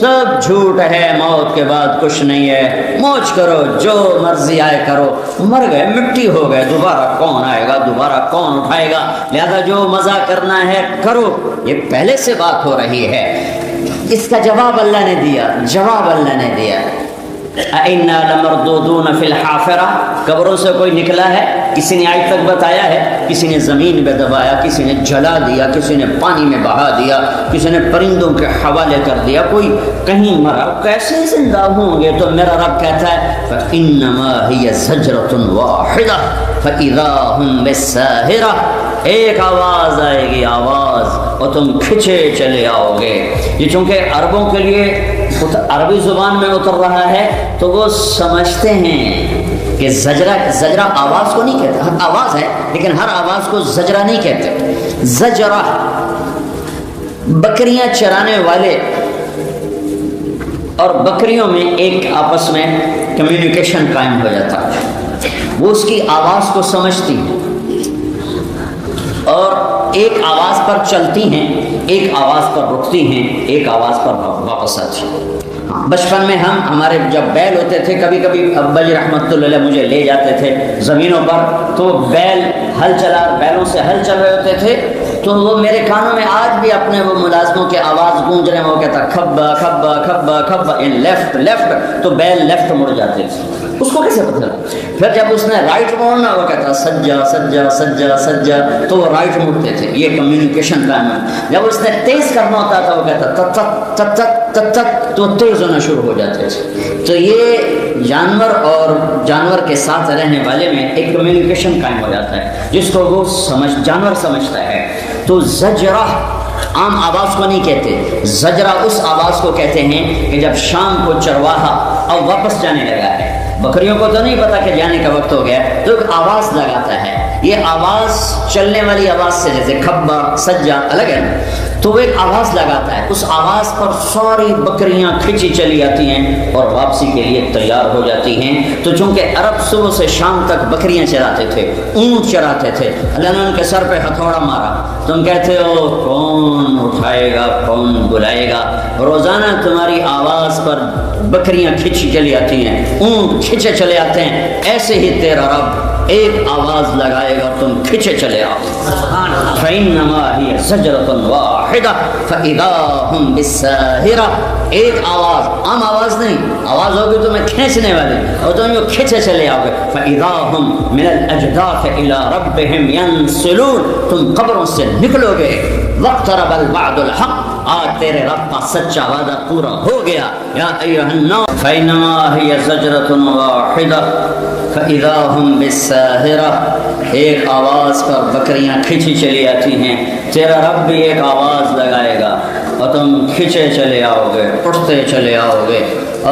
سب جھوٹ ہے، موت کے بعد کچھ نہیں ہے، موج کرو، جو مرضی آئے کرو، مر گئے مٹی ہو گئے، دوبارہ کون آئے گا، دوبارہ کون اٹھائے گا، لہذا جو مزہ کرنا ہے کرو۔ یہ پہلے سے بات ہو رہی ہے، اس کا جواب اللہ نے دیا، جواب اللہ نے دیا۔ اَإِنَّا لَمَرْدُودُونَ فِي الْحَافِرَةِ، قبروں سے کوئی نکلا ہے؟ کسی نے آج تک بتایا ہے؟ کسی نے زمین میں دبایا، کسی نے جلا دیا، کسی نے پانی میں بہا دیا، کسی نے پرندوں کے حوالے کر دیا، کوئی کہیں مرا، کیسے زندہ ہوں گے؟ تو میرا رب کہتا ہے فَإِنَّمَا هِيَ زَجْرَةٌ وَاحِدَةٌ فَإِذَا هُمْ بِالسَّاهِرَةِ، ایک آواز آئے گی، آواز، اور تم کھچے چلے آؤ گے۔ یہ چونکہ عربوں کے لیے عربی زبان میں اتر رہا ہے تو وہ سمجھتے ہیں کہ زجرہ آواز کو نہیں کہتے، ہر آواز ہے لیکن ہر آواز کو زجرہ نہیں کہتے۔ زجرہ بکریاں چرانے والے اور بکریوں میں ایک آپس میں کمیونیکیشن قائم ہو جاتا ہے، وہ اس کی آواز کو سمجھتی ہیں اور ایک آواز پر چلتی ہیں، ایک آواز پر رکتی ہیں، ایک آواز پر واپس آتی ہیں۔ بچپن میں ہمارے جب بیل ہوتے تھے، کبھی کبھی ابا جی رحمۃ اللہ علیہ مجھے لے جاتے تھے زمینوں پر، تو بیل بیلوں سے ہل چل رہے ہوتے تھے، تو وہ میرے کانوں میں آج بھی اپنے وہ ملازموں کے آواز گونج رہے ہیں، وہ کہتا کھبا کھبا کھبا کھبا، لیفٹ لیفٹ، تو بیل لیفٹ مڑ جاتے تھے۔ اس کو کیسے پتہ؟ پھر جب اس نے رائٹ موڑنا، وہ کہتا سجا سجا سجا سجا، تو وہ رائٹ مڑتے تھے۔ یہ کمیونیکیشن کا ہے۔ جب اس نے تیز کرنا ہوتا تھا، وہ کہتا تت تت تت تت تت، تو تیز ہونا شروع ہو جاتے تھے۔ تو یہ جانور اور جانور کے ساتھ رہنے والے میں ایک کمیونیکیشن قائم ہو جاتا ہے جس کو وہ جانور سمجھتا ہے۔ تو زجرہ عام آواز کو نہیں کہتے، زجرہ اس آواز کو کہتے ہیں کہ جب شام کو چرواہا اب واپس جانے لگا ہے، بکریوں کو تو نہیں پتا کہ جانے کا وقت ہو گیا، تو ایک آواز لگاتا ہے۔ یہ آواز چلنے والی آواز سے، جیسے کھبا سجا الگ ہے، تو وہ ایک آواز لگاتا ہے، اس آواز پر ساری بکریاں کھچی چلی آتی ہیں اور واپسی کے لیے تیار ہو جاتی ہیں۔ تو چونکہ عرب صبح سے شام تک بکریاں چراتے تھے، اونٹ چراتے تھے، اللہ نے ان کے سر پہ ہتھوڑا مارا، تم کہتے ہو کون اٹھائے گا، کون بلائے گا؟ روزانہ تمہاری آواز پر بکریاں کھچی چلی آتی ہیں، اونٹ کھچے چلے آتے ہیں، ایسے ہی تیرا رب ایک آواز لگائے گا، تم کھچے چلے آؤ۔ فَإِنَّمَا هِيَ زَجْرَةٌ وَاحِدَةٌ فَإِذَا هُمْ بِالسَّاهِرَةِ، ایک آواز، عام آواز نہیں، آواز ہوگی تمہیں کھینچنے والی اور تم جو کھچے چلے آؤ گے۔ فَإِذَا هُمْ مِنَ الْأَجْدَاثِ إِلَىٰ رَبِّهِمْ يَنْسِلُونَ، تم قبروں سے نکلو گے۔ وَاقْتَرَبَ الْوَعْدُ الْحَقُّ، آج تیرے رب کا سچا وعدہ پورا ہو گیا۔ یا ایھا الناس فَإِنَّمَا هِيَ زَجْرَةٌ وَاحِدَةٌ فَإِذَا هُمْ بِالسَّاهِرَةِ، ایک آواز پر بکریاں کھچی چلی آتی ہیں، تیرا رب بھی ایک آواز لگائے گا اور تم کھچے چلے آؤ گے، اٹھتے چلے آؤ گے۔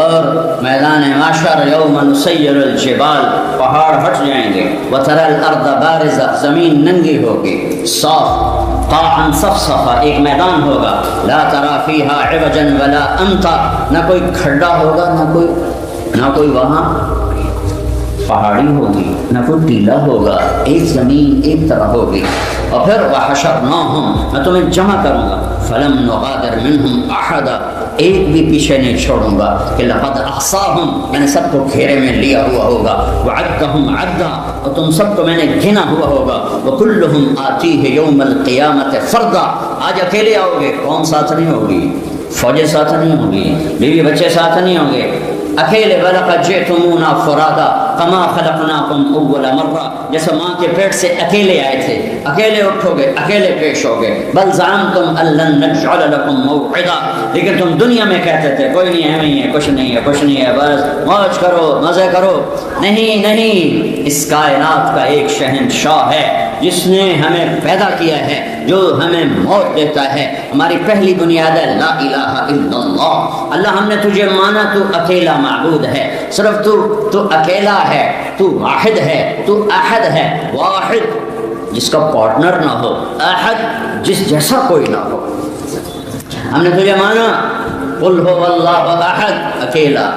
اور میدان محشر یوم نسیر الجبال، پہاڑ ہٹ جائیں گے، وتری الارض بارزہ، زمین ننگی ہوگی، صاف، قاعا صفصفا، ایک میدان ہوگا، لا تری فیہا عوجا ولا امتا، نہ کوئی کھڈا ہوگا، نہ کوئی وہاں پہاڑی ہوگی، نہ کوئی ٹیلا ہوگا، ایک زمین ایک طرح ہوگی۔ اور پھر وحشرناہم، میں تمہیں جمع کروں گا، فلم نغادر منہم احدا، ایک بھی پیچھے نہیں چھوڑوں گا، کہ لقد احصاہم، میں نے سب کو گھیرے میں لیا ہوا ہوگا، وعدہم عدا، اور تم سب کو میں نے گنا ہوا ہوگا، وکلہم آتیہ یوم القیامت فردا، آج اکیلے آؤ گے، قوم ساتھ نہیں ہوگی، فوجیں ساتھ نہیں ہوں گی، بیوی بچے ساتھ نہیں ہوں گے، اکیلے۔ وَلَقَدْ جِئْتُمُونَا فُرَادَىٰ كَمَا خَلَقْنَاكُمْ أَوَّلَ مَرَّةٍ، جیسے ماں کے پیٹ سے اکیلے آئے تھے، اکیلے اٹھو گے، اکیلے پیش ہوگے۔ بَلْ زَعَمْتُمْ أَن لَّن نَّجْعَلَ لَكُم مَّوْعِدًا، لیکن تم دنیا میں کہتے تھے کوئی نہیں ہے، نہیں ہے، کچھ نہیں ہے، کچھ نہیں ہے، بس موج کرو، مزے کرو۔ نہیں نہیں، اس کائنات کا ایک شہنشاہ ہے جس نے ہمیں پیدا کیا ہے، جو ہمیں موت دیتا ہے۔ ہماری پہلی بنیاد ہے لا الہ الا اللہ، اللہ ہم نے تجھے مانا، تو اکیلا معبود ہے، صرف تو اکیلا ہے، تو واحد ہے، تو احد ہے، واحد جس کا پارٹنر نہ ہو، احد جس جیسا کوئی نہ ہو۔ ہم نے تجھے مانا، قل هو اللہ احد، اکیلا،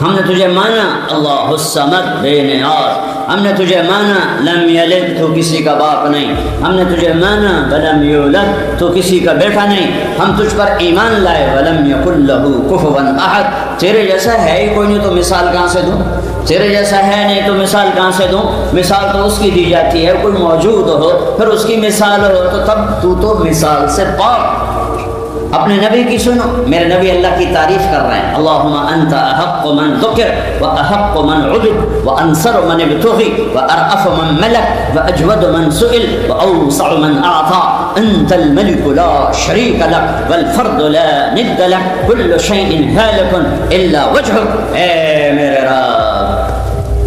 ہم نے تجھے مانا اللہ الصمد بے نیاز، ہم نے تجھے مانا لم یلد تو کسی کا باپ نہیں، ہم نے تجھے مانا ولم یولد تو کسی کا بیٹا نہیں، ہم تجھ پر ایمان لائے ولم یکن لہ کفوا احد، تیرے جیسا ہے ہی کوئی نہیں تو مثال کہاں سے دوں، تیرے جیسا ہے نہیں تو مثال کہاں سے دوں، مثال تو اس کی دی جاتی ہے کوئی موجود ہو پھر اس کی مثال ہو، تو تب تو مثال سے پاک۔ اپنے نبی کی سنو، میرے نبی اللہ کی تعریف کر رہے ہیں، اللہم انت احق من ذکر واحق من عبد وانصر من ابتغی وارأف من ملک واجود من سئل واوسع من اعطى، انت الملک لا شریک لک والفرد لا ند لک کل شیء ہالک الا وجہک، اے میرے رب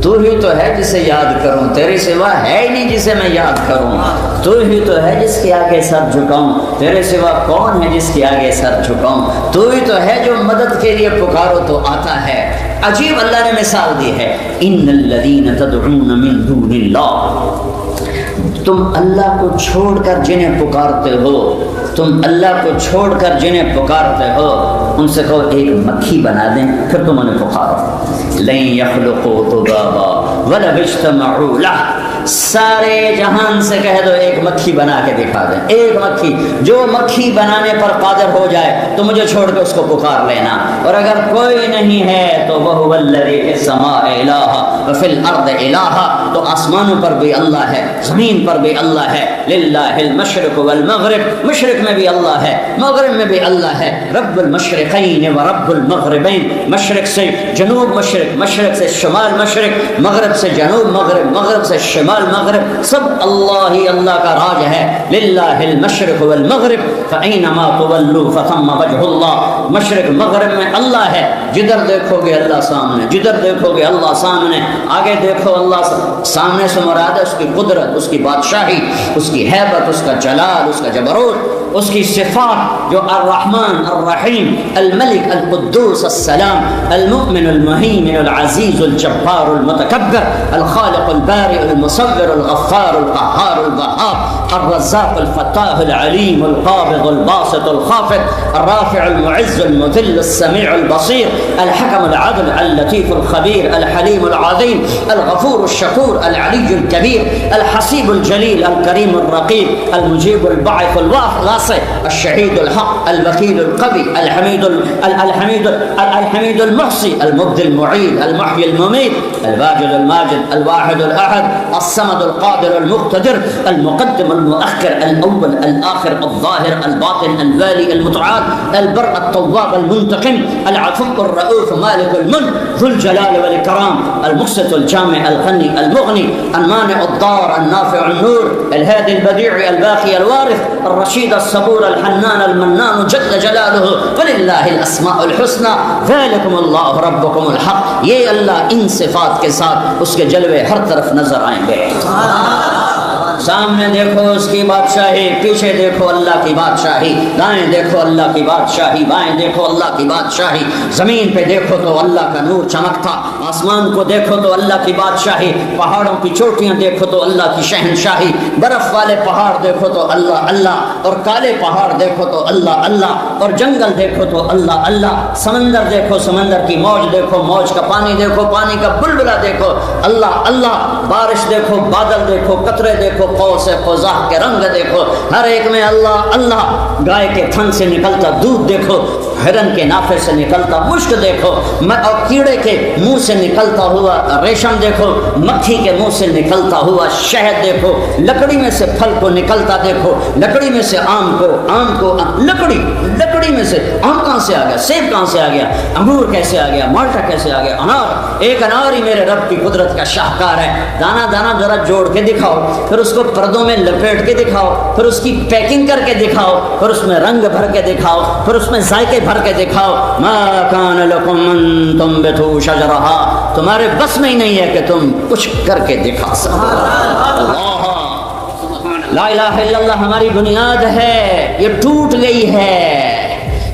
تو ہی تو ہے جسے یاد کروں، تیرے سوا ہے ہی نہیں جسے میں یاد کروں، تو ہی تو ہے جس کے آگے سر جھکاؤں، تیرے سوا کون ہے جس کے آگے سر جھکاؤں، تو ہی تو ہے جو مدد کے لیے پکارو تو آتا ہے۔ عجیب اللہ نے مثال دی ہے، ان الذین تدعون من دون اللہ، تم اللہ کو چھوڑ کر جنہیں پکارتے ہو، تم اللہ کو چھوڑ کر جنہیں پکارتے ہو ان سے کہو ایک مکھی بنا دیں پھر تم انہیں پکارو، لن یخلقوا ذبابا ولو اجتمعوا لہ، سارے جہان سے کہہ دو ایک مکھی بنا کے دکھا دیں، ایک مکھی، جو مکھی بنانے پر قادر ہو جائے تو مجھے چھوڑ کے اس کو پکار لینا، اور اگر کوئی نہیں ہے تو وَهُوَ الَّذِي فِي السَّمَاءِ إِلَٰهٌ وَفِي الْأَرْضِ إِلَٰهٌ، تو آسمانوں پر بھی اللہ ہے، زمین پر بھی اللہ ہے، لِلَّهِ الْمَشْرِقُ وَالْمَغْرِبُ، مشرق میں بھی اللہ ہے، مغرب میں بھی اللہ ہے، رب المشرقین و رب المغربین، مشرق سے جنوب مشرق، مشرق سے شمال مشرق، مغرب سے جنوب مغرب، مغرب سے شمال مغرب، سب اللہ ہی اللہ کا راج ہے، للہ المشرق والمغرب فأینما تولوا فثم وجہ اللہ، مشرق مغرب میں اللہ ہے، جدھر دیکھو گے اللہ سامنے، جدھر دیکھو گے اللہ سامنے، آگے دیکھو اللہ سامنے سے مراد ہے اس کی قدرت، اس کی بادشاہی، اس کی ہیبت، اس کا جلال، اس کا جبروت، اس کی صفات جو الرحمن الرحیم الملک القدوس السلام المؤمن المہیمن العزیز الجبار المتکبر الخالق البارئ المصور الغفار القهار الوهاب الرزاق الفتاح العليم القابض الباسط الخافض الرافع المعز المذل السميع البصير الحكم العدل اللطيف الخبير الحليم العظيم الغفور الشكور العلي الكبير الحسيب الجليل الكريم الرقيب المجيب البعث الواسع الشهيد الحق الوكيل القوي الحميد المحصي المبدي المعيد المحيي المميت الواجد الماجد الواحد الأحد الصمد القادر المقتدر المقدم المؤخر الأول الآخر الظاهر الباطن الوالي المتعال البر التواب المنتقم العفو الرؤوف مالك الملك ذو الجلال والإكرام المقسط الجامع الغني المغني المانع الضار النافع النور الهادي البديع الباقي الوارث الرشيد الصبور الحنان المنان جل جلاله وللہ الاسماء الحسنى ذلكم اللہ ربكم الحق، یہ اللہ ان صفات کے ساتھ اس کے جلوے ہر طرف نظر آئیں گے، سامنے دیکھو اس کی بادشاہی، پیچھے دیکھو اللہ کی بادشاہی، دائیں دیکھو اللہ کی بادشاہی، بائیں دیکھو اللہ کی بادشاہی، زمین پہ دیکھو تو اللہ کا نور چمکتا، آسمان کو دیکھو تو اللہ کی بادشاہی، پہاڑوں کی چوٹیاں دیکھو تو اللہ کی شہنشاہی، برف والے پہاڑ دیکھو تو اللہ اللہ، اور کالے پہاڑ دیکھو تو اللہ اللہ، اور جنگل دیکھو تو اللہ اللہ، سمندر دیکھو، سمندر کی موج دیکھو، موج کا پانی دیکھو، پانی کا بلبلہ دیکھو، اللہ اللہ، بارش دیکھو، بادل دیکھو، قطرے دیکھو، قوس قزح کے رنگ دیکھو، ہر ایک میں اللہ اللہ، گائے کے تھن سے نکلتا دودھ دیکھو، ہرن کے نافے سے نکلتا مشک دیکھو، اور کیڑے کے منہ سے نکلتا ہوا ریشم دیکھو، مکھی کے منہ سے نکلتا ہوا شہد دیکھو، لکڑی میں سے پھل کو نکلتا دیکھو، لکڑی میں سے آم کو لکڑی میں سے آم کہاں سے آ گیا، سیب کہاں سے آ گیا، انگور کیسے آ گیا، مالٹا کیسے آ گیا، انار، ایک انار ہی میرے رب کی قدرت کا شاہکار ہے، دانا دانا ذرا جوڑ کے دکھاؤ، پھر اس کو پردوں میں لپیٹ کے دکھاؤ، پھر اس کی پیکنگ کر کے دکھاؤ، پھر اس میں رنگ بھر کے دکھاؤ، پھر اس میں ذائقے بھر کے دکھاؤ، ما کان لکم ان تنبتوا شجرہا، تمہارے بس میں ہی نہیں ہے کہ تم کچھ کر کے دکھا سکو، اللہ لا الہ الا اللہ ہماری بنیاد ہے، یہ ٹوٹ گئی ہے،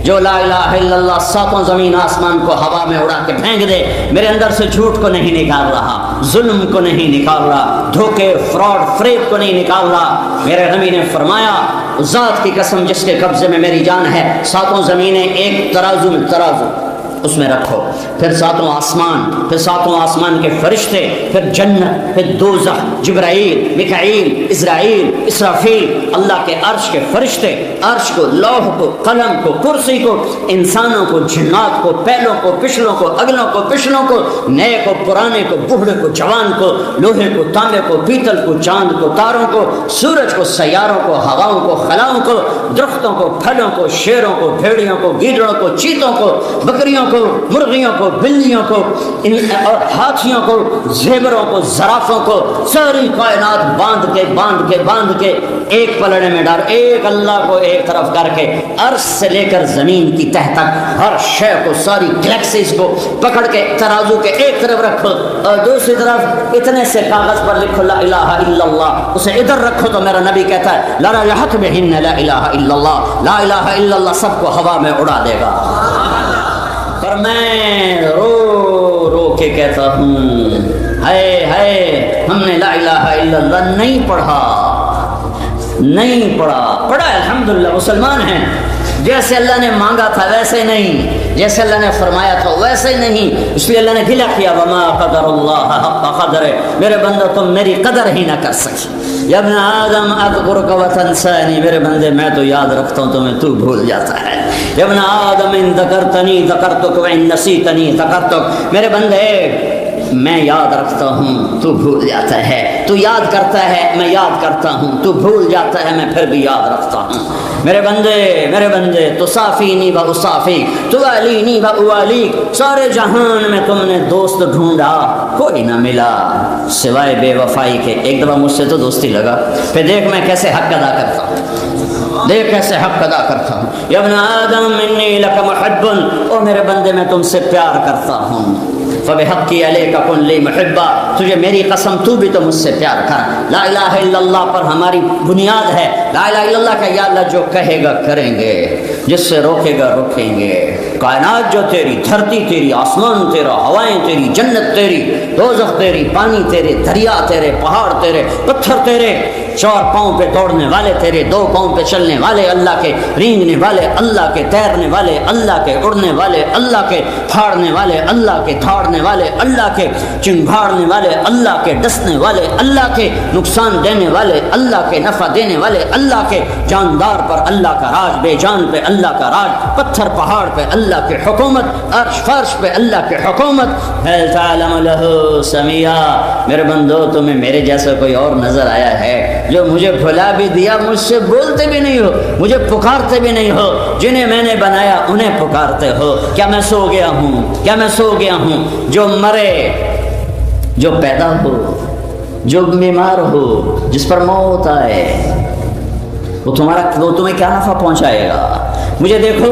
جو لا الہ الا اللہ ساتوں زمین آسمان کو ہوا میں اڑا کے پھینک دے، میرے اندر سے جھوٹ کو نہیں نکال رہا، ظلم کو نہیں نکال رہا، دھوکے فراڈ فریب کو نہیں نکال رہا، میرے نبی نے فرمایا ذات کی قسم جس کے قبضے میں میری جان ہے، ساتوں زمینیں ایک ترازو میں، ترازو اس میں رکھو، پھر ساتوں آسمان، پھر ساتوں آسمان کے فرشتے، پھر جنت، پھر دوزخ، جبرائیل، میکائیل، اسرائیل، اسرافیل، اللہ کے عرش کے فرشتے، عرش کو، لوح کو، قلم کو، کرسی کو، انسانوں کو، جنات کو، پہلوں کو، پچھلوں کو، اگلوں کو، پچھلوں کو، نئے کو، پرانے کو، بوڑھے کو، جوان کو، لوہے کو، تانبے کو، پیتل کو، چاند کو، تاروں کو، سورج کو، سیاروں کو، ہواؤں کو، خلاؤں کو، درختوں کو، پھلوں کو، شیروں کو، بھیڑیوں کو، گیدڑوں کو، چیتوں کو، بکریوں کو، مرغیوں کو، بلیوں کو اور ہاتھیوں کو، زیوروں کو، زرافوں کو، ساری کائنات باندھ کے ایک پلڑے میں ڈال، ایک اللہ کو ایک طرف کر کے عرش سے لے کر زمین کی تہ تک ہر شے کو، ساری گلیکسیز کو پکڑ کے ترازو کے ایک طرف رکھو اور دوسری طرف اتنے سے کاغذ پر لکھو لا الہ الا اللہ، اسے ادھر رکھو تو میرا نبی کہتا ہے لا رجحت بہن لا الہ الا اللہ، لا الہ الا اللہ سب کو ہوا میں اڑا دے گا۔ پر میں رو رو کے کہتا ہوں ہائے ہم نے لا الہ الا اللہ نہیں پڑھا پڑھا ہے الحمدللہ، مسلمان ہیں، جیسے اللہ نے مانگا تھا ویسے نہیں، جیسے اللہ نے فرمایا تھا ویسے نہیں، اس لیے اللہ نے گلہ کیا وما قدر اللہ حق قدرہ، میرے بندو تم میری قدر ہی نہ کر سکی، یا ابن آدم اذکرک وتنسانی، میرے بندے میں تو یاد رکھتا ہوں تمہیں تو بھول جاتا ہے، یا ابن آدم ان ذکرتنی ذکرتک وان نسیتنی ذکرتک، میرے بندے میں یاد رکھتا ہوں تو بھول جاتا ہے، تو یاد کرتا ہے میں یاد کرتا ہوں، تو بھول جاتا ہے میں پھر بھی یاد رکھتا ہوں، میرے بندے تو صافینی و اصافی، تو والینی و اوالیک، سارے جہان میں تم نے دوست ڈھونڈا کوئی نہ ملا سوائے بے وفائی کے، ایک دفعہ مجھ سے تو دوستی لگا، پھر دیکھ میں کیسے حق ادا کرتا ہوں، دیکھ کیسے حق ادا کرتا ہوں، یا ابن آدم انی لک محب، او میرے بندے میں تم سے پیار کرتا ہوں، فبحقی علیک کن لی محبا، تجھے میری قسم تو بھی تو مجھ سے پیار کر، لا الہ الا اللہ پر ہماری بنیاد ہے، لا الہ الا اللہ کا یا اللہ جو کہے گا کریں گے، جس سے روکے گا روکیں گے، کائنات جو تیری، دھرتی تیری، آسمان تیرا، ہوائیں تیری، جنت تیری، دوزخ تیری، پانی تیرے، دریا تیرے، پہاڑ تیرے، پتھر تیرے، چار پاؤں پہ دوڑنے والے تیرے، دو پاؤں پہ چلنے والے اللہ کے، رینگنے والے اللہ کے، تیرنے والے اللہ کے، اڑنے والے اللہ کے، پھاڑنے والے اللہ کے، دھاڑنے والے اللہ کے، چنگھاڑنے والے اللہ کے، ڈسنے والے اللہ کے، نقصان دینے والے اللہ کے، نفع دینے والے اللہ کے، جاندار پر اللہ کا راج، بے جان پہ اللہ کا راج، پتھر پہاڑ پہ اللہ کی حکومت، عرش فرش پہ اللہ کی حکومت، هل تعلم له سمیا، میرے بندو تمہیں میرے جیسا کوئی اور نظر آیا ہے جو مجھے بھلا بھی دیا، مجھ سے بولتے بھی نہیں ہو، مجھے پکارتے بھی نہیں ہو، جنہیں میں نے بنایا انہیں پکارتے ہو، کیا میں سو گیا ہوں، جو مرے، جو پیدا ہو، جو بیمار ہو، جس پر موت آئے، وہ تمہیں کیا نفع پہنچائے گا؟ مجھے دیکھو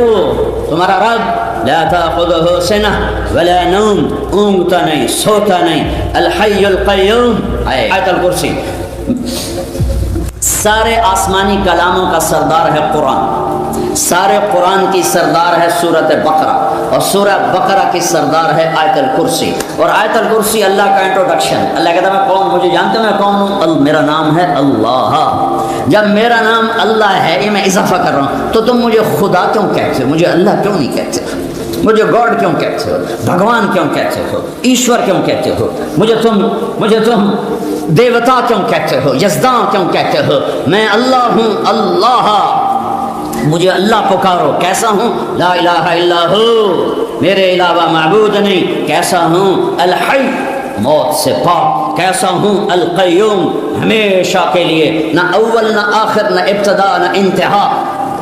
تمہارا رب لا تأخذہ سنہ ولا نوم، اونگتا نہیں، سوتا نہیں، الحی القیوم، آیت الکرسی، سارے آسمانی کلاموں کا سردار ہے قرآن، سارے قرآن کی سردار ہے سورۃ بقرہ، اور سورہ بقرہ کی سردار ہے آیت الکرسی، اور آیت الکرسی اللہ کا انٹروڈکشن، اللہ کہتا ہے میں کون، مجھے جانتے ہو میں کون ہوں، میرا نام ہے اللہ، جب میرا نام اللہ ہے، یہ میں اضافہ کر رہا ہوں، تو تم مجھے خدا کیوں کہتے ہو، مجھے اللہ کیوں نہیں کہتے ہو، مجھے گاڈ کیوں کہتے ہو، بھگوان کیوں کہتے ہو، ایشور کیوں کہتے ہو، مجھے تم دیوتا کیوں کہتے ہو، یزداں کیوں کہتے ہو، میں اللہ ہوں، اللہ، مجھے اللہ پکارو، کیسا ہوں، لا الہ الا ہو، میرے علاوہ معبود نہیں، کیسا ہوں، الحی، موت سے پاک، کیسا ہوں، القیوم، ہمیشہ کے لیے، نہ اول نہ آخر، نہ ابتدا نہ انتہا،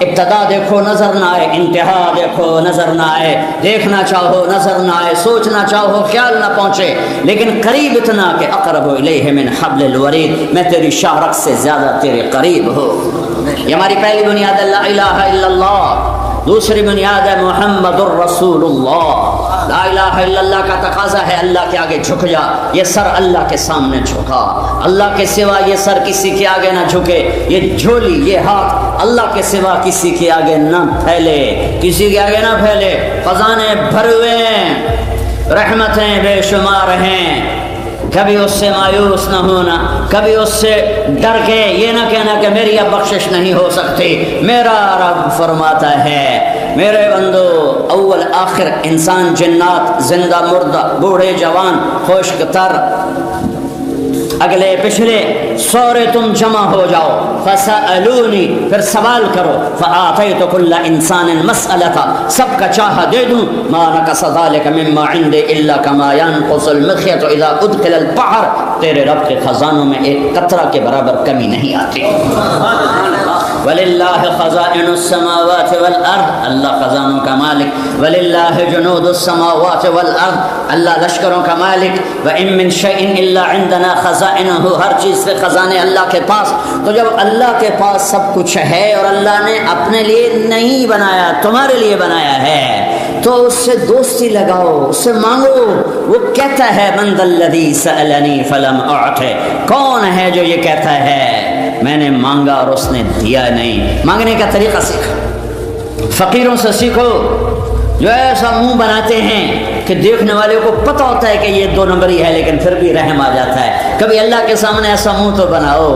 ابتدا دیکھو نظر نہ آئے، انتہا دیکھو نظر نہ آئے، دیکھنا چاہو نظر نہ آئے، سوچنا چاہو خیال نہ پہنچے، لیکن قریب اتنا کہ اقرب الیہ من حبل الورید، میں تیری شاہ رگ سے زیادہ تیرے قریب ہو۔ یہ ہماری پہلی بنیاد ہے لا الہ الا اللہ، دوسری بنیاد ہے محمد الرسول اللہ، لا الہ الا اللہ کا تقاضا ہے اللہ کے آگے جھک جا، یہ سر اللہ کے سامنے جھکا، اللہ کے سوا یہ سر کسی کے آگے نہ جھکے، یہ جھولی، یہ ہاتھ اللہ کے سوا کسی کے آگے نہ پھیلے، کسی کے آگے نہ پھیلے، خزانے بھر ہوئے ہیں، رحمتیں بے شمار ہیں، کبھی اس سے مایوس نہ ہونا، کبھی اس سے ڈر کے یہ نہ کہنا کہ میری اب بخشش نہیں ہو سکتی۔ میرا رب فرماتا ہے میرے بندو، اول آخر انسان جنات، زندہ مردہ، بوڑھے جوان، خشک تر، اگلے پچھلے سورے تم جمع ہو جاؤ، فسألونی، پھر سوال کرو، فآتیت کل انسان مسألتا، سب کا چاہا دے دوں، ما نقص ذلک مما عندي الا كما ينقص المخيط اذا ادخل البحر، تیرے رب کے خزانوں میں ایک قطرہ کے برابر کمی نہیں آتی۔ وَلِلَّهِ خَزَائِنُ السَّمَاوَاتِ وَالْأَرْضِ، اللہ خزانوں کا مالک، وَلِلَّهِ جُنُودُ السَّمَاوَاتِ وَالْأَرْضِ، اللہ لشکروں کا مالک، وَإِن مِّن شَيْءٍ إِلَّا عِندَنَا خَزَائِنُهُ، ہر چیز کے خزانے اللہ کے پاس۔ تو جب اللہ کے پاس سب کچھ ہے اور اللہ نے اپنے لیے نہیں بنایا، تمہارے لیے بنایا ہے، تو اس سے دوستی لگاؤ، اس سے مانگو۔ وہ کہتا ہے من ذا الذی سألنی فلم أعطه، کون ہے جو یہ کہتا ہے میں نے مانگا اور اس نے دیا نہیں۔ مانگنے کا طریقہ سیکھو، فقیروں سے سیکھو جو ایسا منہ بناتے ہیں کہ دیکھنے والے کو پتہ ہوتا ہے کہ یہ دو نمبری ہے لیکن پھر بھی رحم آ جاتا ہے۔ کبھی اللہ کے سامنے ایسا منہ تو بناؤ،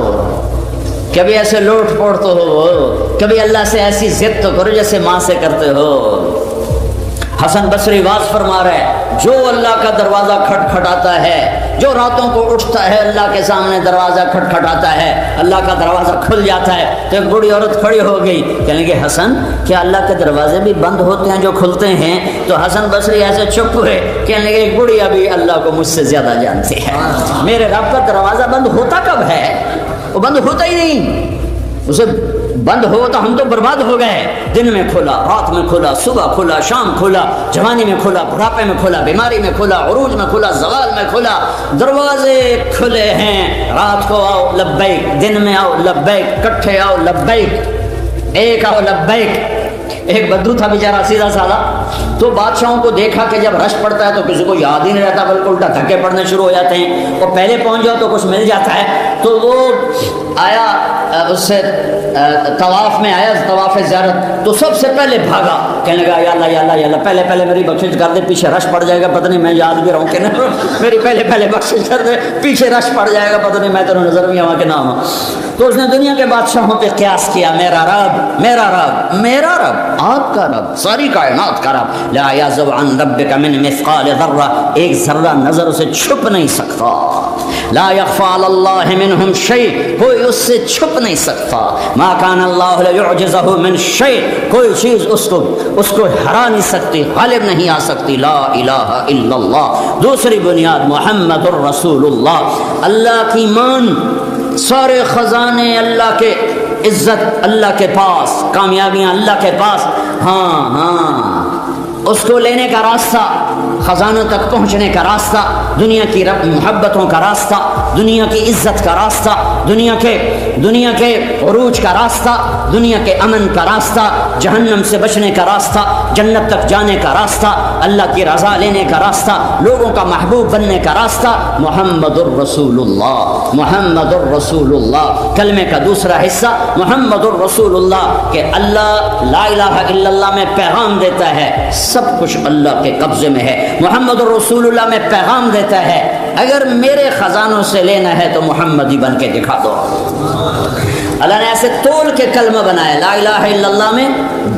کبھی ایسے لوٹ پوٹ تو ہو، کبھی اللہ سے ایسی ضد تو کرو جیسے ماں سے کرتے ہو۔ حسن بصری واز فرما رہا ہے جو اللہ کا دروازہ کھٹکھٹاتا ہے، جو راتوں کو اٹھتا ہے اللہ کے سامنے دروازہ کھٹکھٹاتا ہے، اللہ کا دروازہ کھل جاتا ہے۔ تو ایک بوڑھی عورت کھڑی ہو گئی، کہنے لگے حسن کیا اللہ کے دروازے بھی بند ہوتے ہیں جو کھلتے ہیں؟ تو حسن بصری ایسے چپ ہوئے، کہنے لگے ایک بوڑھی ابھی اللہ کو مجھ سے زیادہ جانتی ہے، میرے رب کا دروازہ بند ہوتا کب ہے؟ وہ بند ہوتا ہی نہیں، اسے بند ہو تو ہم تو برباد ہو گئے۔ دن میں کھلا، رات میں کھلا، صبح کھلا، شام کھلا، جوانی میں کھلا، بڑھاپے میں کھلا، بیماری میں کھلا، عروج میں کھلا، زوال میں کھلا، دروازے کھلے ہیں۔ رات کو آؤ لبیک، دن میں آؤ لبیک، کٹھے آؤ لبیک، ایک آؤ لبیک۔ ایک بدو تھا بیچارہ سیدھا سادہ، تو بادشاہوں کو دیکھا کہ جب رش پڑتا ہے تو کسی کو یاد ہی نہیں رہتا بلکہ الٹا دھکے پڑنے شروع ہو جاتے ہیں، اور پہلے پہنچ جاؤ تو کچھ مل جاتا ہے۔ تو وہ آیا اس سے طواف میں آیا، طواف زیارت، تو سب سے پہلے بھاگا، کہنے لگا یا اللہ یا اللہ یا اللہ، پہلے پہلے میری بخشش کر دے، پیچھے رش پڑ جائے گا، پتہ نہیں میں یاد بھی رہوں کہ نہیں، میری پہلے پہلے بخشش کر دے، پیچھے رش پڑ جائے گا، پتہ نہیں میں تو نظر بھی آواں کہ نہ آواں۔ تو اس نے دنیا کے بادشاہوں پہ قیاس کیا، میرا رب میرا رب میرا رب، آپ کا رب، ساری کائنات کا رب، لا یعزب عن ربک من مثقال ذرہ، ایک ذرہ نظر اسے چھپ نہیں سکتا، لا یخفی علی اللہ منہم شیء، کوئی اس سے چھپ نہیں سکتا، ما کان اللہ لیعجزہ من شیء، کوئی چیز اس کو ہرا نہیں سکتی، غالب نہیں آ سکتی، لا الہ الا اللہ۔ دوسری بنیاد محمد الرسول اللہ، اللہ کی مان، سارے خزانے اللہ کے، عزت اللہ کے پاس، کامیابیاں اللہ کے پاس، ہاں اس کو لینے کا راستہ، خزانوں تک پہنچنے کا راستہ، دنیا کی رب محبتوں کا راستہ، دنیا کی عزت کا راستہ، دنیا کے عروج کا راستہ، دنیا کے امن کا راستہ، جہنم سے بچنے کا راستہ، جنت تک جانے کا راستہ، اللہ کی رضا لینے کا راستہ، لوگوں کا محبوب بننے کا راستہ، محمد الرسول اللہ، محمد الرسول اللہ۔ کلمے کا دوسرا حصہ محمد الرسول اللہ، کہ اللہ لا الہ الا اللہ میں پیغام دیتا ہے سب کچھ اللہ کے قبضے میں ہے، محمد الرسول اللہ میں پیغام دیتا ہے اگر میرے خزانوں سے لینا ہے تو محمدی بن کے دکھا دو۔ اللہ نے ایسے تول کے کلمہ بنایا، لا الہ الا اللہ میں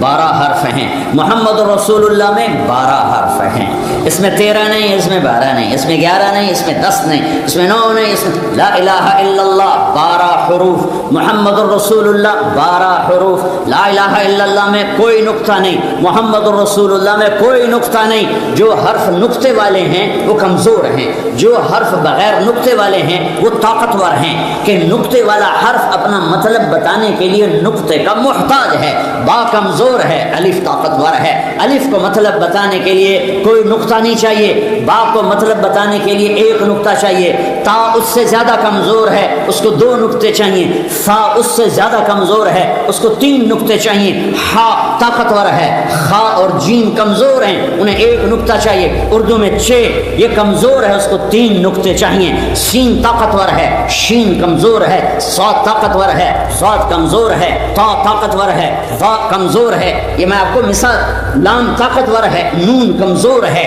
12 حرف ہیں، محمد رسول اللہ میں 12 حرف ہیں، اس میں 13 نہیں، اس میں 12 نہیں، اس میں 11 نہیں، اس میں 10 نہیں، اس میں 9 نہیں، اس میں لا الہ الا اللہ 12 حروف، محمد رسول اللہ 12 حروف، لا الہ الا اللہ میں کوئی نقطہ نہیں، محمد رسول اللہ میں کوئی نقطہ نہیں۔ جو حرف نقطے والے ہیں وہ کمزور ہیں، جو حرف بغیر نقطے والے ہیں وہ طاقتور ہیں، کہ نقطے والا حرف اپنا مطلب بتانے کے لیے نقطے کا محتاج ہے، با کمزور ہے، الف طاقتور ہے، الف کو مطلب بتانے کے لیے کوئی نقطہ نہیں چاہیے، با کو مطلب بتانے کے لیے ایک نقطہ چاہیے، تا اس سے زیادہ کمزور ہے اس کو 2 نقطے چاہیے، فا اس سے زیادہ کمزور ہے اس کو 3 نقطے چاہیے، ہا طاقتور ہے، خا اور جیم کمزور ہیں انہیں 1 نقطہ چاہیے، اردو میں چ یہ کمزور ہے اس کو 3 نقطے چاہیے، سین طاقتور ہے، شین کمزور ہے، صاد طاقتور ہے، صاد کمزور ہے، تا طاقتور ہے، ظا کمزور ہے، یہ میں آپ کو مثال، لام طاقتور ہے، نون کمزور ہے،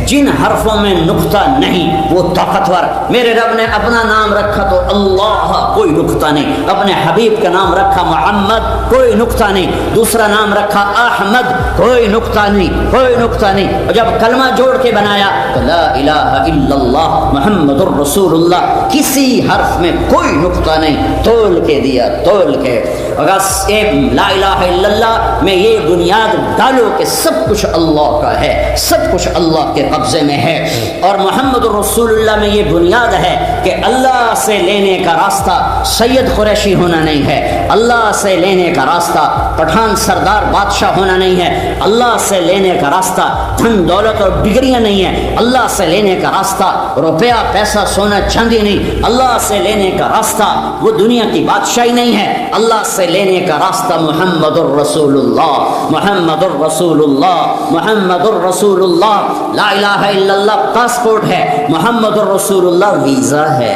جن حرفوں میں نقطہ نہیں وہ طاقتور. میرے رب نے اپنا نام رکھا تو اللہ، کوئی نقطہ نہیں. اپنے حبیب کا نام رکھا محمد، کوئی نقطہ نہیں. دوسرا نام رکھا احمد، کوئی نقطہ نہیں، کوئی نقطہ نہیں. اور جب کلمہ جوڑ کے بنایا تو لا الہ الا اللہ محمد الرسول اللہ، کسی حرف میں کوئی نقطہ نہیں، تول کے دیا، تول کے. اگر لا الہ الا اللہ میں یہ بنیاد ڈالو کہ سب کچھ اللہ کا ہے، سب کچھ اللہ کے قبضے میں ہے، اور محمد الرسول اللہ میں یہ بنیاد ہے کہ اللہ سے لینے کا راستہ سید قریشی ہونا نہیں ہے، اللہ سے لینے کا راستہ پٹھان سردار بادشاہ ہونا نہیں ہے، اللہ سے لینے کا راستہ دھن دولت اور ڈگریاں نہیں ہے، اللہ سے لینے کا راستہ روپیہ پیسہ سونا چاندی نہیں، اللہ سے لینے کا راستہ وہ دنیا کی بادشاہی نہیں ہے، اللہ سے لینے کا راستہ محمد الرسول اللہ، محمد الرسول اللہ، محمد الرسول اللہ. لا الہ الا اللہ پاسپورٹ ہے، محمد الرسول اللہ ویزا ہے.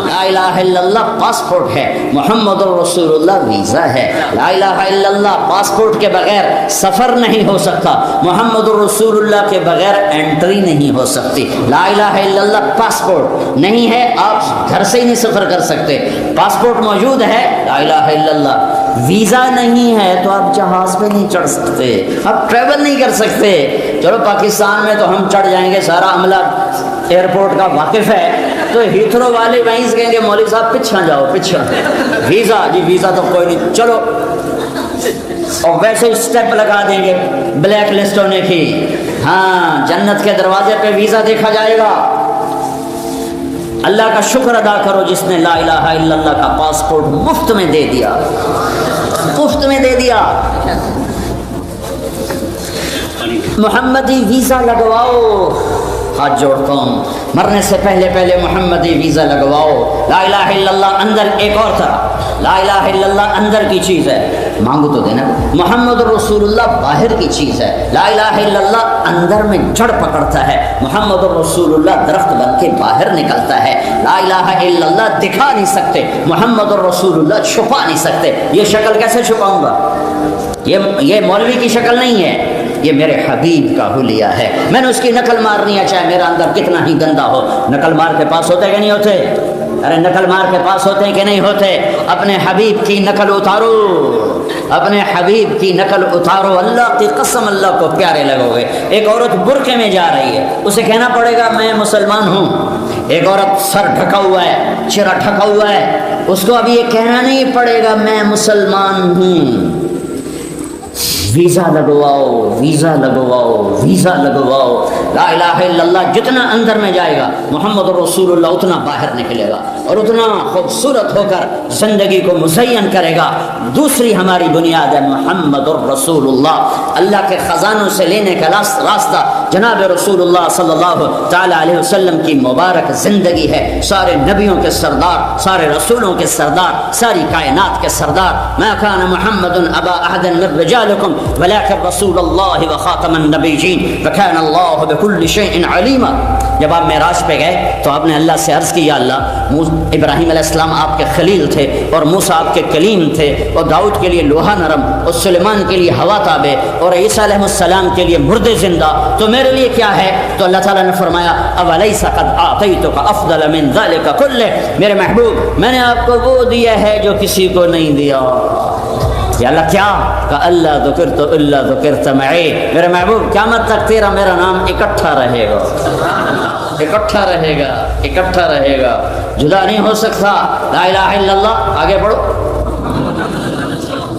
لا الہ الا اللہ پاسپورٹ ہے، محمد الرسول اللہ ویزا ہے. لا الہ الا اللہ پاسپورٹ کے بغیر سفر نہیں ہو سکتا، محمد الرسول اللہ کے بغیر انٹری نہیں ہو سکتی. لا الہ الا اللہ پاسپورٹ نہیں ہے، آپ گھر سے ہی نہیں سفر کر سکتے. پاسپورٹ موجود ہے، لا الہ الا اللہ. ویزا نہیں ہے تو آپ جہاز پہ نہیں چڑھ سکتے، آپ ٹریول نہیں کر سکتے. چلو پاکستان میں تو ہم چڑھ جائیں گے، سارا عملہ ایئرپورٹ کا واقف ہے، تو ہیتھرو والے وہیں سے کہیں گے مولوی صاحب پچھا جاؤ پچھا. ویزا جی ویزا تو کوئی نہیں، چلو. اور ویسے اسٹیپ لگا دیں گے بلیک لسٹ ہونے کی. ہاں جنت کے دروازے پہ ویزا دیکھا جائے گا. اللہ کا شکر ادا کرو جس نے لا الہ الا اللہ کا پاسپورٹ مفت میں دے دیا، مفت میں دے دیا. محمدی ویزا لگواؤ، ہاتھ جوڑتا ہوں، مرنے سے پہلے پہلے محمدی ویزا لگواؤ. لا الہ الا اللہ اندر ایک اور طرح، لا الہ الا اللہ اندر کی چیز ہے، مانگو تو دینا. محمد رسول اللہ باہر کی چیز ہے، لا الہ الا اللہ اندر میں جڑ پکڑتا ہے، محمد رسول اللہ درخت بن کے باہر نکلتا ہے. لا الہ الا اللہ دکھا نہیں سکتے، محمد رسول اللہ چھپا نہیں سکتے. یہ شکل کیسے چھپاؤں گا؟ یہ مولوی کی شکل نہیں ہے، یہ میرے حبیب کا حلیہ ہے. میں نے اس کی نقل مارنی ہے چاہے میرا اندر کتنا ہی گندا ہو. نقل مار کے پاس ہوتے کہ نہیں ہوتے؟ ارے نقل مار کے پاس ہوتے کہ نہیں ہوتے؟ اپنے حبیب کی نقل اتارو، اپنے حبیب کی نقل اتارو. اللہ کی قسم اللہ کو پیارے لگو گے. ایک عورت برقعے میں جا رہی ہے، اسے کہنا پڑے گا میں مسلمان ہوں. ایک عورت سر ڈھکا ہوا ہے، چہرہ ڈھکا ہوا ہے، اس کو ابھی یہ کہنا نہیں پڑے گا میں مسلمان ہوں. ویزا لگواؤ، ویزا لگواؤ، ویزا لگواؤ. لا الہ الا اللہ جتنا اندر میں جائے گا محمد رسول اللہ اتنا باہر نکلے گا اور اتنا خوبصورت ہو کر زندگی کو مزین کرے گا. دوسری ہماری بنیاد ہے محمد الرسول اللہ. اللہ کے خزانوں سے لینے کا راستہ جناب رسول اللہ صلی اللہ تعالی علیہ وسلم کی مبارک زندگی ہے. سارے نبیوں کے سردار، سارے رسولوں کے سردار، ساری کائنات کے سردار. ما کان محمد ابا احد من رجالکم ولكن رسول اللہ وخاتم النبیین وکان اللہ بکل شیء علیما. جب آپ معراج پہ گئے تو آپ نے اللہ سے عرض کی یا اللہ ابراہیم علیہ السلام آپ کے خلیل تھے اور موسیٰ آپ کے کلیم تھے اور داؤد کے لیے لوہا نرم اور سلیمان کے لیے ہوا تابع اور عیسیٰ علیہ السلام کے لیے مردے زندہ، تو میرے لیے کیا ہے؟ تو اللہ تعالیٰ نے فرمایا اولیس قد اعطیتک افضل من ذلک کلہ. میرے محبوب میں نے آپ کو وہ دیا ہے جو کسی کو نہیں دیا. یا اللہ کیا؟ کہ اللہ ذکرت الا ذکرت معی. میرے محبوب قیامت تک تیرا میرا نام اکٹھا رہے گا، اکٹھا رہے گا، اکٹھا رہے گا، جدا نہیں ہو سکتا. لا الہ الا اللہ. آگے بڑھو.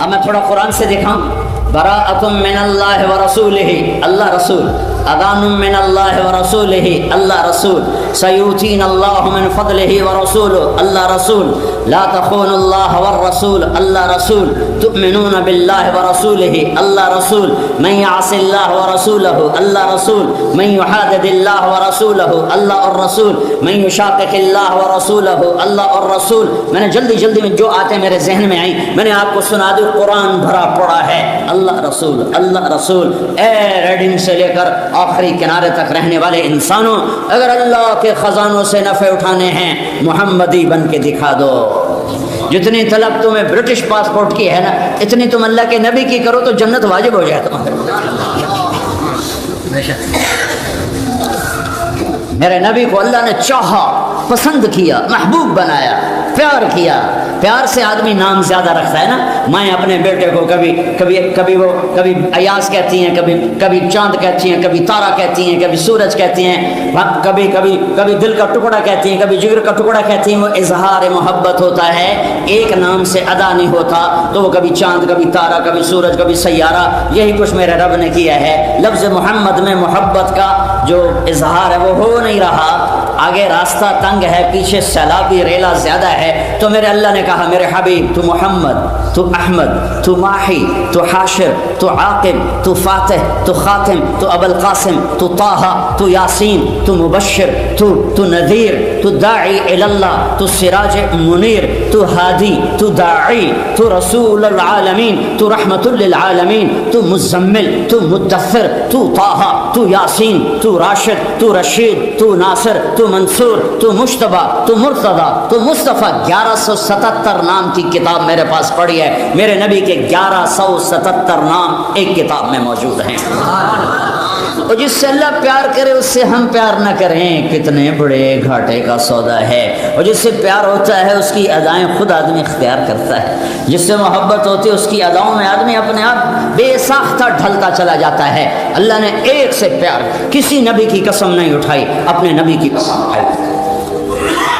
اب میں تھوڑا قرآن سے دکھاؤں. براءۃ من اللہ ورسولہ، اللہ رسول. اذان من اللہ ورسولہ، اللہ رسول. سیؤتین اللہ من فضلہ ورسولہ، اللہ رسول. لا تخون اللہ والرسول، اللہ رسول. تؤمنون باللہ ورسولہ، اللہ رسول. من یعص اللہ ورسولہ، اللہ رسول. من یحادد اللہ ورسولہ، اللہ الرسول. من یشاقق اللہ ورسولہ، اللہ الرسول. میں نے جلدی جلدی میں جو آتے میرے ذہن میں آئیں میں نے آپ کو سنا دی. قرآن بھرا پڑا ہے اللہ رسول، اللہ رسول. اے ریڈنگ سے لے کر آخری کنارے تک رہنے والے انسانوں، اگر اللہ کے خزانوں سے نفع اٹھانے ہیں محمدی بن کے دکھا دو. جتنی طلب تمہیں برٹش پاسپورٹ کی ہے نا اتنی تم اللہ کے نبی کی کرو تو جنت واجب ہو جائے تمہارے. میرے نبی کو اللہ نے چاہا، پسند کیا، محبوب بنایا، پیار کیا۔ پیار سے آدمی نام زیادہ رکھتا ہے نا۔ میں اپنے بیٹے کو کبھی ایاز کہتی ہیں، کبھی چاند کہتی ہیں، کبھی تارا کہتی ہیں، کبھی سورج کہتی ہیں، کبھی دل کا ٹکڑا کہتی ہیں، کبھی جگر کا ٹکڑا کہتی ہیں۔ وہ اظہار محبت ہوتا ہے، ایک نام سے ادا نہیں ہوتا، تو وہ کبھی چاند، کبھی تارا، کبھی سورج، کبھی سیارہ۔ یہی کچھ میرے رب نے کیا ہے۔ لفظ محمد میں محبت کا جو اظہار ہے وہ ہو نہیں رہا۔ آگے راستہ تنگ ہے، پیچھے سیلابی ریلا زیادہ ہے، تو میرے اللہ نے کہا میرے حبیب تو محمد، تو احمد، تو ماحی، تو حاشر، تو عاقب، تو فاتح، تو خاتم، تو ابو القاسم، تو طٰہٰ، تو یاسین، تو مبشر، تو نذیر، تو داعی اللہ، تو سراج منیر، تو ہادی، تو داعی، تو رسول العالمین، تو رحمت للعالمین، تو مزمل، تو مدثر، تو طٰہٰ، تو یاسین، تو راشد، تو رشید، تو ناصر، تو منصور، تو مجتبیٰ، تو مرتضیٰ، تو مصطفیٰ۔ 1177 نام کی کتاب میرے پاس پڑھی ہے۔ میرے نبی کے 1177 نام ایک کتاب میں موجود ہیں۔ اور جس سے اللہ پیار کرے اس سے ہم پیار نہ کریں، کتنے بڑے گھاٹے کا سودا ہے۔ اور جس سے پیار ہوتا ہے اس کی ادائیں خود آدمی اختیار کرتا ہے۔ جس سے محبت ہوتی ہے اس کی اداؤں میں آدمی اپنے آپ بے ساختہ ڈھلتا چلا جاتا ہے۔ اللہ نے ایک سے پیار، کسی نبی کی قسم نہیں اٹھائی، اپنے نبی کی قسم اٹھائی۔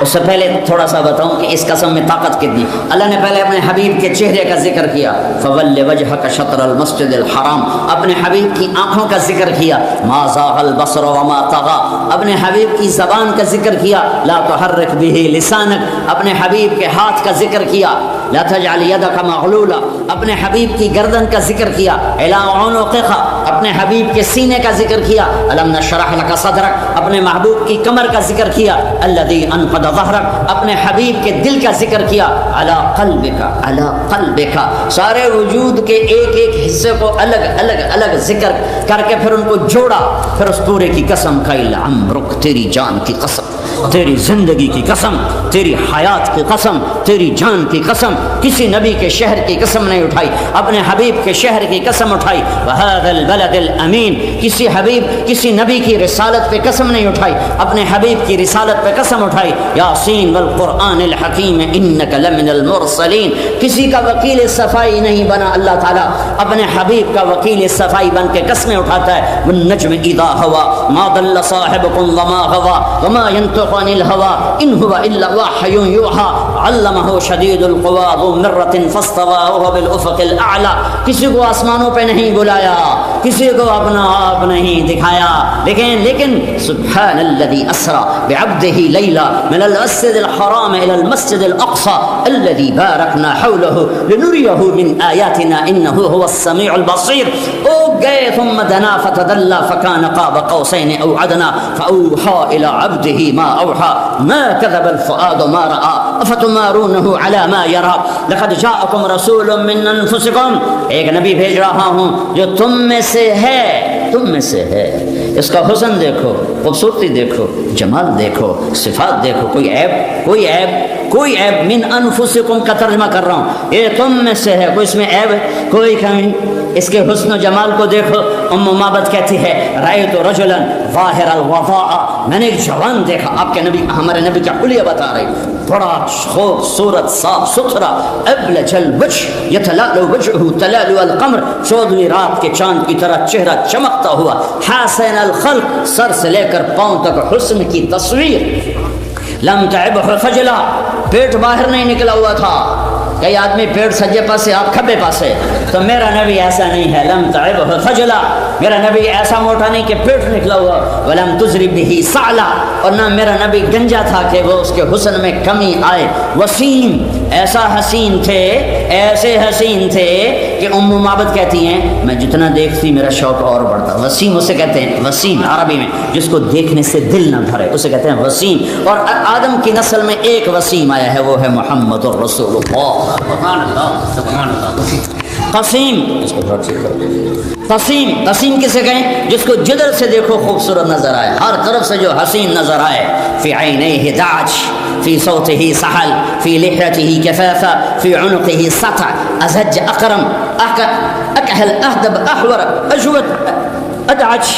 اس سے پہلے تھوڑا سا بتاؤں کہ اس قسم میں طاقت کتنی۔ اللہ نے پہلے اپنے حبیب کے چہرے کا ذکر کیا، فَوَلِّ وَجْهَكَ شَطْرَ الْمَسْجِدِ الْحَرَامِ، اپنے حبیب کی آنکھوں کا ذکر کیا، مَا زَاغَ الْبَصَرُ وَمَا طَغَىٰ، اپنے حبیب کی زبان کا ذکر کیا، لَا تُحَرِّكْ بِهِ لِسَانَكَ، اپنے حبیب کے ہاتھ کا ذکر کیا، لَا تَجْعَلْ يَدَكَ مَغْلُولَةً، اپنے حبیب کی گردن کا ذکر کیا، إِلَىٰ عُنُقِكَ، اپنے حبیب کے سینے کا ذکر کیا، أَلَمْ نَشْرَحْ لَكَ صَدْرَكَ، اپنے محبوب کی کمر کا ذکر کیا، الَّذِي أَنقَضَ ظَهْرَكَ، اپنے حبیب کے دل کا ذکر کیا، علی قلبک، سارے وجود کے ایک ایک حصے کو الگ ذکر کر کے پھر ان کو جوڑا، پھر اس پورے کی قسم کھائی، لعمرک، تیری جان کی قسم، تیری زندگی کی قسم، تیری حیات کی قسم، تیری جان کی قسم۔ کسی نبی کے شہر کی قسم نہیں اٹھائی، اپنے حبیب کے شہر کی قسم اٹھائی، وہذا البلد الامین، کسی نبی کی رسالت پہ قسم نہیں اٹھائی، اپنے حبیب کی رسالت پہ قسم اٹھائی، یاسین والقرآن الحکیم انک لمن المرسلین۔ کسی کا وکیل صفائی نہیں بنا اللہ تعالیٰ، اپنے حبیب کا وکیل صفائی بن کے قسمیں اٹھاتا ہے، والنجم اذا ہوا ما ضل صاحبکم وما غوا وما ينطق عن الهوى ان هو الا وحی یوحى علمہ شدید القوى ذو مرۃ فاستوى وهو بالافق الاعلی۔ کسی کو آسمانوں پہ نہیں بلایا، کسی کو اپنا آپ نہیں دکھایا، لیکن سبحان الذي اسرى بعبده ليلا من المسجد الحرام الى المسجد الاقصى الذي باركنا حوله لنريه من آياتنا انه هو السميع البصير۔ او گئے ثم دنا فتدلى فكان قاب قوسين او ادنى فاوحى الى عبده ما اوحى ما كذب الفؤاد ما راى افتمارونه على ما يرى لقد جاءكم رسول من انفسكم، ایک نبی بھیج رہا ہوں جو تم میں سے ہے، اس کا حسن دیکھو، خوبصورتی دیکھو، جمال دیکھو، صفات دیکھو، کوئی عیب من انفسکم کا ترجمہ کر رہا ہوں، یہ تم میں سے ہے، کوئی اس میں عیب ہے، کوئی کمی، اس کے حسن و جمال کو دیکھو۔ ام معبد کہتی ہے رأیت رجلا ظاہر الوضاء، میں نے ایک جوان دیکھا، آپ کے نبی، ہمارے نبی کا حلیہ بتا رہی، بڑا خوبصورت، صاف ستھرا، ابلج الوجه یتلألؤ وجهه تلألؤ القمر، 14ویں رات کے چاند کی طرح چہرہ چمکتا ہوا، حسن الخلق، سر سے لے کر پاؤں تک حسن کی تصویر، لم تعبه خجلا، پیٹ باہر نہیں نکلا ہوا تھا، کئی آدمی پیٹ سجے پاسے آپ کھبے پاسے، تو میرا نبی ایسا نہیں ہے، لم تعبه خجلا، میرا نبی ایسا موٹا نہیں کہ پیٹ نکلا ہوا، ولم تزری به سعلا، اور نہ میرا نبی گنجا تھا کہ وہ اس کے حسن میں کمی آئے، وسیم، ایسے حسین تھے کہ ام معبد کہتی ہیں میں جتنا دیکھتی میرا شوق اور بڑھتا۔ وسیم اسے کہتے ہیں، وسیم عربی میں جس کو دیکھنے سے دل نہ بھرے اسے کہتے ہیں وسیم، اور آدم کی نسل میں ایک وسیم آیا ہے، وہ ہے محمد الرسول اللہ۔ قسیم کسے کہیں؟ جس کو جدر سے دیکھو خوبصورت نظر آئے، ہر طرف سے جو حسین نظر آئے، فی عینیہ داج، فی صوتہ سحل، فی لحیتہ کفافہ، فی عنقہ سطع، ازج اقرم، اکحل اہدب احور اجود، ادعج،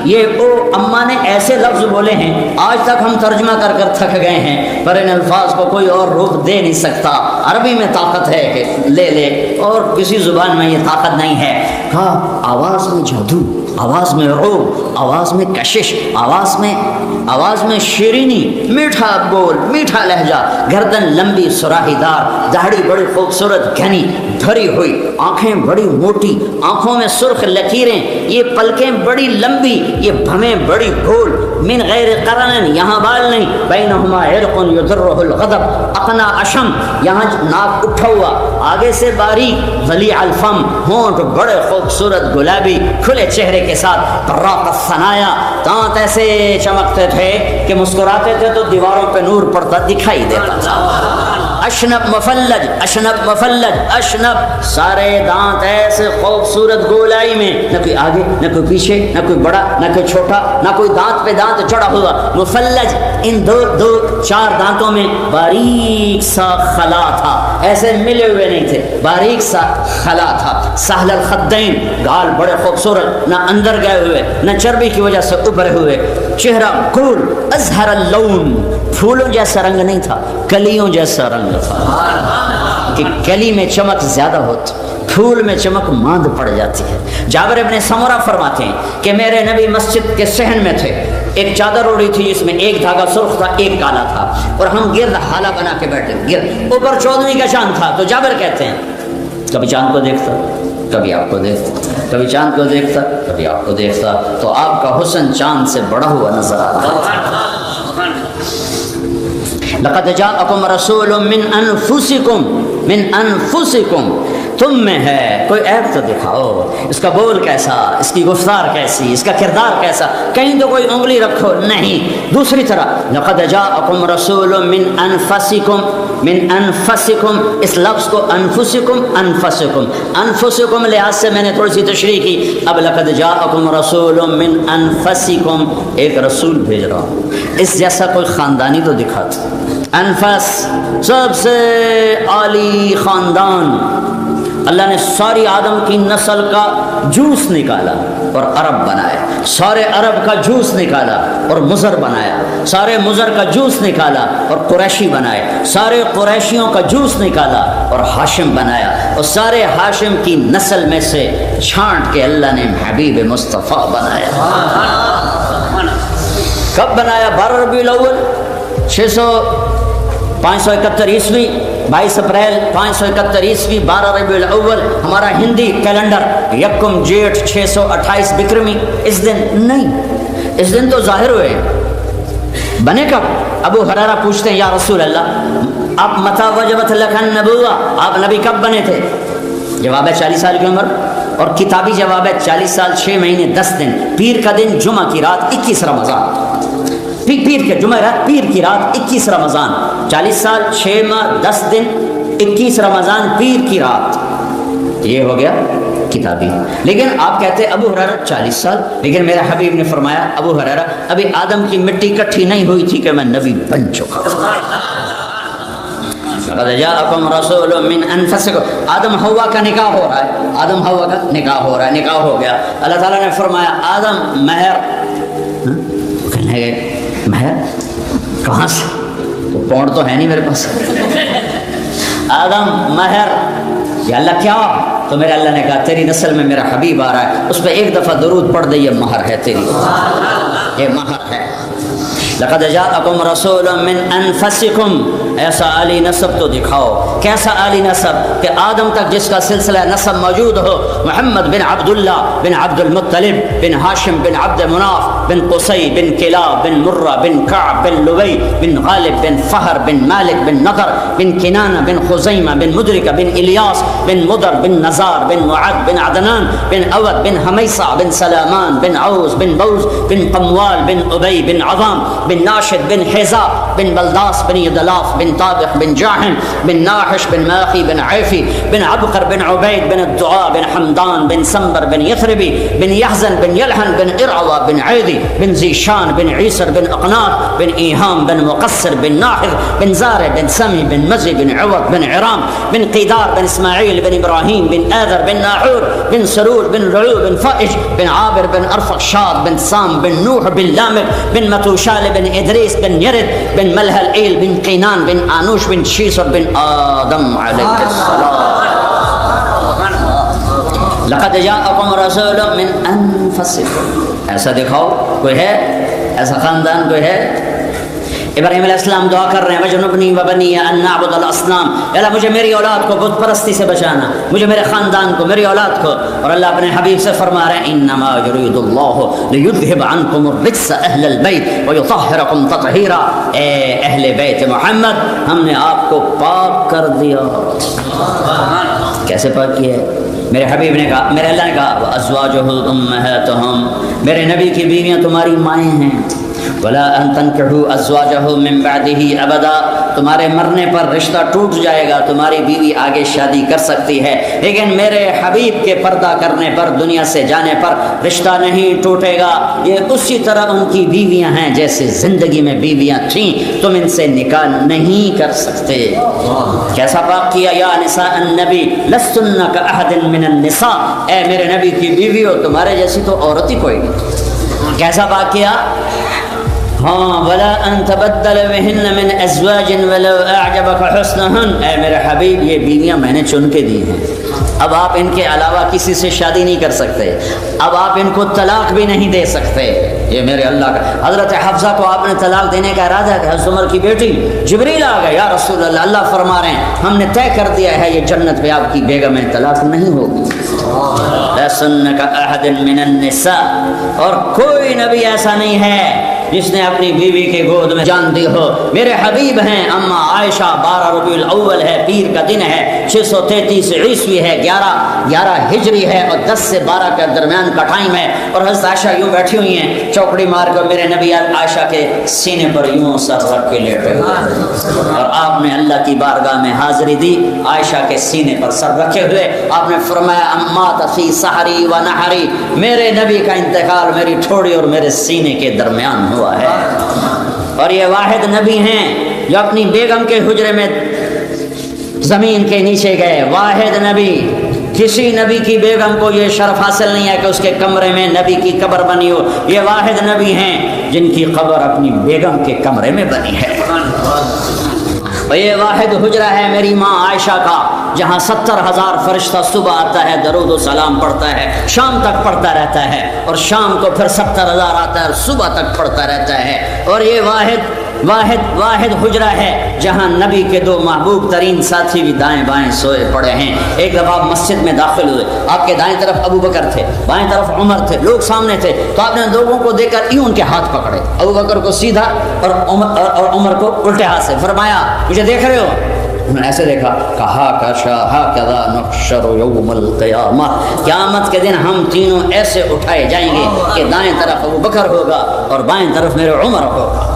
یہ او اما نے ایسے لفظ بولے ہیں آج تک ہم ترجمہ کر کر تھک گئے ہیں، پر ان الفاظ کو کوئی اور روپ دے نہیں سکتا۔ عربی میں طاقت ہے کہ لے لے، اور کسی زبان میں یہ طاقت نہیں ہے۔ کہا آواز میں جادو، آواز میں رعب، آواز میں کشش، آواز میں شیرینی، میٹھا بول، میٹھا لہجہ، گردن لمبی سراہی دار، داڑھی بڑی خوبصورت گھنی بھری ہوئی، آنکھیں بڑی موٹی، آنکھوں میں سرخ لکیریں، یہ پلکیں بڑی لمبی، یہ بھویں بڑی گول، من غیر قرن، یہاں بال نہیں، بینہما عرق یضرہ الغضب، اقنا اشم، یہاں ناک اٹھا ہوا، آگے سے باریک، ضلیع الفم، ہونٹ بڑے خوبصورت گلابی کھلے چہرے کے ساتھ، براق الثنایا، دانت ایسے چمکتے تھے کہ مسکراتے تھے تو دیواروں پہ نور پڑتا دکھائی دیتا تھا۔ اشنب مفلج، اشنب مفلج، اشنب، سارے دانت ایسے خوبصورت گولائی میں، نہ کوئی آگے نہ کوئی پیچھے، نہ کوئی بڑا نہ کوئی چھوٹا، نہ کوئی دانت پہ دانت چڑھا ہوا، مفلج، ان دو چار دانتوں میں باریک سا خلا تھا، ایسے ملے ہوئے نہیں تھے، باریک سا خلا تھا، سہل الخدین، گال بڑے خوبصورت، نہ اندر گئے ہوئے نہ چربی کی وجہ سے ابھرے ہوئے، چہرہ گول، ازہر اللون، پھولوں جیسا رنگ نہیں تھا، کلیوں جیسا رنگ تھا، کہ کلی میں چمک زیادہ ہوتی، پھول میں چمک ماند پڑ جاتی ہے۔ جابر ابن سمرہ فرماتے ہیں کہ میرے نبی مسجد کے صحن میں تھے، ایک چادر اوڑی تھی جس میں ایک دھاگا سرخ تھا ایک کالا تھا، اور ہم گرد حالہ بنا کے بیٹھے، گرد اوپر 14ویں کا چاند تھا۔ تو جابر کہتے ہیں کبھی چاند کو دیکھتا، کبھی آپ کو دیکھتا، کبھی چاند کو دیکھتا، کبھی آپ کو دیکھتا، تو آپ کا حسن چاند سے بڑا ہوا نظر آتا۔ لقد جاءکم رسول من انفسکم، تم میں ہے، کوئی عیب تو دکھاؤ، اس کا بول کیسا، اس کی گفتار کیسی، اس کا کردار کیسا، کہیں تو کوئی انگلی رکھو، نہیں۔ دوسری طرح لقد جاءکم رسول من انفسکم، اس لفظ کو انفسکم لحاظ سے میں نے تھوڑی سی تشریح کی، اب لقد جاءکم رسول من انفسکم، ایک رسول بھیج رہا ہوں، اس جیسا کوئی خاندانی تو دکھاتا۔ انفس، سب سے عالی خاندان، اللہ نے ساری آدم کی نسل کا جوس نکالا اور عرب بنایا، سارے عرب کا جوس نکالا اور مضر بنایا، سارے مضر کا جوس نکالا اور قریشی بنائے، سارے قریشیوں کا جوس نکالا اور ہاشم بنایا، اور سارے ہاشم کی نسل میں سے چھانٹ کے اللہ نے حبیب مصطفیٰ بنایا۔ کب بنایا؟ 12 ربیع الاول 571 عیسوی، 22 اپریل 571 عیسوی، 12 ربیع الاول ہمارا ہندی کیلنڈر، یکم جیٹھ 628 بکرمی، اس دن نہیں، اس دن تو ظاہر ہوئے، بنے کب؟ ابو ہریرہ پوچھتے ہیں یا رسول اللہ آپ متی وجبت لک النبوہ، آپ نبی کب بنے تھے؟ جواب ہے 40 سال کی عمر، اور کتابی جواب ہے 40 سال 6 مہینے 10 دن، پیر کا دن جمعہ کی رات 21 رمضان، پیر کے جمعرات، پیر کی رات 21 رمضان، 40 سال 6 ماہ 10 دن 21 رمضان پیر کی رات، یہ ہو گیا کتابی۔ لیکن آپ کہتے ابو ہریرہ 40 سال، لیکن میرے حبیب نے فرمایا ابو ہریرہ ابھی آدم کی مٹی کٹھی نہیں ہوئی تھی کہ میں نبی بن چکا۔ لقد جاءکم رسول من انفسکم، آدم حوا کا نکاح ہو رہا ہے، آدم حوا کا نکاح ہو رہا ہے، نکاح ہو گیا، اللہ تعالیٰ نے فرمایا آدم مہر، کہنے گئے مہر کہاں سے، تو پونڈ تو ہے نہیں میرے پاس، آدم مہر، یا اللہ کیا؟ تو میرے اللہ نے کہا تیری نسل میں میرا حبیب آ رہا ہے، اس پہ ایک دفعہ درود پڑھ دے، یہ مہر ہے تیری، یہ مہر ہے۔ لقد جاءکم رسول من انفسکم، ایسا عالی نسب تو دکھاؤ، کیسا عالی نسب کہ آدم تک جس کا سلسلہ نسب موجود ہو، محمد بن عبداللہ بن عبد المطلب بن ہاشم بن عبد مناف بن قصی بن کلاب بن مرہ بن کعب بن لبی بن غالب بن فہر بن مالک بن نضر بن کنانہ بن خزیمہ بن مدرکہ بن الیاس بن مدر بن نزار بن معد بن عدنان بن اود بن حمیصہ بن سلامان بن عوز بن بوز بن قموال بن ابی بن عظام بن ناشد بن حزا بن بلداس بن یدلاف بن طابق بن جاحم بن ناحش بن ماخی بن عیفی بن عبقر بن عبید بن الدعاء بن حمدان بن سنبر بن یثربی بن یحزن بن یلحن بن ارعوى بن عیدی الحجري بن زيشان بن عيسر بن أقناط بن إيهام بن مقصر بن ناحر بن زارع بن سمي بن مزي بن عوض بن عرام بن قيدار بن إسماعيل بن إبراهيم بن آذر بن ناحور بن سرور بن رعو بن فائج بن عابر بن أرفقشاد بن سام بن نوح بن لامق بن متوشال بن إدريس بن يرد بن ملهلئيل بن قينان بن آنوش بن شيصر بن آدم عليه السلام. لقد جاءكم رسول من أنفسكم. ایسا دکھاؤ کوئی ہے، ایسا خاندان کوئی ہے؟ ابراہیم علیہ السلام دعا کر رہے ہیں وجنبنی وبنی ان نعبد الاصنام، اللہ مجھے میری اولاد کو بت پرستی سے بچانا، مجھے میرے خاندان کو، میری اولاد کو. اور اللہ اپنے حبیب سے فرما رہے ہیں انما یرید اللہ لیذھب عنکم الرجس اہل البیت ویطہرکم تطہیرا. اے اہل بیت محمد، ہم نے آپ کو پاک کر دیا. کیسے پاک کیا ہے؟ میرے حبیب نے کہا، میرے اللہ نے کہا ازواجہ امہاتہم، میرے نبی کی بیویاں تمہاری مائیں ہیں. ولا ان تنکحوا ازواجہ من بعدہ ابدا، تمہارے مرنے پر رشتہ ٹوٹ جائے گا، تمہاری بیوی آگے شادی کر سکتی ہے لیکن میرے حبیب کے پردہ کرنے پر، دنیا سے جانے پر رشتہ نہیں ٹوٹے گا. یہ اسی طرح ان کی بیویاں ہیں جیسے زندگی میں بیویاں تھیں، تم ان سے نکاح نہیں کر سکتے. کیسا پاک کیا؟ یا نساء النبی لستن کاحد من النساء، اے میرے نبی کی بیویوں تمہارے جیسی تو عورت ہی کوئی نہیں. کیسا پاک کیا؟ ہاں ولا ان تبدل بهن من ازواج ولو اعجبك حسنهن، اے میرے حبیب یہ بیویاں میں نے چن کے دی ہیں، اب آپ ان کے علاوہ کسی سے شادی نہیں کر سکتے، اب آپ ان کو طلاق بھی نہیں دے سکتے. یہ میرے اللہ کا. حضرت حفصہ کو آپ نے طلاق دینے کا ارادہ کیا؟ حضرت عمر کی بیٹی جبریل آ گئے، یا رسول اللہ، اللہ فرما رہے ہیں ہم نے طے کر دیا ہے یہ جنت میں آپ کی بیگم ہے، طلاق نہیں ہوگی. لَسُنَّ كَأَحَدٍ مِّنَ النِّسَاءِ، اور کوئی نبی ایسا نہیں ہے جس نے اپنی بیوی کے گود میں جان دی ہو. میرے حبیب ہیں اما عائشہ، 12 ربیع الاول ہے، پیر کا دن ہے، 633 عیسوی ہے، 11 ہجری ہے اور 10 سے 12 کے درمیان کا ٹائم ہے. اور حضرت عائشہ یوں بیٹھی ہوئی ہیں چوکڑی مار کر، میرے نبی عائشہ کے سینے پر یوں سر رکھ کے لیٹے ہوئے، اور آپ نے اللہ کی بارگاہ میں حاضری دی عائشہ کے سینے پر سر رکھے ہوئے. آپ نے فرمایا اما فی سحری و نحری، میرے نبی کا انتقال میری ٹھوڑی اور میرے سینے کے درمیان ہوا ہے. اور یہ واحد نبی ہیں جو اپنی بیگم کے حجرے میں زمین کے نیچے گئے. واحد نبی، کسی نبی کی بیگم کو یہ شرف حاصل نہیں ہے کہ اس کے کمرے میں نبی کی قبر بنی ہو. یہ واحد نبی ہیں جن کی قبر اپنی بیگم کے کمرے میں بنی ہے. اور یہ واحد حجرہ ہے میری ماں عائشہ کا جہاں 70,000 فرشتہ صبح آتا ہے، درود و سلام پڑھتا ہے، شام تک پڑھتا رہتا ہے، اور شام کو پھر 70,000 آتا ہے اور صبح تک پڑھتا رہتا ہے. اور یہ واحد حجرہ ہے جہاں نبی کے 2 محبوب ترین ساتھی بھی دائیں بائیں سوئے پڑے ہیں. ایک دفعہ آپ مسجد میں داخل ہوئے، آپ کے دائیں طرف ابو بکر تھے، بائیں طرف عمر تھے، لوگ سامنے تھے، تو آپ نے لوگوں کو دیکھ کر یوں ان کے ہاتھ پکڑے، ابو بکر کو سیدھا اور عمر کو الٹے ہاتھ سے. فرمایا مجھے دیکھ رہے ہو؟ انہوں نے ایسے دیکھا، کہا ہاکذا نحشر یوم القیامہ، قیامت کے دن ہم تینوں ایسے اٹھائے جائیں گے کہ دائیں طرف ابو بکر ہوگا اور بائیں طرف میرے عمر ہوگا.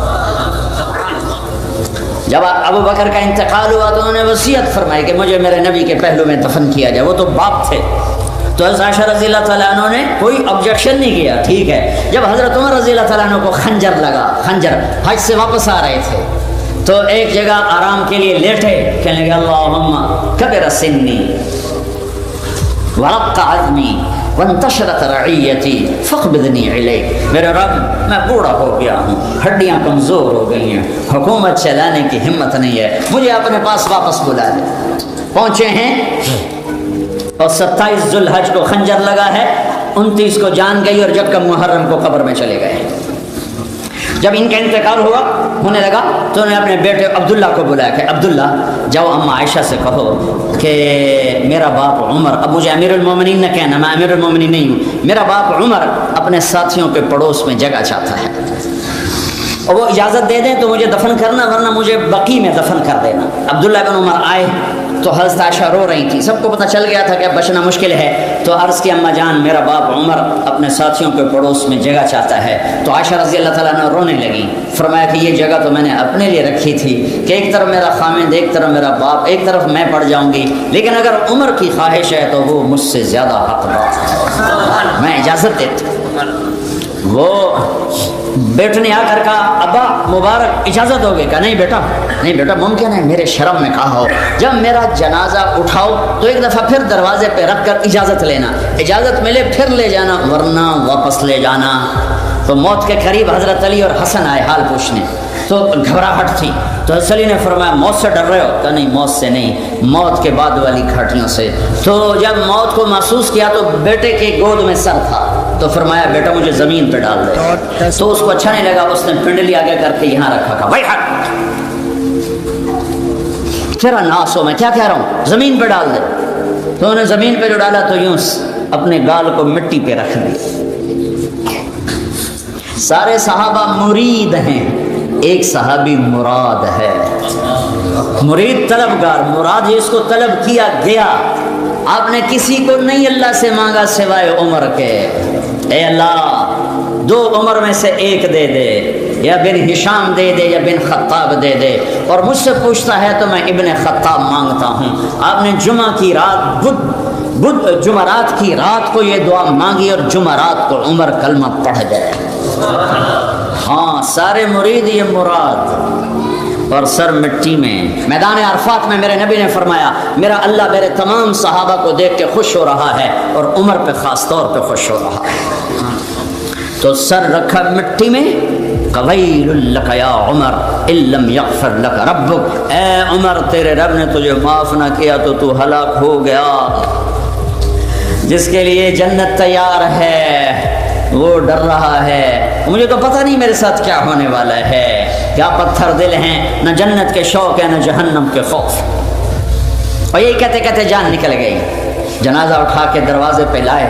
جب ابو بکر کا انتقال ہوا تو انہوں نے وصیت فرمائی کہ مجھے میرے نبی کے پہلو میں دفن کیا جائے. وہ تو باپ تھے. تو حضرت عائشہ رضی اللہ تعالیٰ عنہ نے کوئی آبجیکشن نہیں کیا، ٹھیک ہے. جب حضرت عمر رضی اللہ تعالیٰ عنہ کو خنجر لگا، خنجر حج سے واپس آ رہے تھے تو ایک جگہ آرام کے لیے لیٹے، کہنے لگے اللہم کبر سنی ورق عظمی وانتشرت رعیتی فاقبضنی الیک، میرے رب میں بوڑھا ہو گیا ہوں، ہڈیاں کمزور ہو گئی ہیں، حکومت چلانے کی ہمت نہیں ہے، مجھے اپنے پاس واپس بلا لے. پہنچے ہیں اور 27 ذوالحج کو خنجر لگا ہے، 29 کو جان گئی اور جب محرم کو قبر میں چلے گئے. جب ان کا انتقال ہونے لگا تو انہوں نے اپنے بیٹے عبداللہ کو بلایا کہ عبداللہ جاؤ اما عائشہ سے کہو کہ میرا باپ عمر، اب مجھے امیر المومنین نہ کہنا، میں امیر المومنین نہیں ہوں، میرا باپ عمر اپنے ساتھیوں کے پڑوس میں جگہ چاہتا ہے، اور وہ اجازت دے دیں تو مجھے دفن کرنا، ورنہ مجھے بقی میں دفن کر دینا. عبداللہ بن عمر آئے تو حضرت عائشہ رو رہی تھی، سب کو پتہ چل گیا تھا کہ اب بچنا مشکل ہے. تو عرض کی اما جان میرا باپ عمر اپنے ساتھیوں کے پڑوس میں جگہ چاہتا ہے. تو عائشہ رضی اللہ تعالیٰ عنہ رونے لگی. فرمایا کہ یہ جگہ تو میں نے اپنے لیے رکھی تھی کہ ایک طرف میرا خامند، ایک طرف میرا باپ، ایک طرف میں پڑ جاؤں گی، لیکن اگر عمر کی خواہش ہے تو وہ مجھ سے زیادہ حقدار ہے، میں اجازت دیتا ہوں. وہ بیٹے نے آ کر کہا ابا مبارک اجازت ہوگی؟ کہا نہیں بیٹا ممکن ہے میرے شرم میں کہا ہو، جب میرا جنازہ اٹھاؤ تو ایک دفعہ پھر دروازے پہ رکھ کر اجازت لینا، اجازت ملے پھر لے جانا ورنہ واپس لے جانا۔ تو موت کے قریب حضرت علی اور حسن آئے حال پوچھنے، تو گھبراہٹ تھی، تو حضرت علی نے فرمایا موت سے ڈر رہے ہو؟ کہا نہیں موت سے نہیں، موت کے بعد والی گھاٹیوں سے۔ تو جب موت کو محسوس کیا تو بیٹے کے گود میں سر تھا، تو فرمایا بیٹا مجھے زمین پہ ڈال دے۔ تو اس کو اچھا نہیں لگا، اس نے پنڈلی آگے کر کے یہاں رکھا، کہا بھائی ہٹ، تیرا ناس ہو، میں کیا کہہ رہا ہوں، زمین پہ ڈال دے۔ تو انہوں نے زمین پہ جو ڈالا تو یوں اپنے گال کو مٹی پہ رکھ دی۔ سارے صحابہ مرید ہیں، ایک صحابی مراد ہے، مرید طلبگار، مراد جس کو طلب کیا گیا۔ آپ نے کسی کو نہیں اللہ سے مانگا سوائے عمر کے، اے اللہ 2 عمر میں سے ایک دے دے، یا بن ہشام دے دے یا بن خطاب دے دے، اور مجھ سے پوچھتا ہے تو میں ابن خطاب مانگتا ہوں۔ آپ نے جمعہ کی رات جمعرات کی رات کو یہ دعا مانگی اور جمعرات کو عمر کلمہ پڑھ گئے۔ ہاں سارے مرید یہ مراد، اور سر مٹی میں۔ میدان عرفات میں میرے نبی نے فرمایا میرا اللہ میرے تمام صحابہ کو دیکھ کے خوش ہو رہا ہے اور عمر پہ خاص طور پہ خوش ہو رہا ہے۔ تو سر رکھا مٹی میں، قویل لک یا عمر ان لم یغفر لک ربک، اے عمر تیرے رب نے تجھے معاف نہ کیا تو ہلاک ہو گیا۔ جس کے لیے جنت تیار ہے وہ ڈر رہا ہے، مجھے تو پتہ نہیں میرے ساتھ کیا ہونے والا ہے۔ کیا پتھر دل ہیں، نہ جنت کے شوق ہے نہ جہنم کے خوف۔ اور یہی کہتے کہتے جان نکل گئی۔ جنازہ اٹھا کے دروازے پہ لائے،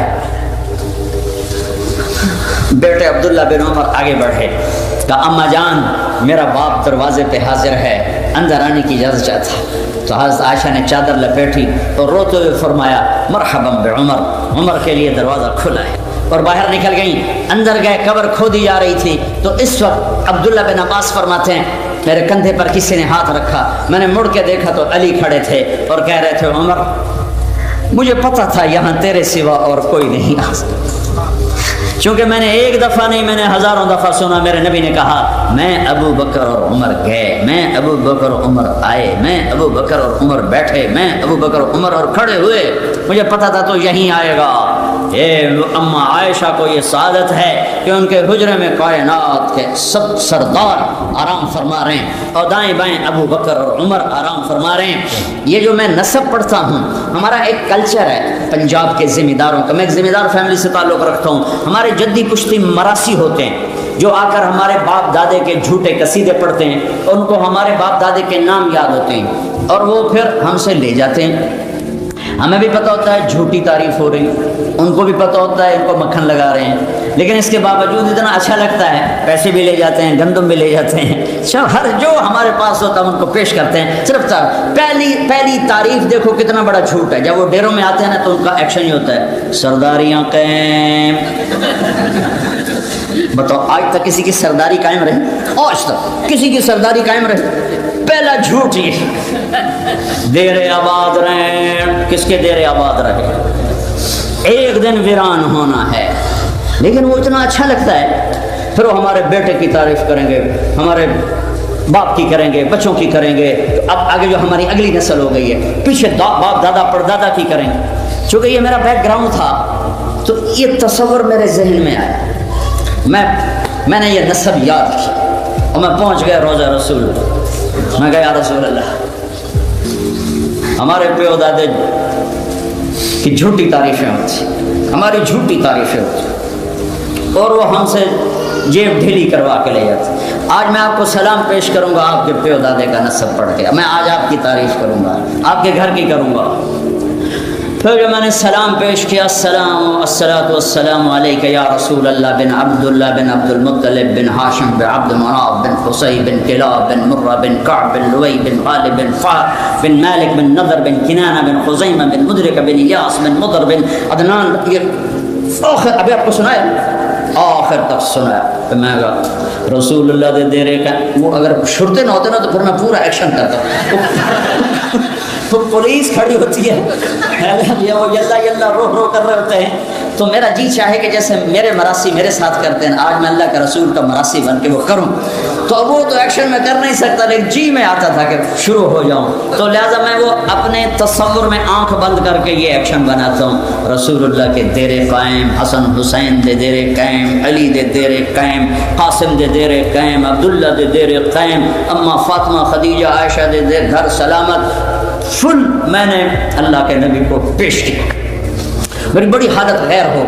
بیٹے عبداللہ بن عمر آگے بڑھے، کہا اماں جان میرا باپ دروازے پہ حاضر ہے، اندر آنے کی اجازت چاہتا۔ تو حضرت عائشہ نے چادر لپیٹی اور روتے ہوئے فرمایا مرحبا بعمر، عمر کے لیے دروازہ کھلا ہے، اور باہر نکل گئیں۔ اندر گئے، قبر کھودی جا رہی تھی، تو اس وقت عبداللہ بن عباس فرماتے ہیں میرے کندھے پر کسی نے ہاتھ رکھا، میں نے مڑ کے دیکھا تو علی کھڑے تھے اور کہہ رہے تھے عمر مجھے پتا تھا یہاں تیرے سوا اور کوئی نہیں آ سکتا، چونکہ میں نے ایک دفعہ نہیں، میں نے ہزاروں دفعہ سنا میرے نبی نے کہا میں ابو بکر اور عمر گئے، میں ابو بکر اور عمر آئے، میں ابو بکر اور عمر بیٹھے، میں ابو بکر اور عمر اور کھڑے ہوئے، مجھے پتا تھا تو یہیں آئے گا۔ یہ اماں عائشہ کو یہ سعادت ہے کہ ان کے حجرے میں کائنات کے سب سردار آرام فرما رہے ہیں، اور دائیں بائیں ابو بکر اور عمر آرام فرما رہے ہیں۔ یہ جو میں نسب پڑھتا ہوں، ہمارا ایک کلچر ہے پنجاب کے ذمہ داروں کا، میں ایک ذمہ دار فیملی سے تعلق رکھتا ہوں، ہمارے جدی پشتی مراسی ہوتے ہیں جو آ کر ہمارے باپ دادے کے جھوٹے قصیدے پڑھتے ہیں، اور ان کو ہمارے باپ دادے کے نام یاد ہوتے ہیں، اور وہ پھر ہم سے لے جاتے ہیں۔ ہمیں بھی پتہ ہوتا ہے جھوٹی تعریف ہو رہی، ان کو بھی پتہ ہوتا ہے ان کو مکھن لگا رہے ہیں، لیکن اس کے باوجود اتنا اچھا لگتا ہے، پیسے بھی لے جاتے ہیں، گندم بھی لے جاتے ہیں، ہر جو ہمارے پاس ہوتا ہے ان کو پیش کرتے ہیں۔ صرف پہلی تعریف دیکھو کتنا بڑا جھوٹ ہے، جب وہ ڈیروں میں آتے ہیں نا تو ان کا ایکشن یہ ہوتا ہے سرداریاں قائم۔ بتاؤ آج تک کسی کی سرداری قائم رہی؟ آج تک کسی کی سرداری قائم رہی؟ پہلا جھوٹ یہ دیر آباد رہے، کس کے دیر آباد رہے، ایک دن ویران ہونا ہے، لیکن وہ اتنا اچھا لگتا ہے۔ پھر وہ ہمارے بیٹے کی تعریف کریں گے، ہمارے باپ کی کریں گے، بچوں کی کریں گے، اب آگے جو ہماری اگلی نسل ہو گئی ہے پیچھے باپ دادا پردادا کی کریں گے۔ چونکہ یہ میرا بیک گراؤنڈ تھا تو یہ تصور میرے ذہن میں آیا، میں نے یہ نسب یاد کی، اور میں پہنچ گیا روضہ رسول، میں کہا یا رسول اللہ ہمارے پیو دادے کی جھوٹی تعریفیں ہوتی، ہماری جھوٹی تعریفیں ہوتی، اور وہ ہم سے جیب ڈھیلی کروا کے لے جاتے۔ آج میں آپ کو سلام پیش کروں گا آپ کے پیو دادے کا نسب پڑھ کے، میں آج آپ کی تعریف کروں گا، آپ کے گھر کی کروں گا۔ پھر جو میں نے سلام پیش کیا، الصلاۃ والسلام علیک یا رسول اللہ بن عبداللہ بن عبد المطلب بن ہاشم بن عبد مناف بن قصی بن کلاب بن مرہ بن کعب بن لوی بن غالب بن فہر بن مالک بن نضر بن کنانہ بن خزیمہ بن مدرک بن الیاس بن مضر بن عدنان، آخر ابھی آپ کو سنایا، آخر تک سنایا۔ پھر میں کہا رسول اللہ دے دے رہے کا، وہ اگر شرطے نہ ہوتے نا تو پھر میں پورا ایکشن کرتا تو پولیس کھڑی ہوتی ہے، وہ یلا یلا رو رو کر رہے ہوتے ہیں، تو میرا جی چاہے کہ جیسے میرے مراسی میرے ساتھ کرتے ہیں، آج میں اللہ کا رسول کا مراسی بن کے وہ کروں، تو وہ تو ایکشن میں کر نہیں سکتا، لیکن جی میں آتا تھا کہ شروع ہو جاؤں، تو لہٰذا میں وہ اپنے تصور میں آنکھ بند کر کے یہ ایکشن بناتا ہوں، رسول اللہ کے دیرے قائم، حسن حسین دے دیرے قائم، علی دے دیرے قائم، قاسم دے دیرے قائم، عبداللہ دے دیرے قائم، اماں فاطمہ خدیجہ عائشہ دے دے گھر سلامت، فل میں نے اللہ کے نبی کو پیش کیا، میری بڑی حالت غیر ہو۔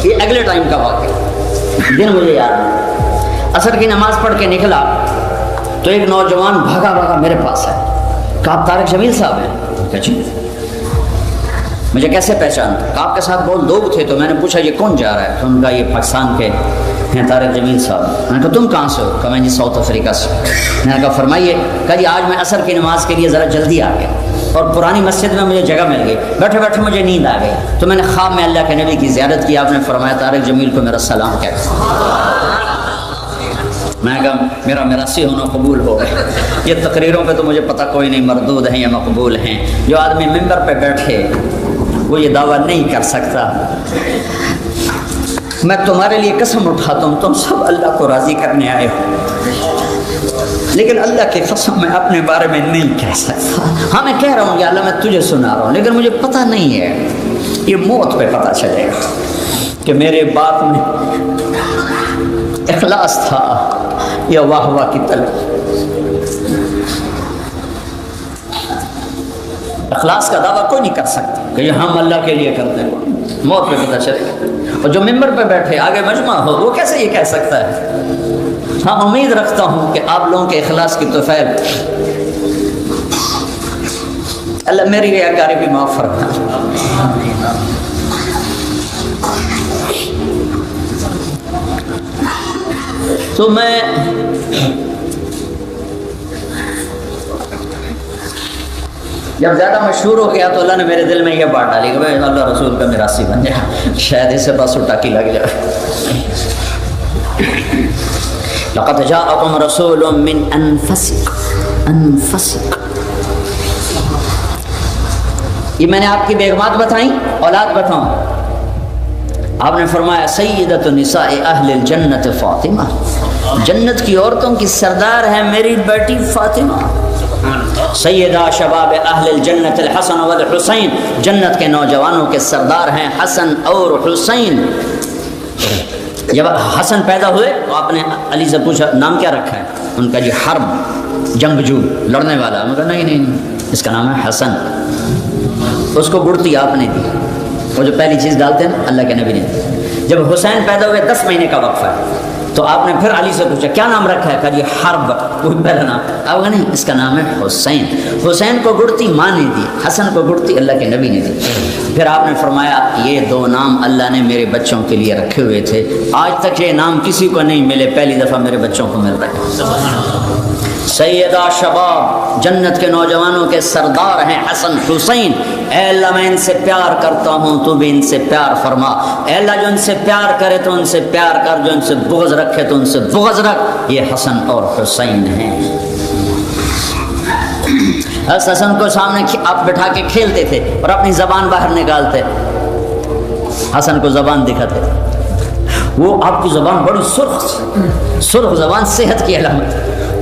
یہ اگلے ٹائم کا واقعہ دن مجھے یاد ہے، عصر کی نماز پڑھ کے نکلا تو ایک نوجوان بھاگا بھاگا میرے پاس ہے، کہا آپ طارق جمیل صاحب ہیں؟ کہا جی۔ مجھے کیسے پہچانتا؟ کہا آپ کے ساتھ بہت لوگ تھے، تو میں نے پوچھا یہ کون جا رہا ہے؟ تو ان کا یہ پاکستان کے ہیں طارق جمیل صاحب۔ میں نے کہا تم کہاں سے ہو؟ کہا میں جی ساؤتھ افریقہ سے۔ میں نے کہا فرمائیے۔ کہا جی آج میں عصر کی نماز کے لیے ذرا جلدی آ گیا اور پرانی مسجد میں مجھے جگہ مل گئی، بیٹھے بیٹھے مجھے نیند آ گئی، تو میں نے خواب میں اللہ کے نبی کی زیارت کی، آپ نے فرمایا طارق جمیل کو میرا سلام کہہ۔ میں کہا میرا میراثی ہونا قبول ہو گیا۔ یہ تقریروں پہ تو مجھے پتہ کوئی نہیں مردود ہیں یا مقبول ہیں، جو آدمی ممبر پہ بیٹھے وہ یہ دعویٰ نہیں کر سکتا۔ میں تمہارے لیے قسم اٹھاتا ہوں تم سب اللہ کو راضی کرنے آئے ہو، لیکن اللہ کی قسم میں اپنے بارے میں نہیں کہہ سکتا۔ ہاں میں کہہ رہا ہوں کہ اللہ میں تجھے سنا رہا ہوں، لیکن مجھے پتہ نہیں ہے، یہ موت پہ پتہ چلے گا کہ میرے بات میں اخلاص تھا یا واہ واہ کی طلب۔ اخلاص کا دعویٰ کوئی نہیں کر سکتا کہ یہ ہم اللہ کے لیے کرتے ہیں، موت پہ پتہ چلے گا۔ اور جو ممبر پہ بیٹھے آگے مجمع ہو وہ کیسے یہ کہہ سکتا ہے؟ ہاں امید رکھتا ہوں کہ آپ لوگوں کے اخلاص کی توفیق اللہ میری ریاکاری بھی معاف فرمائے۔ تو میں جب زیادہ مشہور ہو گیا تو اللہ نے میرے دل میں یہ بات ڈالی کہ بھائی اللہ رسول کا میراثی بن جائے، شاید اس سے بس ٹاکی لگ جائے۔ لقد جاءکم رسول من انفسکم، یہ میں نے آپ کی بیگمات بتائیں، اولاد بتاؤں۔ آپ نے فرمایا سیدۃ نساء اہل الجنت فاطمہ، جنت کی عورتوں کی سردار ہے میری بیٹی فاطمہ۔ سیدہ شباب اہل الجنت الحسن والحسین، جنت کے نوجوانوں کے سردار ہیں حسن اور حسین۔ جب حسن پیدا ہوئے تو آپ نے علی سے پوچھا نام کیا رکھا ہے؟ ان کا جی حرب، جنگجو، لڑنے والا۔ میں کہا نہیں اس کا نام ہے حسن۔ اس کو گڑتی آپ نے دی، وہ جو پہلی چیز ڈالتے ہیں اللہ کے نبی نے دی۔ جب حسین پیدا ہوئے 10 مہینے کا وقفہ ہے تو آپ نے پھر علی سے پوچھا کیا نام رکھا ہے؟ کہا جی حرب، کوئی پہلا نام۔ اب کہا نہیں اس کا نام ہے حسین۔ حسین کو گڑتی ماں نے دی، حسن کو گڑتی اللہ کے نبی نے دی۔ پھر آپ نے فرمایا یہ 2 نام اللہ نے میرے بچوں کے لیے رکھے ہوئے تھے، آج تک یہ نام کسی کو نہیں ملے، پہلی دفعہ میرے بچوں کو مل رہے ہیں۔ سیدہ شباب، جنت کے نوجوانوں کے سردار ہیں حسن حسین۔ اے اللہ میں ان سے پیار کرتا ہوں، تو بھی ان سے پیار فرما۔ اے اللہ جو ان سے پیار کرے تو ان سے پیار کر، جو ان سے بغض رکھے تو ان سے بغض رکھ۔ یہ حسن اور حسین ہیں۔ حسن کو سامنے آپ بٹھا کے کھیلتے تھے اور اپنی زبان باہر نکالتے، حسن کو زبان دکھاتے، وہ آپ کی زبان بڑی سرخ زبان صحت کی علامت۔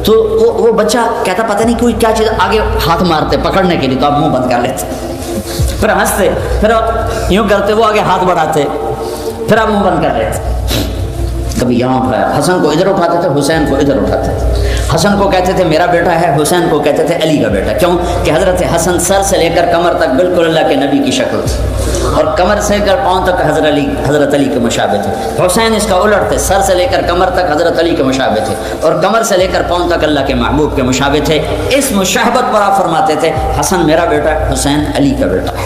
تو وہ بچہ کہتا پتہ نہیں کوئی کیا چیز، آگے ہاتھ مارتے پکڑنے کے لیے تو آپ منہ بند کر لیتے، پھر ہنستے، پھر یوں کرتے، وہ آگے ہاتھ بڑھاتے، پھر آپ منہ بند کر لیتے۔ کبھی یہاں اٹھایا، حسن کو ادھر اٹھاتے تھے، حسین کو ادھر اٹھاتے تھے۔ حسن کو کہتے تھے میرا بیٹا ہے، حسین کو کہتے تھے علی کا بیٹا۔ کیوں کہ حضرت حسن سر سے لے کر کمر تک بالکل اللہ کے نبی کی شکل تھی، اور کمر سے لے کر پاؤں تک حضرت علی کے مشابہ تھے۔ حسین اس کا الٹ تھے، سر سے لے کر کمر تک حضرت علی کے مشابہ تھے، اور کمر سے لے کر پاؤں تک اللہ کے محبوب کے مشابہ تھے۔ اس مشابہت پر آپ فرماتے تھے حسن میرا بیٹا ہے، حسین علی کا بیٹا ہے۔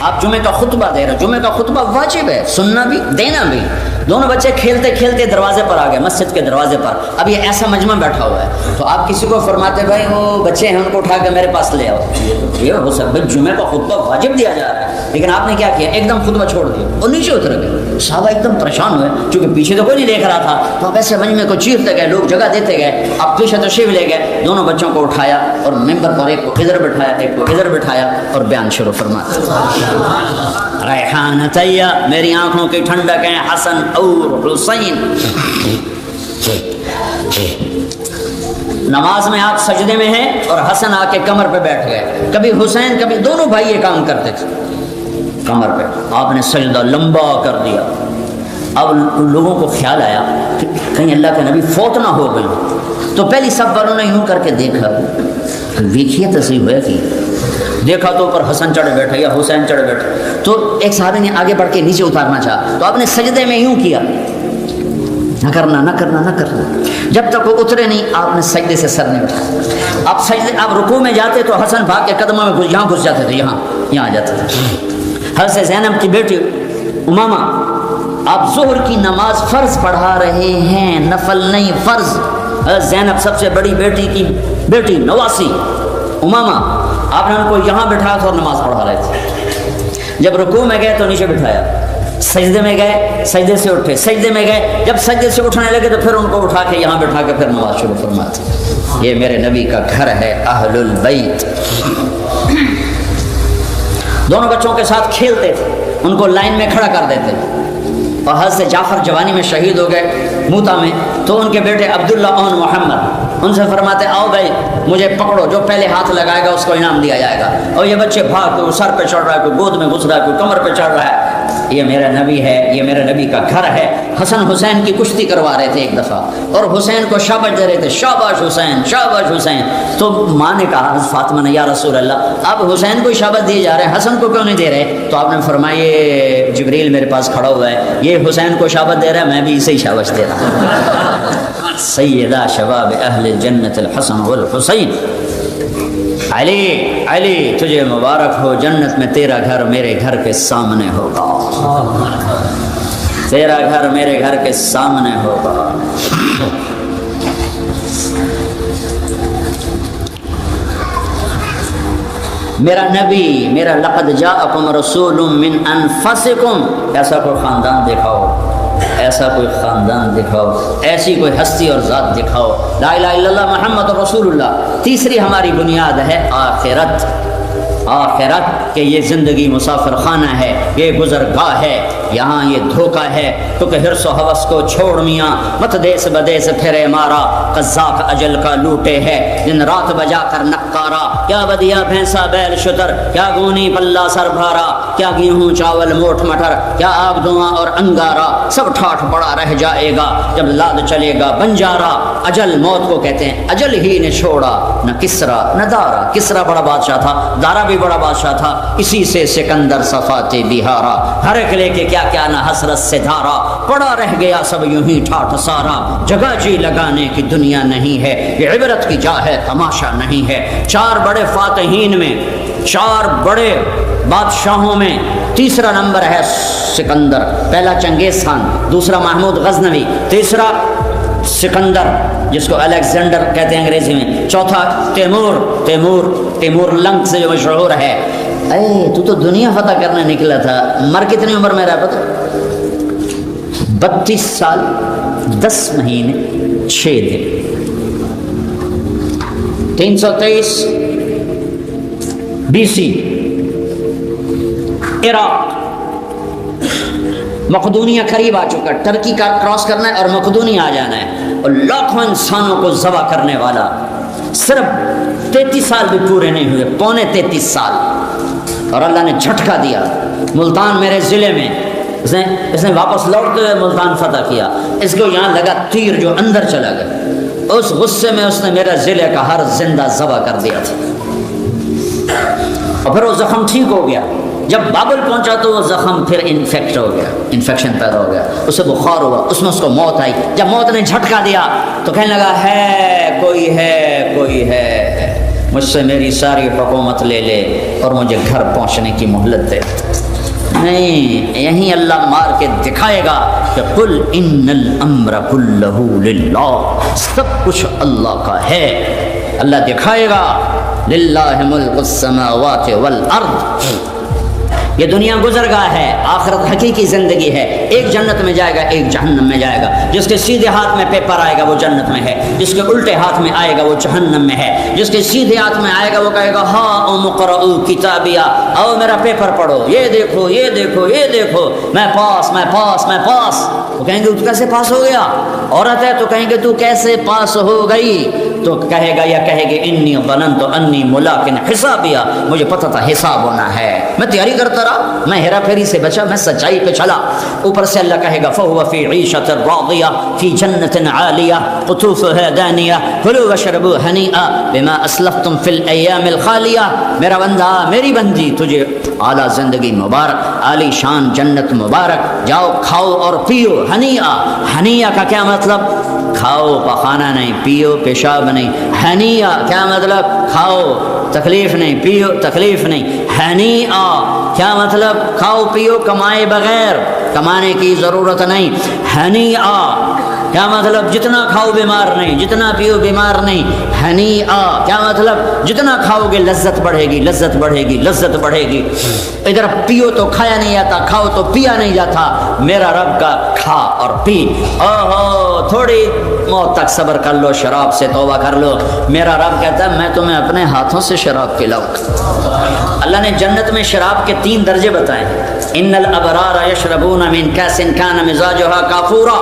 آپ جمعے کا خطبہ دے رہے، جمعے کا خطبہ واجب ہے، سننا بھی دینا بھی، دونوں بچے کھیلتے کھیلتے دروازے پر آ گئے، مسجد کے دروازے پر. اب یہ ایسا مجمع بیٹھا ہوا ہے تو آپ کسی کو فرماتے بھائی وہ بچے ہیں ان کو اٹھا کے میرے پاس لے آؤ. یہ ہو سکتا ہے جمعے کا خطبہ واجب دیا جا رہا ہے، لیکن آپ نے کیا کیا، ایک دم خطبہ چھوڑ دیا اور نیچے اتر گئے. صحابہ ایک دم پریشان ہوئے چونکہ پیچھے تو کوئی نہیں دیکھ رہا تھا، تو اب ایسے مجمع کو چیرتے گئے، لوگ جگہ دیتے گئے. اب پیچھے تشریف لے گئے، دونوں بچوں کو اٹھایا اور ممبر پر ایک کو ادھر بٹھایا ایک کو ادھر بٹھایا اور بیان شروع فرمایا. ریحانتیہ میری آنکھوں کی ٹھنڈک ہیں حسن اور حسین. نماز میں آپ سجدے میں ہیں اور حسن آ کے کمر پہ بیٹھ گئے. کبھی حسین کبھی دونوں بھائی یہ کام کرتے تھے، کمر پہ آپ نے سجدہ لمبا کر دیا. اب لوگوں کو خیال آیا کہ کہیں اللہ کے نبی فوت نہ ہو گئی، تو پہلی سب والوں نے یوں کر کے دیکھا، دیکھیے تصیب ہے کہ دیکھا تو اوپر حسن چڑھ بیٹھا یا حسین چڑھ بیٹھا. تو ایک صحابی نے آگے بڑھ کے نیچے اتارنا چاہا تو آپ نے سجدے میں یوں کیا، نہ کرنا نہ کرنا نہ کرنا. جب تک وہ اترے نہیں آپ نے سجدے سے سر نہیں اٹھایا. آپ سجدے آپ رکوع میں جاتے تو حسن بھاگ کے قدموں میں یہاں گھس جاتے تھے، یہاں آ جاتے تھے. حضرت زینب کی بیٹی امامہ، آپ ظہر کی نماز فرض پڑھا رہے ہیں، نفل نہیں فرض. حضرت زینب سب سے بڑی بیٹی کی بیٹی نواسی امامہ، آپ نے ان کو یہاں بٹھایا تھا اور نماز پڑھا رہے تھے. جب رکوع میں گئے تو نیچے بٹھایا، سجدے میں گئے سجدے سے اٹھے، سجدے میں گئے جب سجدے سے اٹھنے لگے تو پھر ان کو اٹھا کے یہاں بٹھا کے پھر نماز شروع فرماتے. یہ میرے نبی کا گھر ہے اہل البیت. دونوں بچوں کے ساتھ کھیلتے تھے، ان کو لائن میں کھڑا کر دیتے. اور حضرت جعفر جوانی میں شہید ہو گئے موتا میں، تو ان کے بیٹے عبداللہ اور محمد ان سے فرماتے آؤ بھائی مجھے پکڑو، جو پہلے ہاتھ لگائے گا اس کو انعام دیا جائے گا. اور یہ بچے بھاگ، کوئی سر پہ چڑھ رہا ہے، کوئی گود میں گھس رہا ہے، کوئی کمر پہ چڑھ رہا ہے. یہ میرا نبی ہے، یہ میرے نبی کا گھر ہے. حسن حسین کی کشتی کروا رہے تھے ایک دفعہ اور حسین کو شاباش دے رہے تھے، شاباش حسین شاباش حسین. تو ماں نے کہا حضرت فاطمہ نے یا رسول اللہ آپ حسین کو شاباش دیے جا رہے ہیں، حسن کو کیوں نہیں دے رہے؟ تو آپ نے فرمایا یہ جبریل میرے پاس کھڑا ہوا ہے، یہ حسین کو شاباش دے رہا ہے، میں بھی اسے ہی شاباش دے رہا ہوں. سیدہ شباب اہل جنت الحسن والحسین. علی علی تجھے مبارک ہو، جنت میں تیرا گھر میرے گھر کے سامنے ہوگا، تیرا گھر میرے گھر کے سامنے ہوگا. میرا نبی، میرا لقد جاءکم رسول من انفسکم. ایسا کوئی خاندان دکھاؤ، ایسا کوئی خاندان دکھاؤ، ایسی کوئی ہستی اور ذات دکھاؤ. لا الہ الا اللہ محمد رسول اللہ. تیسری ہماری بنیاد ہے آخرت. آخرت کہ یہ زندگی مسافر خانہ ہے، یہ گزرگاہ ہے، یہاں یہ دھوکہ ہے. کیونکہ حرص و حوث کو چھوڑ میاں، مت دیس بدیس پھرے مارا، قذاق اجل کا لوٹے ہے دن رات بجا کر نکارا. کیا بدیا بھینسا بیل شتر، کیا گونی پلہ سر بھارا، کیا گیہوں چاول موٹ مٹر، کیا آگ دھواں اور انگارا. سب ٹھاٹھ پڑا رہ جائے گا جب لاد چلے گا بنجارا. اجل موت کو کہتے ہیں، اجل ہی نے چھوڑا نہ کسرا نہ دارا. کسرا بڑا بادشاہ تھا، دارا بھی بڑا بادشاہ تھا، اسی سے سکندر صفات بہارا. ہر ایک لے کے کیا کیا نہ حسرت سے دھارا. پڑا رہ گیا سب یوں ہی ٹھاٹھ سارا. جگہ جی لگانے کی دنیا نہیں ہے، یہ عبرت کی جا ہے تماشا نہیں ہے. چار بڑے فاتحین میں، چار بڑے بادشاہوں میں تیسرا نمبر ہے سکندر. پہلا چنگیز خان، دوسرا محمود غزنوی، تیسرا سکندر جس کو الیگزینڈر کہتے ہیں انگریزی میں، چوتھا تیمور لنگ سے جو مشہور ہے. اے تو دنیا فتح کرنے نکلا تھا. مر کتنی عمر میں رہا پتہ؟ 32 سال 10 مہینے 6 دن. 323 BC عراق، مقدونیہ قریب آ چکا، ٹرکی کا کراس کرنا ہے اور مقدونیہ آ جانا ہے. اور لاکھوں انسانوں کو ذبح کرنے والا، صرف 33 سال بھی پورے نہیں ہوئے، پونے 33 سال. اور اللہ نے جھٹکا دیا. ملتان میرے ضلع میں اس نے واپس لوٹتے ہوئے ملتان فتح کیا. اس کو یہاں لگا تیر جو اندر چلا گیا. اس غصے میں اس نے میرا ضلع کا ہر زندہ ذبح کر دیا تھا. اور پھر وہ زخم ٹھیک ہو گیا. جب بابل پہنچا تو وہ زخم پھر انفیکٹ ہو گیا، انفیکشن پیدا ہو گیا، اسے بخار ہوا، اس میں اس کو موت آئی. جب موت نے جھٹکا دیا تو کہنے لگا ہے کوئی ہے، مجھ سے میری ساری حکومت لے لے اور مجھے گھر پہنچنے کی مہلت دے. نہیں، یہیں اللہ مار کے دکھائے گا کہ قل ان الامر کلہ للہ، سب کچھ اللہ کا ہے۔ اللہ دکھائے گا للہ ملک السماوات والارض، یہ دنیا گزرگاہ ہے، آخرت حقیقی زندگی ہے۔ ایک جنت میں جائے گا، ایک جہنم میں جائے گا۔ جس کے سیدھے ہاتھ میں پیپر آئے گا وہ جنت میں ہے، جس کے الٹے ہاتھ میں آئے گا وہ جہنم میں ہے۔ جس کے سیدھے ہاتھ میں آئے گا وہ کہے گا ہاں اقرؤ کتابیا، آؤ میرا پیپر پڑھو، یہ دیکھو یہ دیکھو یہ دیکھو، میں پاس میں پاس میں پاس۔ تو کہیں گے تو کیسے پاس ہو گیا؟ عورت ہے تو کہیں گے تو کیسے پاس ہو گئی؟ تو کہے گا یا کہے گے انی ظننت انی ملاق حسابیا، مجھے پتہ تھا حساب ہونا ہے، میں تیاری کرتا رہا، میں ہیرا پھیری سے بچا، میں سچائی پہ چلا۔ اوپر سے اللہ کہے گا فہو فی عیشۃ راضیہ فی جنت عالیہ قطوفها دانیہ کلوا واشربوا ہنیئا بما اسلفتم فی الایام الخالیہ۔ میرا بندہ میری بندی، تجھے اعلیٰ زندگی مبارک، عالی شان جنت مبارک، جاؤ کھاؤ اور پیو ہنیئا۔ ہنیئا کا کیا مطلب؟ کھاؤ پخانا نہیں، پیو پیشاب نہیں۔ ہنیئا کیا مطلب؟ کھاؤ تکلیف نہیں، پیو تکلیف نہیں۔ ہنیئا کیا مطلب؟ کھاؤ پیو کمائے بغیر، کمانے کی ضرورت نہیں۔ ہنیئا کیا مطلب؟ جتنا کھاؤ بیمار نہیں، جتنا پیو بیمار نہیں۔ ہنیئا کیا مطلب؟ جتنا کھاؤ گے لذت بڑھے گی، لذت بڑھے گی، لذت بڑھے گی۔ ادھر پیو تو کھایا نہیں جاتا، کھاؤ تو پیا نہیں جاتا۔ میرا رب کا کھا اور پی، اوہو تھوڑی موت تک صبر کر لو، شراب سے توبہ کر لو۔ میرا رب کہتا ہے میں تمہیں اپنے ہاتھوں سے شراب پلاؤں۔ اللہ نے جنت میں شراب کے 3 درجے بتائے۔ ان الابرار یشربون من کاس کان مزاجها کافورا،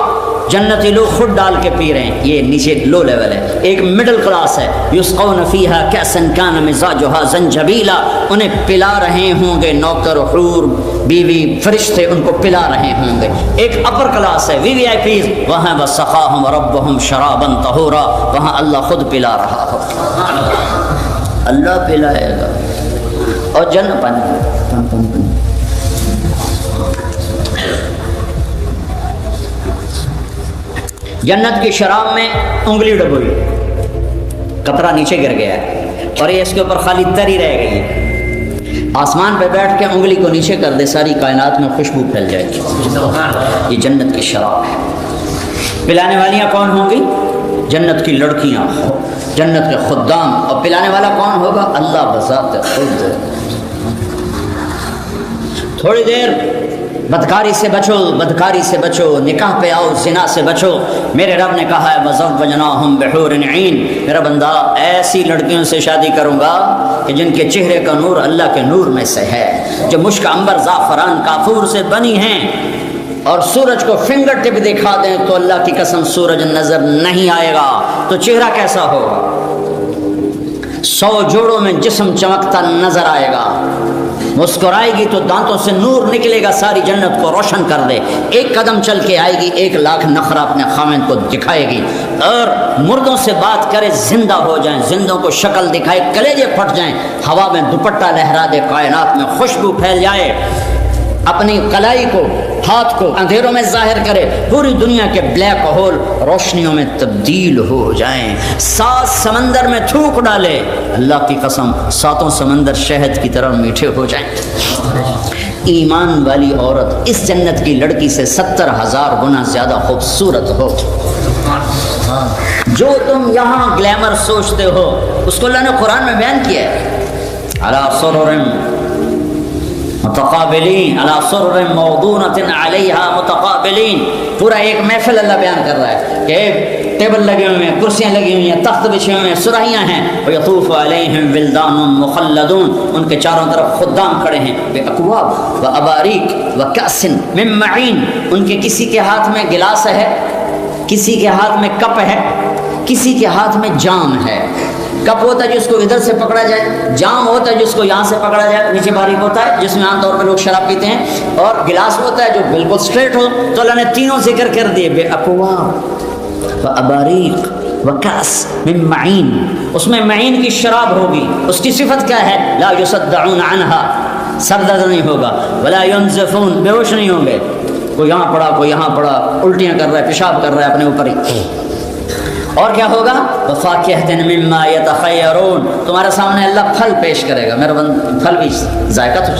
جنتی لوگ خود ڈال کے پی رہے ہیں، یہ نیچے لو لیول ہے۔ ایک مڈل کلاس ہے، یسقون فیہا کأسا کان مزاجها زنجبیلا، انہیں پلا رہے ہوں گے نوکر حور بیوی فرشتے، ان کو پلا رہے ہوں گے۔ ایک اپر کلاس ہے، وی وی آئی پیز، وہاں وسقاہم ربہم شرابا طہورا، وہاں اللہ خود پلا رہا ہو، اللہ پلائے گا۔ اور جنت جنت کی شراب میں انگلی ڈبوئی، قطرہ نیچے گر گیا ہے اور یہ اس کے اوپر خالی تری رہ گئی ہے۔ آسمان پہ بیٹھ کے انگلی کو نیچے کر دے، ساری کائنات میں خوشبو پھیل جائے گی۔ یہ جنت کی شراب ہے۔ پلانے والیاں کون ہوں گی؟ جنت کی لڑکیاں، جنت کے خدام۔ اور پلانے والا کون ہوگا؟ اللہ بذات خود۔ تھوڑی دیر بدکاری سے بچو، بدکاری سے بچو، نکاح پہ آؤ، زنا سے بچو۔ میرے رب نے کہا ہے وَزَوَّجْنَاهُمْ بِحُورٍ عِينٍ، میرا بندہ ایسی لڑکیوں سے شادی کروں گا کہ جن کے چہرے کا نور اللہ کے نور میں سے ہے، جو مشک عنبر زعفران کافور سے بنی ہیں، اور سورج کو فنگر ٹپ دکھا دیں تو اللہ کی قسم سورج نظر نہیں آئے گا، تو چہرہ کیسا ہوگا؟ 100 جوڑوں میں جسم چمکتا نظر آئے گا۔ مسکرائے گی تو دانتوں سے نور نکلے گا، ساری جنت کو روشن کر دے۔ ایک قدم چل کے آئے گی، 1 لاکھ نخرہ اپنے خاوند کو دکھائے گی، اور مردوں سے بات کرے زندہ ہو جائیں، زندوں کو شکل دکھائے کلیجے پھٹ جائیں، ہوا میں دوپٹہ لہرا دے، کائنات میں خوشبو پھیل جائے، اپنی کلائی کو ہاتھ کو اندھیروں میں ظاہر کرے، پوری دنیا کے بلیک ہول روشنیوں میں تبدیل ہو جائیں، 7 سمندر میں تھوک ڈالے، اللہ کی قسم 7 سمندر شہد کی طرح میٹھے ہو جائیں۔ ایمان والی عورت اس جنت کی لڑکی سے 70,000 گنا زیادہ خوبصورت ہو۔ جو تم یہاں گلیمر سوچتے ہو اس کو اللہ نے قرآن میں بیان کیا ہے، علی سرر متقابلین، علی سرر موضونۃ علیہا متقابلین، پورا ایک محفل اللہ بیان کر رہا ہے کہ ٹیبل لگے ہوئے ہیں، کرسیاں لگی ہوئی ہیں، تخت بچھے ہوئے ہیں، سراہیاں ہیں، ویطوف علیہم ولدان مخلدون، ان کے چاروں طرف خدام کھڑے ہیں، باکواب واباریک وکأس من معین، ان کے کسی کے ہاتھ میں گلاس ہے، کسی کے ہاتھ میں کپ ہے، کسی کے ہاتھ میں جام ہے۔ کپ ہوتا ہے جس کو ادھر سے پکڑا جائے، جام ہوتا ہے جس کو یہاں سے پکڑا جائے، نیچے باریک ہوتا ہے جس میں عام طور پہ لوگ شراب پیتے ہیں، اور گلاس ہوتا ہے جو بالکل سٹریٹ ہو۔ تو اللہ نے تینوں ذکر کر دیے، بے اکواب و اباریق و کأس من معین، اس میں معین کی شراب ہوگی، اس کی صفت کیا ہے؟ لا یصدعون عنہا، سر درد نہیں ہوگا، ولا ینزفون، بے ہوش نہیں ہوں گے، کوئی یہاں پڑا کوئی یہاں پڑا، الٹیاں کر رہا ہے، پیشاب کر رہا ہے اپنے اوپر ہی۔ اور کیا ہوگا؟ وَفَاكِهَةٍ مِّمَّا يَتَخَيَّرُونَ، تمہارے سامنے اللہ پھل پیش کرے گا، میرا پھل بھی ذائقہ تو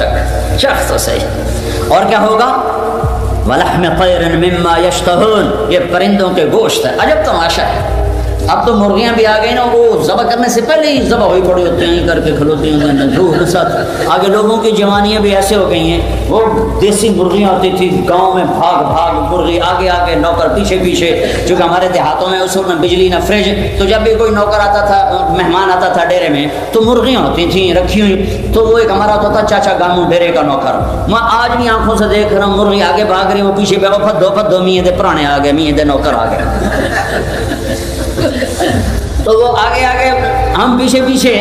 چکھ تو صحیح، اور کیا ہوگا؟ وَلَحْمِ طَيْرٍ مِّمَّا يَشْتَهُونَ، یہ پرندوں کے گوشت ہے۔ عجب تماشا ہے، اب تو مرغیاں بھی آ گئی نا، وہ ذبح کرنے سے پہلے ہی ذبح ہوئی پڑی ہوتے ہیں، کر کے کھلوتی ہیں۔ آگے لوگوں کی جوانیاں بھی ایسے ہو گئی ہیں، وہ دیسی مرغیاں ہوتی تھی گاؤں میں، بھاگ بھاگ مرغی آگے آگے، نوکر پیچھے پیچھے۔ چونکہ ہمارے دیہاتوں میں اس وقت نہ بجلی نہ فریج، تو جب بھی کوئی نوکر آتا تھا، مہمان آتا تھا ڈیرے میں، تو مرغیاں ہوتی تھیں رکھی ہوئی، تو وہ ایک ہمارا ہوتا تھا چاچا گاموں ڈیرے کا نوکر۔ میں آج بھی آنکھوں سے دیکھ رہا ہوں، مرغی آگے بھاگ رہی، وہ پیچھے پہ پھدو میاں دے پرانے آ گئے، میاں دے نوکر آ گئے۔ تو وہ آگے آگے، ہم پیچھے پیچھے۔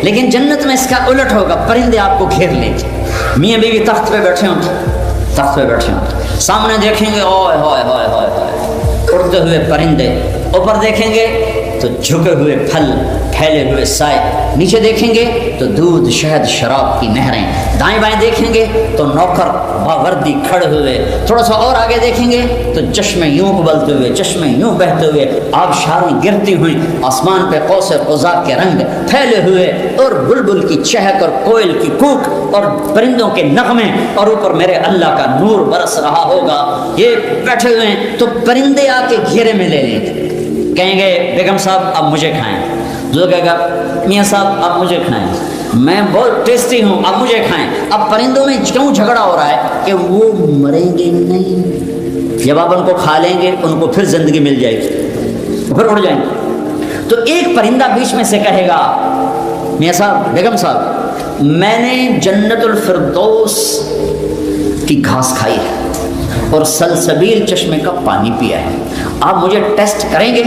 لیکن جنت میں اس کا الٹ ہوگا، پرندے آپ کو گھیر لیں گے۔ میاں بیوی تخت پہ بیٹھے ہوں، تخت پہ بیٹھے ہوں، سامنے دیکھیں گے اوئے ہوئے ہوئے ہوئے اڑتے ہوئے پرندے، اوپر دیکھیں گے تو جھکے ہوئے پھل، پھیلے ہوئے سائے، نیچے دیکھیں گے تو دودھ شہد شراب کی نہریں، دائیں بائیں دیکھیں گے تو نوکر باوردی کھڑے ہوئے، تھوڑا سا اور آگے دیکھیں گے تو چشمے یوں ابلتے ہوئے، چشمے یوں بہتے ہوئے، آبشاریں گرتی ہوئی، آسمان پہ قوس قزح کے رنگ پھیلے ہوئے، اور بلبل کی چہک اور کوئل کی کوک اور پرندوں کے نغمے، اور اوپر میرے اللہ کا نور برس رہا ہوگا۔ یہ بیٹھے ہوئے ہیں تو پرندے آ کے گھیرے میں لے لیں گے، کہیں گے بیگم صاحب اب مجھے کھائیں، جو کہے گا میاں صاحب اب مجھے کھائیں، میں بہت ٹیسٹی ہوں اب مجھے کھائیں۔ اب پرندوں میں کیوں جھگڑا ہو رہا ہے کہ وہ مریں گے نہیں، جب آپ ان کو کھا لیں گے ان کو پھر زندگی مل جائے گی، پھر اڑ جائیں گے۔ تو ایک پرندہ بیچ میں سے کہے گا میاں صاحب بیگم صاحب میں نے جنت الفردوس کی گھاس کھائی ہے اور سلسبیل چشمے کا پانی پیا ہے، آپ مجھے ٹیسٹ کریں گے؟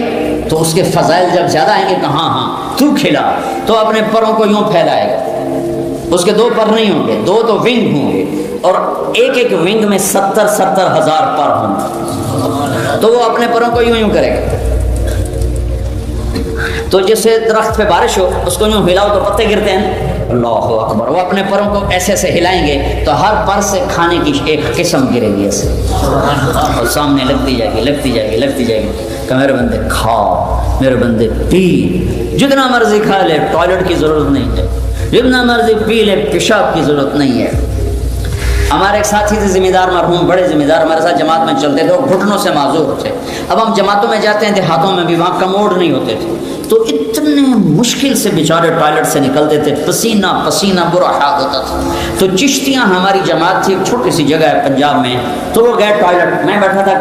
تو اس کے فضائل جب زیادہ آئیں گے کہ ہاں ہاں تو کھلا، تو اپنے پروں کو یوں پھیلائے گا، اس کے دو پر نہیں ہوں گے، دو تو ونگ ہوں گے، اور ایک ایک ونگ میں 70,000 پر ہوں گے، تو وہ اپنے پروں کو یوں کرے گا۔ تو جیسے درخت پہ بارش ہو، اس کو یوں ہلاؤ تو پتے گرتے ہیں، اللہ اکبر، وہ اپنے پروں کو ایسے ایسے ہلائیں گے تو ہر پر سے کھانے کی ایک قسم گرے گی ایسے، اور سامنے لگتی جائے گی لگتی جائے گی لگتی جائے گی کہ میرے بندے کھا، میرے بندے پی، جتنا مرضی کھا لے، ٹوائلٹ کی ضرورت نہیں ہے، جتنا مرضی پی لے، پیشاب کی ضرورت نہیں ہے۔ ہمارے ایک ساتھی تھے ذمہ دار مرحوم، بڑے ذمہ دار، ہمارے ساتھ جماعت میں چلتے تھے، وہ گھٹنوں سے معذور تھے۔ اب ہم جماعتوں میں جاتے ہیں، دیہاتوں میں بھی، وہاں کموڈ نہیں ہوتے تھے، تو اتنے مشکل سے بیچارے ٹوائلٹ سے نکلتے تھے، پسینہ پسینہ، برا حال ہوتا تھا۔ تو چشتیاں ہماری جماعت تھی، ایک چھوٹی سی جگہ ہے پنجاب میں، تو وہ گئے ٹوائلٹ، میں بیٹھا تھا،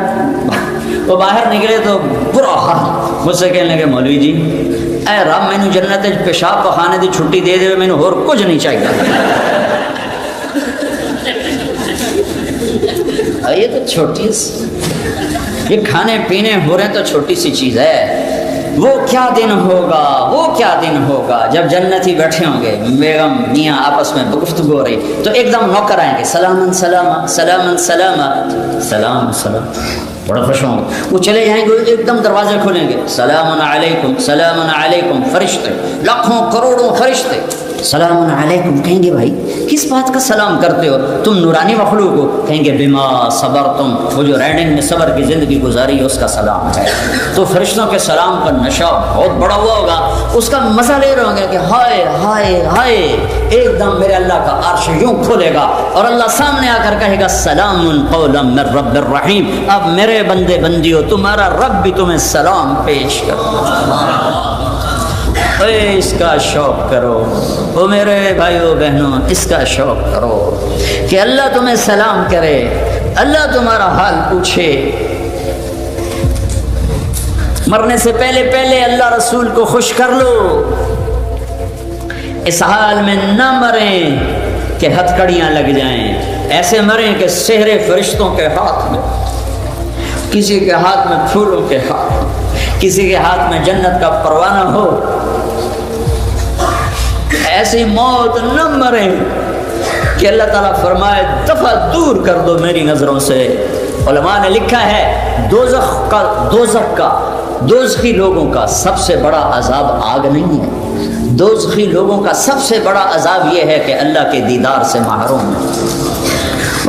وہ باہر نکلے تو برا حال، مجھ سے کہنے لگے مولوی جی اے رب مینو جنت پیشاب پخانے دی چھٹی دے دے، مینو اور کچھ نہیں چاہیے۔ یہ تو چھوٹی یہ کھانے پینے ہو رہے ہیں تو چھوٹی سی چیز ہے، وہ کیا دن ہوگا، وہ کیا دن ہوگا جب جنتی بیٹھے ہوں گے، بیگم میاں آپس میں گفتگو ہو رہی، تو ایک دم نوکر آئیں گے، سلام سلام سلام سلام سلام سلام، بڑا خوش ہوں گے، وہ چلے جائیں گے، ایک دم دروازے کھولیں گے، سلام علیکم، فرشتے، لاکھوں کروڑوں فرشتے سلام علیکم، کہیں گے بھائی کس بات کا سلام کرتے ہو، تم نورانی مخلوق ہو، کہیں گے بما صبرتم، وہ جو رائڈنگ میں صبر کی زندگی گزاری ہے اس کا سلام ہے۔ تو فرشتوں کے سلام کا نشہ بہت بڑا ہوا ہوگا، اس کا مزہ لے رہے ہوں گے کہ ہائے ہائے ہائے، ایک دم میرے اللہ کا عرش یوں کھولے گا اور اللہ سامنے آ کر کہے گا سلام قولا من رب الرحیم، اب میرے بندے بندیو تمہارا رب بھی تمہیں سلام پیش کرو، اس کا شوق کرو، وہ میرے بھائیو بہنوں اس کا شوق کرو کہ اللہ تمہیں سلام کرے، اللہ تمہارا حال پوچھے، مرنے سے پہلے پہلے اللہ رسول کو خوش کر لو، اس حال میں نہ مریں کہ ہتھکڑیاں لگ جائیں، ایسے مریں کہ سحر فرشتوں کے ہاتھ میں، کسی کے ہاتھ میں پھولوں کے ہاتھ، کسی کے ہاتھ میں جنت کا پروانہ ہو، ایسی موت نہ مریں کہ اللہ تعالیٰ فرمائے دفعہ دور کر دو میری نظروں سے۔ علماء نے لکھا ہے دوزخی لوگوں کا سب سے بڑا عذاب آگ نہیں ہے، دوزخی لوگوں کا سب سے بڑا عذاب یہ ہے کہ اللہ کے دیدار سے محروم ہے،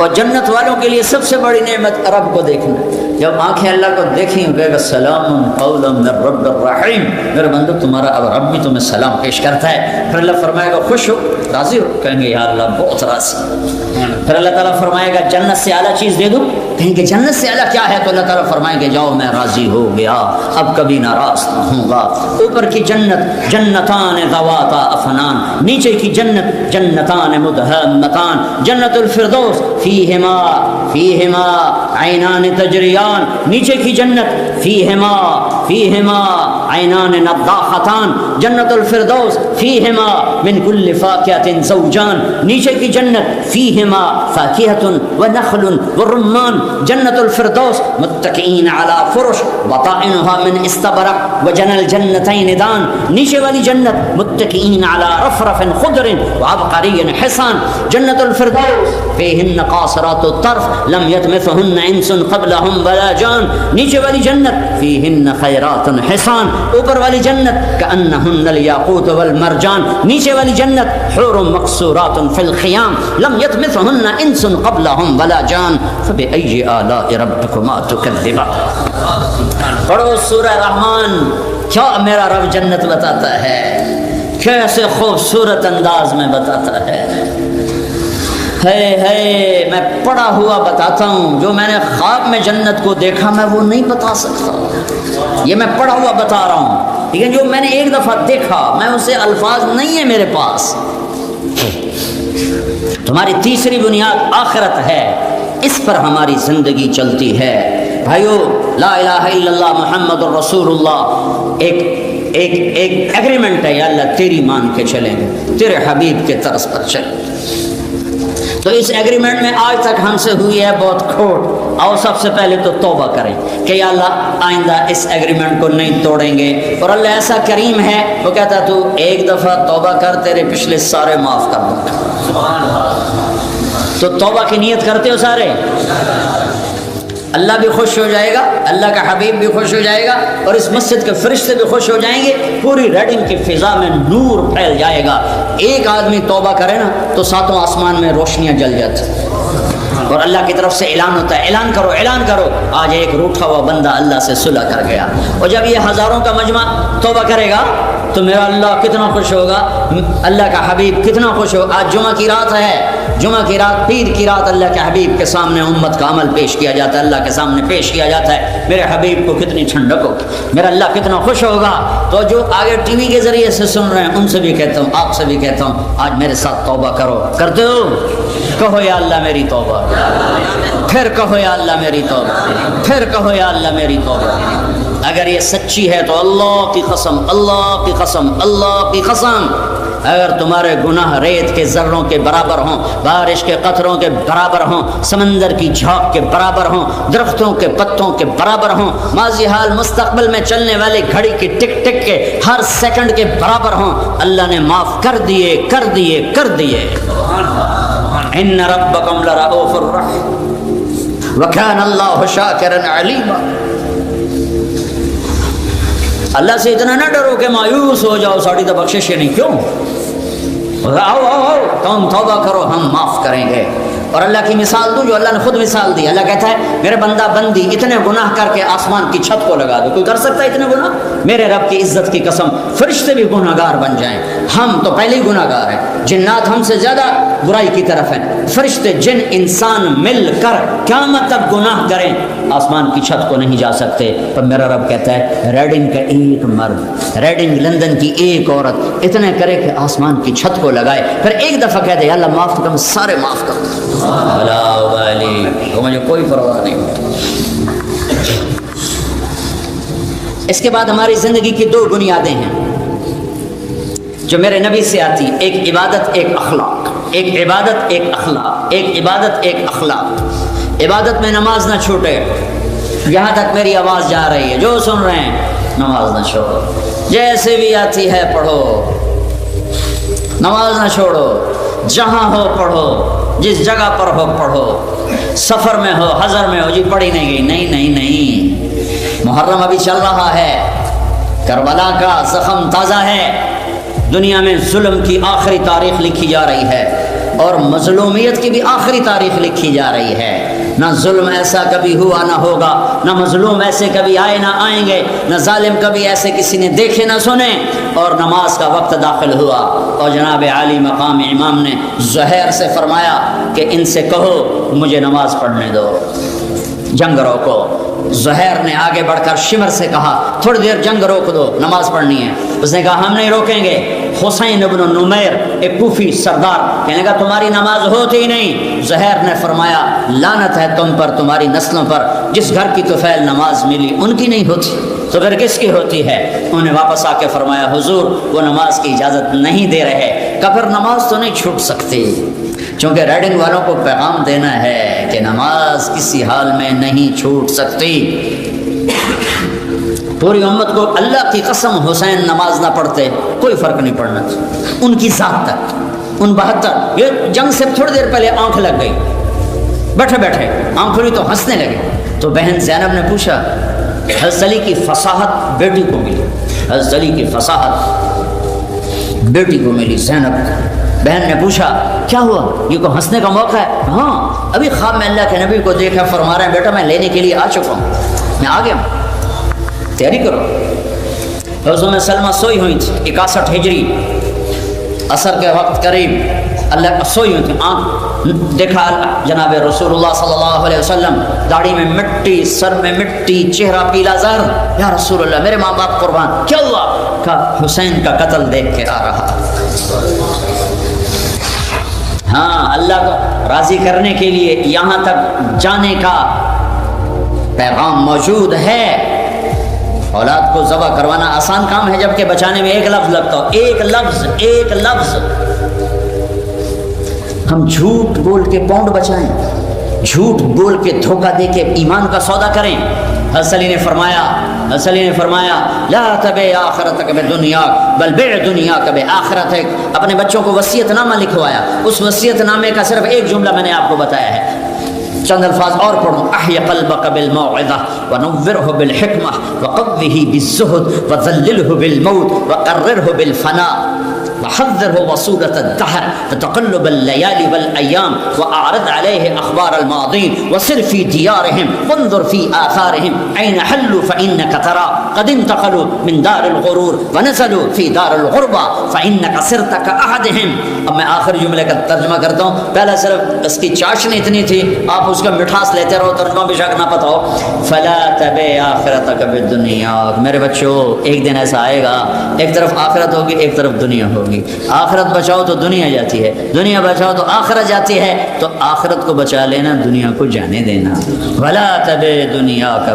اور جنت والوں کے لیے سب سے بڑی نعمت رب کو دیکھنا، جب آنکھیں اللہ کو دیکھیں کہے گا سلام قولا من رب الرحیم، میرے بندو تمہارا اب رب بھی تمہیں سلام پیش کرتا ہے، پھر اللہ فرمائے گا خوش ہو، راضی ہو، کہیں گے یا اللہ بہت راضی، پھر اللہ تعالیٰ فرمائے گا جنت سے اعلیٰ چیز دے دوں؟ کہیں کہ جنت سے اعلیٰ کیا ہے؟ تو اللہ تعالیٰ فرمائیں گے جاؤ میں راضی ہو گیا، اب کبھی ناراض نہ ہوں گا۔ اوپر کی جنت جنتان ذواتا افنان، نیچے کی جنت جنتان مدہمتان، جنت الفردوس فیہما عینان تجریان، نیچے کی جنت فیہما عینان نضاختان، جنت الفردوس فیہما من کل فاکہۃ زوجان، نیچے کی جنت فیہما فاکہۃ ونخل ورمان، جنت الفردوس متکئین علی فرش بطائنها من استبرق وجنى الجنتین دان، نیچے والی جنت متکئین علی رفرف خضر وعبقری حصان، جنت الفردوس فیہن قاصرات الطرف لم یطمثہن انس قبلہم ولا جان، نیچے والی جنت فیہن خیرات حصان، اوپر والی جنت کأنہن الیاقوت والمرجان، نیچے والی جنت حور مقصورات فی الخیام لم یطمثہن انس قبلہم ولا جان فبأی آلاء ربکما تکذبان۔ پڑھو سورہ رحمان، کیا میرا رب جنت بتاتا ہے، کیسے خوبصورت انداز میں بتاتا ہے۔ ہے میں پڑھا ہوا بتاتا ہوں، جو میں نے خواب میں جنت کو دیکھا میں وہ نہیں بتا سکتا، یہ میں پڑھا ہوا بتا رہا ہوں، لیکن جو میں نے ایک دفعہ دیکھا میں اسے الفاظ نہیں ہے میرے پاس۔ تمہاری تیسری بنیاد آخرت ہے، اس پر ہماری زندگی چلتی ہے۔ بھائیو لا الہ الا اللہ محمد الرسول اللہ ایک ایگریمنٹ ہے، یا اللہ تیری مان کے چلیں گے، تیرے حبیب کے طرز پر چلیں گے۔ تو اس ایگریمنٹ میں آج تک ہم سے ہوئی ہے بہت کھوٹ، اور سب سے پہلے تو توبہ کریں کہ یا اللہ آئندہ اس ایگریمنٹ کو نہیں توڑیں گے۔ اور اللہ ایسا کریم ہے، وہ کہتا ہے تو ایک دفعہ توبہ کر، تیرے پچھلے سارے معاف کر دوں گا۔ تو توبہ کی نیت کرتے ہو سارے؟ اللہ بھی خوش ہو جائے گا، اللہ کا حبیب بھی خوش ہو جائے گا، اور اس مسجد کے فرشتے بھی خوش ہو جائیں گے، پوری ریڈنگ کی فضا میں نور پھیل جائے گا۔ ایک آدمی توبہ کرے نا تو ساتوں آسمان میں روشنیاں جل جاتی، اور اللہ کی طرف سے اعلان ہوتا ہے اعلان کرو اعلان کرو، آج ایک روٹھا ہوا بندہ اللہ سے صلح کر گیا۔ اور جب یہ ہزاروں کا مجمع توبہ کرے گا تو میرا اللہ کتنا خوش ہوگا، اللہ کا حبیب کتنا خوش ہوگا۔ آج جمعہ کی رات ہے، جمعہ کی رات، پیر کی رات، اللہ کے حبیب کے سامنے امت کا عمل پیش کیا جاتا ہے، اللہ کے سامنے پیش کیا جاتا ہے۔ میرے حبیب کو کتنی ٹھنڈک ہوگی، میرا اللہ کتنا خوش ہوگا۔ تو جو آگے ٹی وی کے ذریعے سے سن رہے ہیں ان سے بھی کہتا ہوں، آپ سے بھی کہتا ہوں، آج میرے ساتھ توبہ کرو۔ کرتے ہو؟ کہو یا اللہ میری توبہ، پھر کہو یا اللہ میری توبہ، پھر کہو یا اللہ میری توبہ۔ اگر یہ سچی ہے تو اللہ کی قسم، اللہ کی قسم، اللہ کی قسم، اگر تمہارے گناہ ریت کے ذروں کے برابر ہوں، بارش کے قطروں کے برابر ہوں، سمندر کی جھاگ کے برابر ہوں، درختوں کے پتوں کے برابر ہوں، ماضی حال مستقبل میں چلنے والے گھڑی کی ٹک ٹک کے ہر سیکنڈ کے برابر ہوں، اللہ نے معاف کر دیے کر دیے کر دیے۔ ان ربکم لرؤوف الرحیم وکان اللہ شاکرا علیما۔ اللہ سے اتنا نہ ڈرو کہ مایوس ہو جاؤ، ساڑی تو بخشش نہیں، کیوں؟ آؤ آؤ آؤ تم توبہ کرو، ہم معاف کریں گے۔ اور اللہ کی مثال دوں جو اللہ نے خود مثال دی، اللہ کہتا ہے میرے بندہ بندی اتنے گناہ کر کے آسمان کی چھت کو لگا دو، کوئی کر سکتا ہے اتنے گناہ؟ میرے رب کی عزت کی قسم فرشتے بھی گناہ گار بن جائیں، ہم تو پہلے ہی گناہ گار ہیں، جنات ہم سے زیادہ برائی کی طرف ہیں، فرشتے جن انسان مل کر قیامت تک گناہ کریں آسمان کی چھت کو نہیں جا سکتے، پر میرا رب کہتا ہے ریڈنگ کا ایک مرد، ریڈنگ لندن کی ایک عورت اتنے کرے کہ آسمان کی چھت کو لگائے، پھر ایک دفعہ کہتے ہیں اللہ معاف کر، سارے معاف کر دو، مجھے کوئی پرواہ نہیں۔ اس کے بعد ہماری زندگی کی دو بنیادیں ہیں جو میرے نبی سے آتی، ایک عبادت ایک اخلاق، ایک عبادت ایک اخلاق، ایک عبادت ایک اخلاق۔ عبادت میں نماز نہ چھوٹے، یہاں تک میری آواز جا رہی ہے، جو سن رہے ہیں نماز نہ چھوڑو، جیسے بھی آتی ہے پڑھو، نماز نہ چھوڑو، جہاں ہو پڑھو، جس جگہ پر ہو پڑھو، سفر میں ہو حضر میں ہو، جی پڑھی نہیں گئی، نہیں نہیں نہیں، محرم ابھی چل رہا ہے، کربلا کا زخم تازہ ہے، دنیا میں ظلم کی آخری تاریخ لکھی جا رہی ہے اور مظلومیت کی بھی آخری تاریخ لکھی جا رہی ہے۔ نہ ظلم ایسا کبھی ہوا نہ ہوگا، نہ مظلوم ایسے کبھی آئے نہ آئیں گے، نہ ظالم کبھی ایسے کسی نے دیکھے نہ سنے۔ اور نماز کا وقت داخل ہوا اور جناب عالی مقام امام نے زہیر سے فرمایا کہ ان سے کہو مجھے نماز پڑھنے دو، جنگ روکو۔ زہیر نے آگے بڑھ کر شمر سے کہا تھوڑی دیر جنگ روک دو، نماز پڑھنی ہے۔ اس نے کہا ہم نہیں روکیں گے۔ حسین ابن نمیر ایک کوفی سردار کہنے کا تمہاری نماز ہوتی ہی نہیں۔ زہیر نے فرمایا لعنت ہے تم پر، تمہاری نسلوں پر، جس گھر کی طفیل نماز ملی ان کی نہیں ہوتی تو پھر کس کی ہوتی ہے؟ انہوں نے واپس آ کے فرمایا حضور وہ نماز کی اجازت نہیں دے رہے۔ کہ پھر نماز تو نہیں چھوٹ سکتی، چونکہ ریڈنگ والوں کو پیغام دینا ہے کہ نماز کسی حال میں نہیں چھوٹ سکتی۔ پوری امت کو اللہ کی قسم حسین نماز نہ پڑھتے کوئی فرق نہیں پڑنا، ان کی ذات تک ان 72 یہ جنگ سے تھوڑی دیر پہلے آنکھ لگ گئی، بیٹھے بیٹھے آنکھ کھلی تو ہنسنے لگے۔ تو بہن زینب نے پوچھا، حضرت علی کی فصاحت بیٹی کو ملی، حضرت علی کی فصاحت بیٹی کو ملی زینب۔ بہن نے پوچھا کیا ہوا، یہ کو ہنسنے کا موقع ہے؟ ہاں ابھی خواب میں اللہ کے نبی کو دیکھا، فرما رہے ہیں بیٹا میں لینے کے لیے آ چکا ہوں، میں آ گیا ہوں، تیاری کرو۔ حضرت سلمہ سوئی ہوئی تھی 61 ہجری، عصر کے وقت قریب اللہ سوئی ہوئی تھی، آنکھ دیکھا جناب رسول اللہ صلی اللہ علیہ وسلم، داڑھی میں مٹی، سر میں مٹی، چہرہ پیلا زر۔ یا رسول اللہ میرے ماں باپ قربان، کیا ہوا؟ کہا حسین کا قتل دیکھ کے آ رہا۔ ہاں اللہ کو راضی کرنے کے لیے یہاں تک جانے کا پیغام موجود ہے۔ اولاد کو ذبح کروانا آسان کام ہے، جبکہ بچانے میں ایک لفظ لگتا ہو، ایک لفظ۔ ہم جھوٹ بول کے پاؤنڈ بچائیں، جھوٹ بول کے دھوکہ دے کے ایمان کا سودا کریں۔ حضرت علی نے فرمایا لا تبع آخرتک بدنیا بل بع دنیاک بآخرتک۔ اپنے بچوں کو وصیت نامہ لکھوایا، اس وصیت نامے کا صرف ایک جملہ میں نے آپ کو بتایا ہے، چند الفاظ اور پڑھوں، احی قلبک بالموعظہ ونورہ بالحکمہ وقوہ بالزہد وذللہ بالموت وقررہ بالفناء وحذره وصولة الدهر وتقلب الليالي والأيام وأعرض عليه أخبار الماضين وسر في ديارهم وانظر في آثارهم أين حلوا فإنك ترى قد انتقلوا من دار الغرور ونزلوا في دار الغربة فإنك صرت كأحدهم۔ اب میں آخر جملے کا ترجمہ کرتا ہوں، پہلا صرف اس کی چاشنی اتنی تھی، آپ اس کا مٹھاس لیتے رہو، ترجمہ بھی شاید نہ پتا ہو۔ فلا تبع آخرتک بالدنیا، میرے بچوں ایک دن ایسا آئے گا، ایک طرف آخرت ہوگی ایک طرف دنیا ہوگی، آخرت بچاؤ تو دنیا جاتی ہے، دنیا بچاؤ تو آخرت جاتی ہے، تو آخرت کو بچا لینا، دنیا کو جانے دینا۔ ولا تبع دنیاک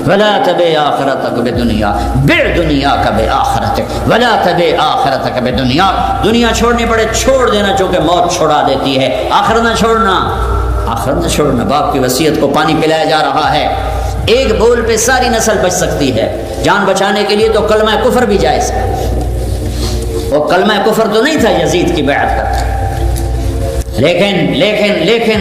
ولا تبع آخرتک بدنیا بع دنیاک بآخرتک ولا تبع آخرتک بدنیا۔ دنیا چھوڑنی پڑے چھوڑ دینا، چونکہ موت چھوڑا دیتی ہے، آخرت نہ چھوڑنا، آخرت نہ چھوڑنا۔ باپ کی وصیت کو پانی پلایا جا رہا ہے، ایک بول پہ ساری نسل بچ سکتی ہے۔ جان بچانے کے لیے تو کلمہ کفر بھی جائز ہے، وہ کلمہ کفر تو نہیں تھا یزید کی بیعت کا، لیکن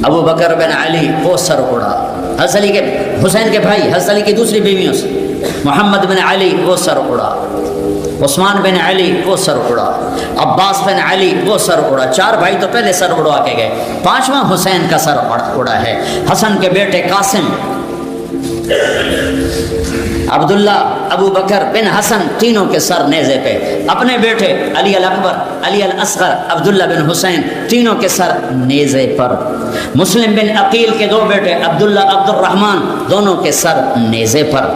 ابو بکر بن علی وہ سر اڑا، حضرت علی کے حسین کے بھائی حضرت علی کی دوسری بیویوں سے، محمد بن علی وہ سر اڑا، عثمان بن علی وہ سر اڑا، عباس بن علی وہ سر اڑا۔ 4 بھائی تو پہلے سر اڑوا کے گئے، 5واں حسین کا سر اڑا ہے۔ حسن کے بیٹے قاسم، عبداللہ، ابو بکر بن حسن، تینوں کے سر نیزے پہ، اپنے بیٹے علی الاکبر، علی الاصغر، عبداللہ بن حسین، تینوں کے سر نیزے پر۔ مسلم بن عقیل کے 2 بیٹے عبداللہ، عبد الرحمن، دونوں کے سر نیزے پر۔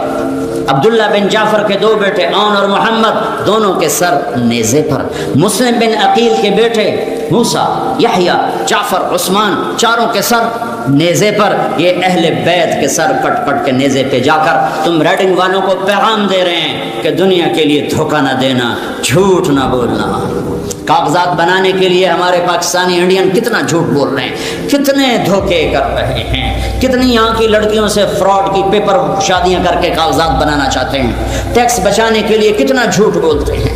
عبداللہ بن جعفر کے 2 بیٹے عون اور محمد، دونوں کے سر نیزے پر۔ مسلم بن عقیل کے بیٹے موسیٰ، یحییٰ، جعفر، عثمان، چاروں کے سر نیزے پر۔ یہ اہل بیت کے سر کٹ کٹ کے نیزے پہ جا کر تم ریڈنگ والوں کو پیغام دے رہے ہیں کہ دنیا کے لیے دھوکہ نہ دینا، جھوٹ نہ بولنا۔ کاغذات بنانے کے لیے ہمارے پاکستانی انڈین کتنا جھوٹ بول رہے ہیں، کتنے دھوکے کر رہے ہیں، کتنی یہاں کی لڑکیوں سے فراڈ کی پیپر شادیاں کر کے کاغذات بنانا چاہتے ہیں، ٹیکس بچانے کے لیے کتنا جھوٹ بولتے ہیں۔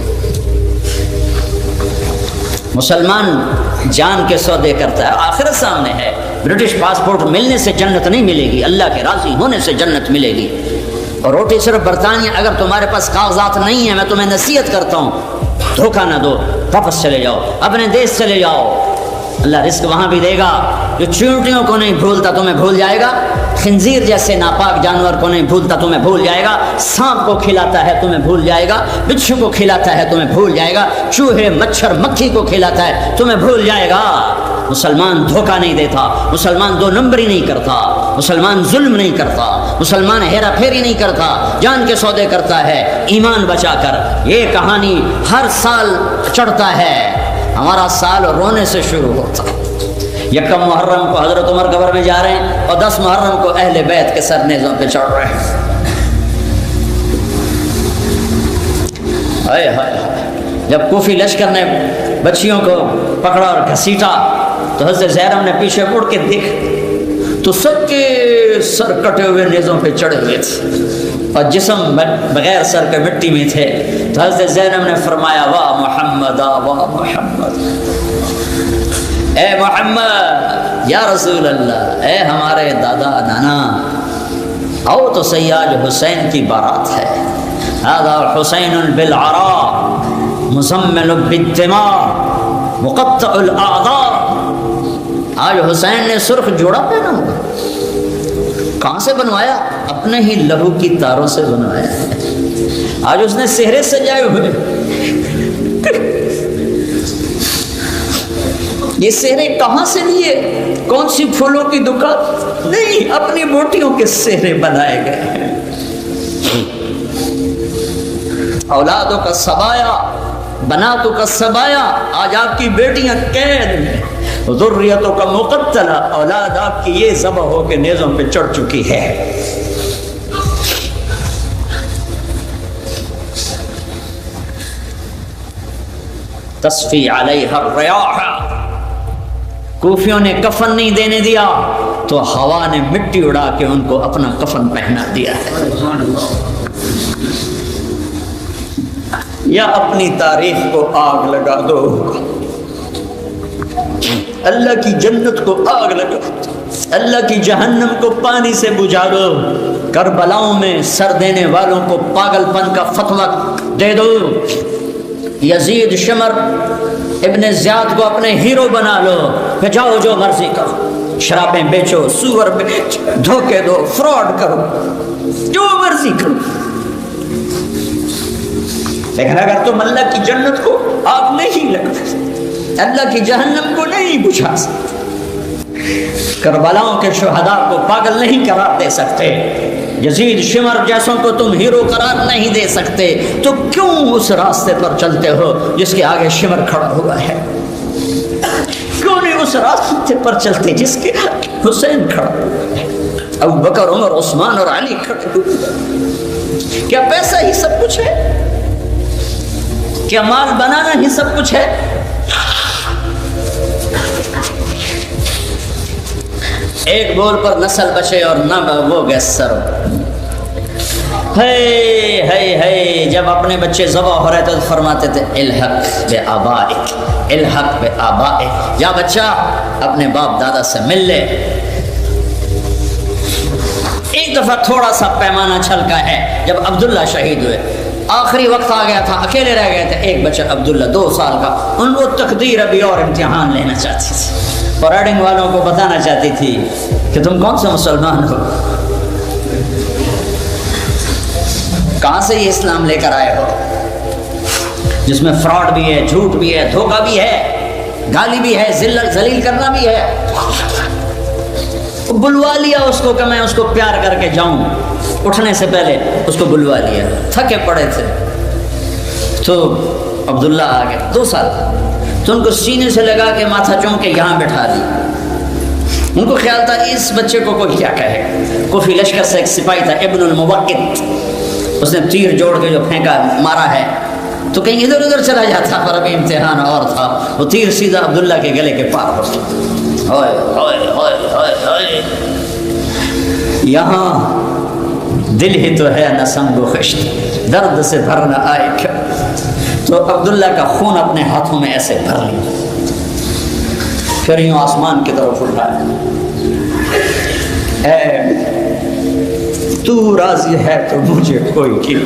مسلمان جان کے سودے کرتا ہے، آخرت سامنے ہے۔ برٹش پاسپورٹ ملنے سے جنت نہیں ملے گی، اللہ کے راضی ہونے سے جنت ملے گی۔ اور روٹی صرف برطانیہ، اگر تمہارے پاس کاغذات نہیں ہیں، میں تمہیں نصیحت کرتا ہوں دھوکہ نہ دو، واپس چلے جاؤ، اپنے دیش چلے جاؤ۔ اللہ رزق وہاں بھی دے گا. جو چیونٹیوں کو نہیں بھولتا تمہیں بھول جائے گا, خنزیر جیسے ناپاک جانور کو نہیں بھولتا تمہیں بھول جائے گا, سانپ کو کھلاتا ہے تمہیں بھول جائے گا, بچھو کو کھلاتا ہے تمہیں بھول جائے گا, چوہے مچھر مکھی کو کھلاتا ہے تمہیں بھول جائے گا. مسلمان دھوکہ نہیں دیتا, مسلمان دو نمبری نہیں کرتا, مسلمان ظلم نہیں کرتا, مسلمان ہیرا پھیری نہیں کرتا, جان کے سودے کرتا ہے ایمان بچا کر. یہ کہانی ہر سال چڑھتا ہے, ہمارا سال رونے سے شروع ہوتا. یکم محرم کو حضرت عمر قبر میں جا رہے ہیں اور 10 محرم کو اہل بیت کے سر نیزوں پہ چڑھ رہے ہیں. ہائے ہائے. جب کوفی لشکر نے بچیوں کو پکڑا اور گھسیٹا تو حضرت زینب نے پیچھے مڑ کے دیکھا تو سب کے سر کٹے ہوئے نیزوں پہ چڑھے ہوئے تھے اور جسم بغیر سر کے مٹی میں تھے. تو حضرت زینب نے فرمایا واہ محمد واہ محمد, اے محمد یا رسول اللہ, اے ہمارے دادا نانا, او تو سیاج حسین کی بارات ہے. هذا حسین بالعراء مزمل بالدماء مقطع الاعضاء. آج حسین نے سرخ جوڑا پہنا ہوگا. کہاں سے بنوایا؟ اپنے ہی لہو کی تاروں سے بنوایا ہے. آج اس نے سہرے سجائے ہوئے. یہ سہرے کہاں سے لیے؟ کون سی پھولوں کی دکان؟ نہیں, اپنی بوٹیوں کے سہرے بنائے گئے ہیں. اولادوں کا سبایا, بناتوں کا سبایا. آج آپ کی بیٹیاں قید میں, ذریتوں کا مقتلہ, اولاد آپ کی یہ ذبح ہو کے نیزوں پہ چڑھ چکی ہے. تصفی علیہ الریاح, کوفیوں نے کفن نہیں دینے دیا تو ہوا نے مٹی اڑا کے ان کو اپنا کفن پہنا دیا ہے. یا اپنی تاریخ کو آگ لگا دو, اللہ کی جنت کو آگ لگا دو, اللہ کی جہنم کو پانی سے بجھا دو, کربلاؤں میں سر دینے والوں کو پاگل پن کا فتویٰ دے دو, یزید شمر ابن زیاد کو اپنے ہیرو بنا لو, پھر جاؤ جو مرضی کرو, شرابیں بیچو, سور بیچو, دھوکے دو, فراڈ کرو, جو مرضی کرو. لیکن اگر تم اللہ کی جنت کو آگ نہیں لگا سکتے, اللہ کی جہنم کو نہیں بجھا سکتے, کربلاؤں کے شہداء کو پاگل نہیں قرار دے سکتے, یزید شمر جیسوں کو تم ہیرو قرار نہیں دے سکتے, تو کیوں اس راستے پر چلتے ہو جس کے آگے شمر کھڑا ہوا ہے؟ کیوں نہیں اس راستے پر چلتے جس کے آگے حسین کھڑا ہوا ہے, ابو بکر, عمر, عثمان اور علی کھڑے ہوئے؟ کیا پیسہ ہی سب کچھ ہے؟ کیا مال بنانا ہی سب کچھ ہے؟ ایک بول پر نسل بچے اور نہ وہ گئے سر. ہے جب اپنے بچے ذبح ہو رہے تھے تو فرماتے تھے الحق بے آبائک, الحق بے آبائک, یا بچہ اپنے باپ دادا سے مل لے. ایک دفعہ تھوڑا سا پیمانہ چھلکا ہے جب عبداللہ شہید ہوئے, آخری وقت آ گیا تھا, اکیلے رہ گئے تھے. ایک بچہ عبداللہ 2 سال کا, ان کو تقدیر ابھی اور امتحان لینا چاہتی تھی, پریڈنگ والوں کو بتانا چاہتی تھی کہ تم کون سے مسلمان ہو, کہاں سے یہ اسلام لے کر آئے ہو جس میں فراڈ بھی ہے, جھوٹ بھی ہے, دھوکہ بھی ہے, گالی بھی ہے, ذلیل کرنا بھی ہے. بلوا لیا اس کو کہ میں اس کو پیار کر کے جاؤں, اٹھنے سے پہلے اس کو بلوا لیا, تھکے پڑے تھے. تو عبداللہ آ گئے 2 سال, تو ان کو سینے سے لگا کے ماتھا چوم کے یہاں بٹھا دی. ان کو خیال تھا اس بچے کو کوئی کیا کہے. کوفی لشکر سے ایک سپاہی تھا ابن الموقت, اس نے تیر جوڑ کے جو پھینکا مارا ہے تو کہیں ادھر ادھر چلا جاتا, پر ابھی امتحان اور تھا. وہ تیر سیدھا عبداللہ کے گلے کے پار ہو گیا. یہاں دل ہی تو ہے نہ سنگ و خشت, درد سے بھر نہ آئے کیا. تو عبداللہ کا خون اپنے ہاتھوں میں ایسے بھر لیا, پھر یوں آسمان کی طرف اٹھایا, اے تو راضی ہے تو مجھے کوئی کیوں,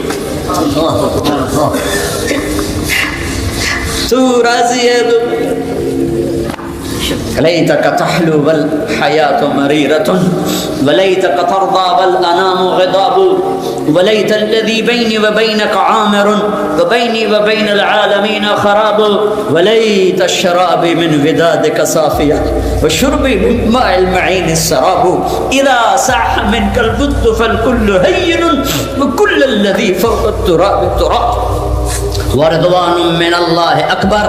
تو راضی ہے تو لیتک تحلو والحیات مریرۃ ولیتک ترضى والانام غضاب ولیت الذی بینی وبینک عامر وبینی وبین العالمین خراب ولیت الشراب من ودادک صافیہ وشربی من ماء المعین السراب اذا صح منک البد فالکل ہین وکل الذی فوق التراب تراب ورضوان من اللہ اکبر.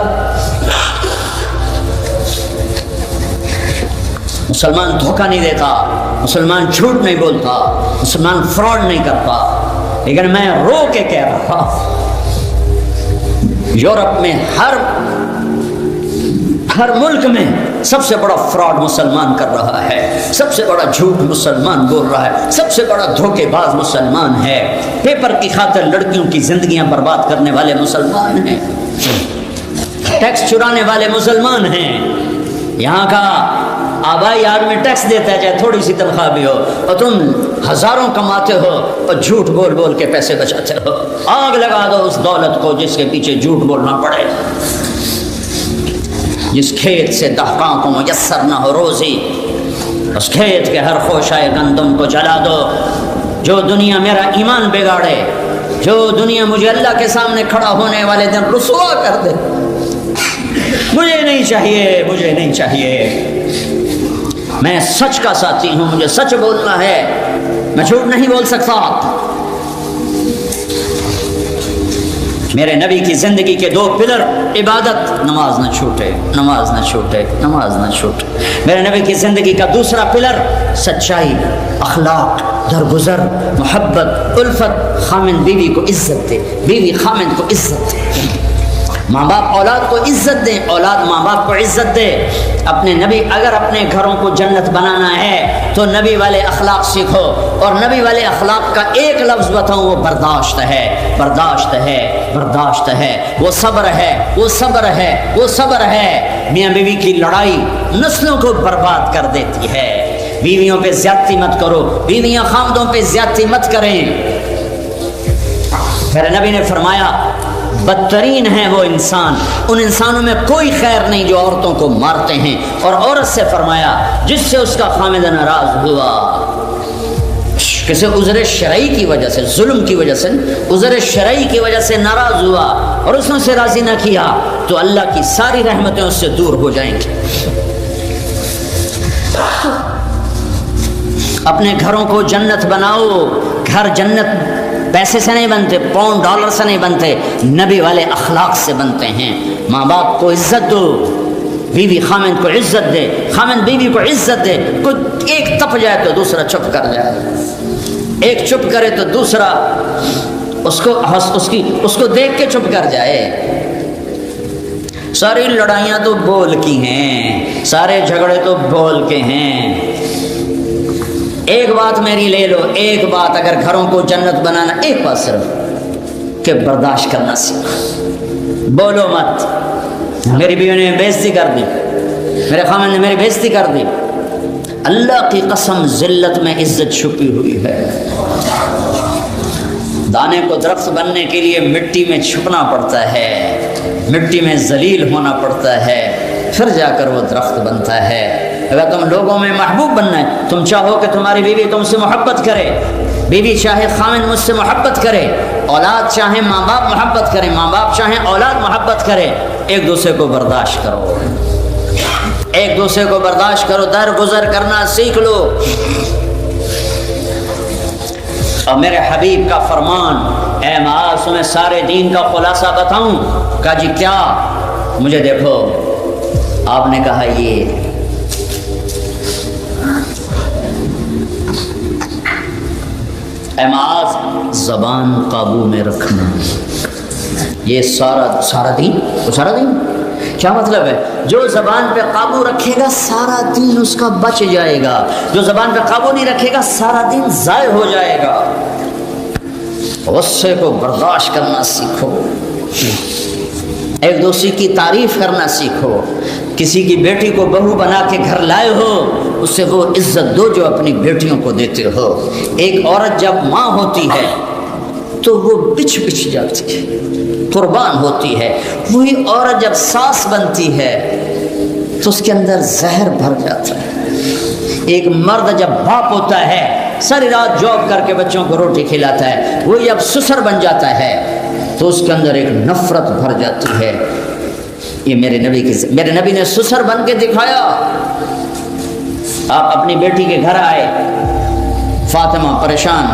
مسلمان دھوکہ نہیں دیتا، مسلمان جھوٹ نہیں بولتا، مسلمان فراڈ نہیں کرتا. لیکن میں رو کے کہہ رہا، یورپ میں ہر ملک میں سب سے بڑا فراڈ مسلمان کر رہا ہے، سب سے بڑا جھوٹ مسلمان بول رہا ہے، سب سے بڑا دھوکے باز مسلمان ہے، پیپر کی خاطر لڑکیوں کی زندگیاں برباد کرنے والے مسلمان ہیں، ٹیکس چرانے والے مسلمان ہیں. یہاں کا آبائی آدمی ٹیکس دیتا ہے چاہے تھوڑی سی تنخواہ بھی ہو، اور تم ہزاروں کماتے ہو اور جھوٹ بول بول کے پیسے بچاتے ہو. آگ لگا دو اس دولت کو جس کے پیچھے جھوٹ بولنا پڑے. جس کھیت سے دہقاں کو میسر نہ ہو روزی، اس کھیت کے ہر خوشائے گندم کو جلا دو. جو دنیا میرا ایمان بگاڑے، جو دنیا مجھے اللہ کے سامنے کھڑا ہونے والے دن رسوا کر دے، مجھے نہیں چاہیے، مجھے نہیں چاہیے. میں سچ کا ساتھی ہوں، مجھے سچ بولنا ہے، میں جھوٹ نہیں بول سکتا. میرے نبی کی زندگی کے 2 پلر، عبادت، نماز نہ چھوٹے، نماز نہ چھوٹے، نماز نہ چھوٹے. میرے نبی کی زندگی کا 2 پلر، سچائی، اخلاق، درگزر، محبت، الفت. خامن بیوی کو عزت دے، بیوی خامن کو عزت دے. ماں باپ اولاد کو عزت دیں، اولاد ماں باپ کو عزت دے. اپنے نبی، اگر اپنے گھروں کو جنت بنانا ہے تو نبی والے اخلاق سیکھو. اور نبی والے اخلاق کا ایک لفظ بتاؤں، وہ برداشت ہے، برداشت ہے، برداشت ہے. وہ صبر ہے، وہ صبر ہے، وہ صبر ہے. میاں بیوی کی لڑائی نسلوں کو برباد کر دیتی ہے. بیویوں پہ زیادتی مت کرو، بیویاں خامدوں پہ زیادتی مت کریں. میرے نبی نے فرمایا بدترین ہے وہ انسان، ان انسانوں میں کوئی خیر نہیں جو عورتوں کو مارتے ہیں. اور عورت سے فرمایا جس سے اس کا خامد ناراض ہوا، کسی عذر شرعی کی وجہ سے، ظلم کی وجہ سے، عذر شرعی کی وجہ سے ناراض ہوا اور اس نے اسے راضی نہ کیا، تو اللہ کی ساری رحمتیں اس سے دور ہو جائیں گی. اپنے گھروں کو جنت بناؤ. گھر جنت پیسے سے نہیں بنتے، پاؤنڈ ڈالر سے نہیں بنتے، نبی والے اخلاق سے بنتے ہیں. ماں باپ کو عزت دو، بیوی خامن کو عزت دے، خامن بیوی کو عزت دے. کوئی ایک تپ جائے تو دوسرا چپ کر جائے، ایک چپ کرے تو دوسرا اس کو دیکھ کے چپ کر جائے. ساری لڑائیاں تو بول کی ہیں، سارے جھگڑے تو بول کے ہیں. ایک بات میری لے لو، ایک بات اگر گھروں کو جنت بنانا، ایک بات صرف کہ برداشت کرنا سیکھو. بولو مت. میری بیوی نے بےعزتی کر دی، میرے خامن نے میری بےعزتی کر دی. اللہ کی قسم ذلت میں عزت چھپی ہوئی ہے. دانے کو درخت بننے کے لیے مٹی میں چھپنا پڑتا ہے، مٹی میں ذلیل ہونا پڑتا ہے، پھر جا کر وہ درخت بنتا ہے. اگر تم لوگوں میں محبوب بننا ہے، تم چاہو کہ تمہاری بیوی تم سے محبت کرے، بیوی چاہے خامن مجھ سے محبت کرے، اولاد چاہے ماں باپ محبت کرے، ماں باپ چاہے اولاد محبت کرے، ایک دوسرے کو برداشت کرو، ایک دوسرے کو برداشت کرو، درگزر کرنا سیکھ لو. اور میرے حبیب کا فرمان، اے معاذ تمہیں سارے دین کا خلاصہ بتاؤں؟ کہا جی کیا؟ مجھے دیکھو. آپ نے کہا یہ اے معاذ زبان قابو میں رکھنا. یہ سارا دین، وہ سارا دین کیا مطلب ہے؟ جو زبان پہ قابو رکھے گا سارا دین اس کا بچ جائے گا، جو زبان پہ قابو نہیں رکھے گا سارا دین ضائع ہو جائے گا. غصے کو برداشت کرنا سیکھو، ایک دوسرے کی تعریف کرنا سیکھو. کسی کی بیٹی کو بہو بنا کے گھر لائے ہو، اس سے وہ عزت دو جو اپنی بیٹیوں کو دیتے ہو. ایک عورت جب ماں ہوتی ہے تو وہ بچھ جاتی ہے، قربان ہوتی ہے. وہی عورت جب ساس بنتی ہے تو اس کے اندر زہر بھر جاتا ہے۔ ایک مرد جب باپ ہوتا ہے، ساری رات جاب کر کے بچوں کو روٹی کھلاتا ہے، وہ جب سسر بن جاتا ہے تو اس کے اندر ایک نفرت بھر جاتی ہے۔ یہ میرے نبی نے سسر بن کے دکھایا۔ آپ اپنی بیٹی کے گھر آئے، فاطمہ پریشان،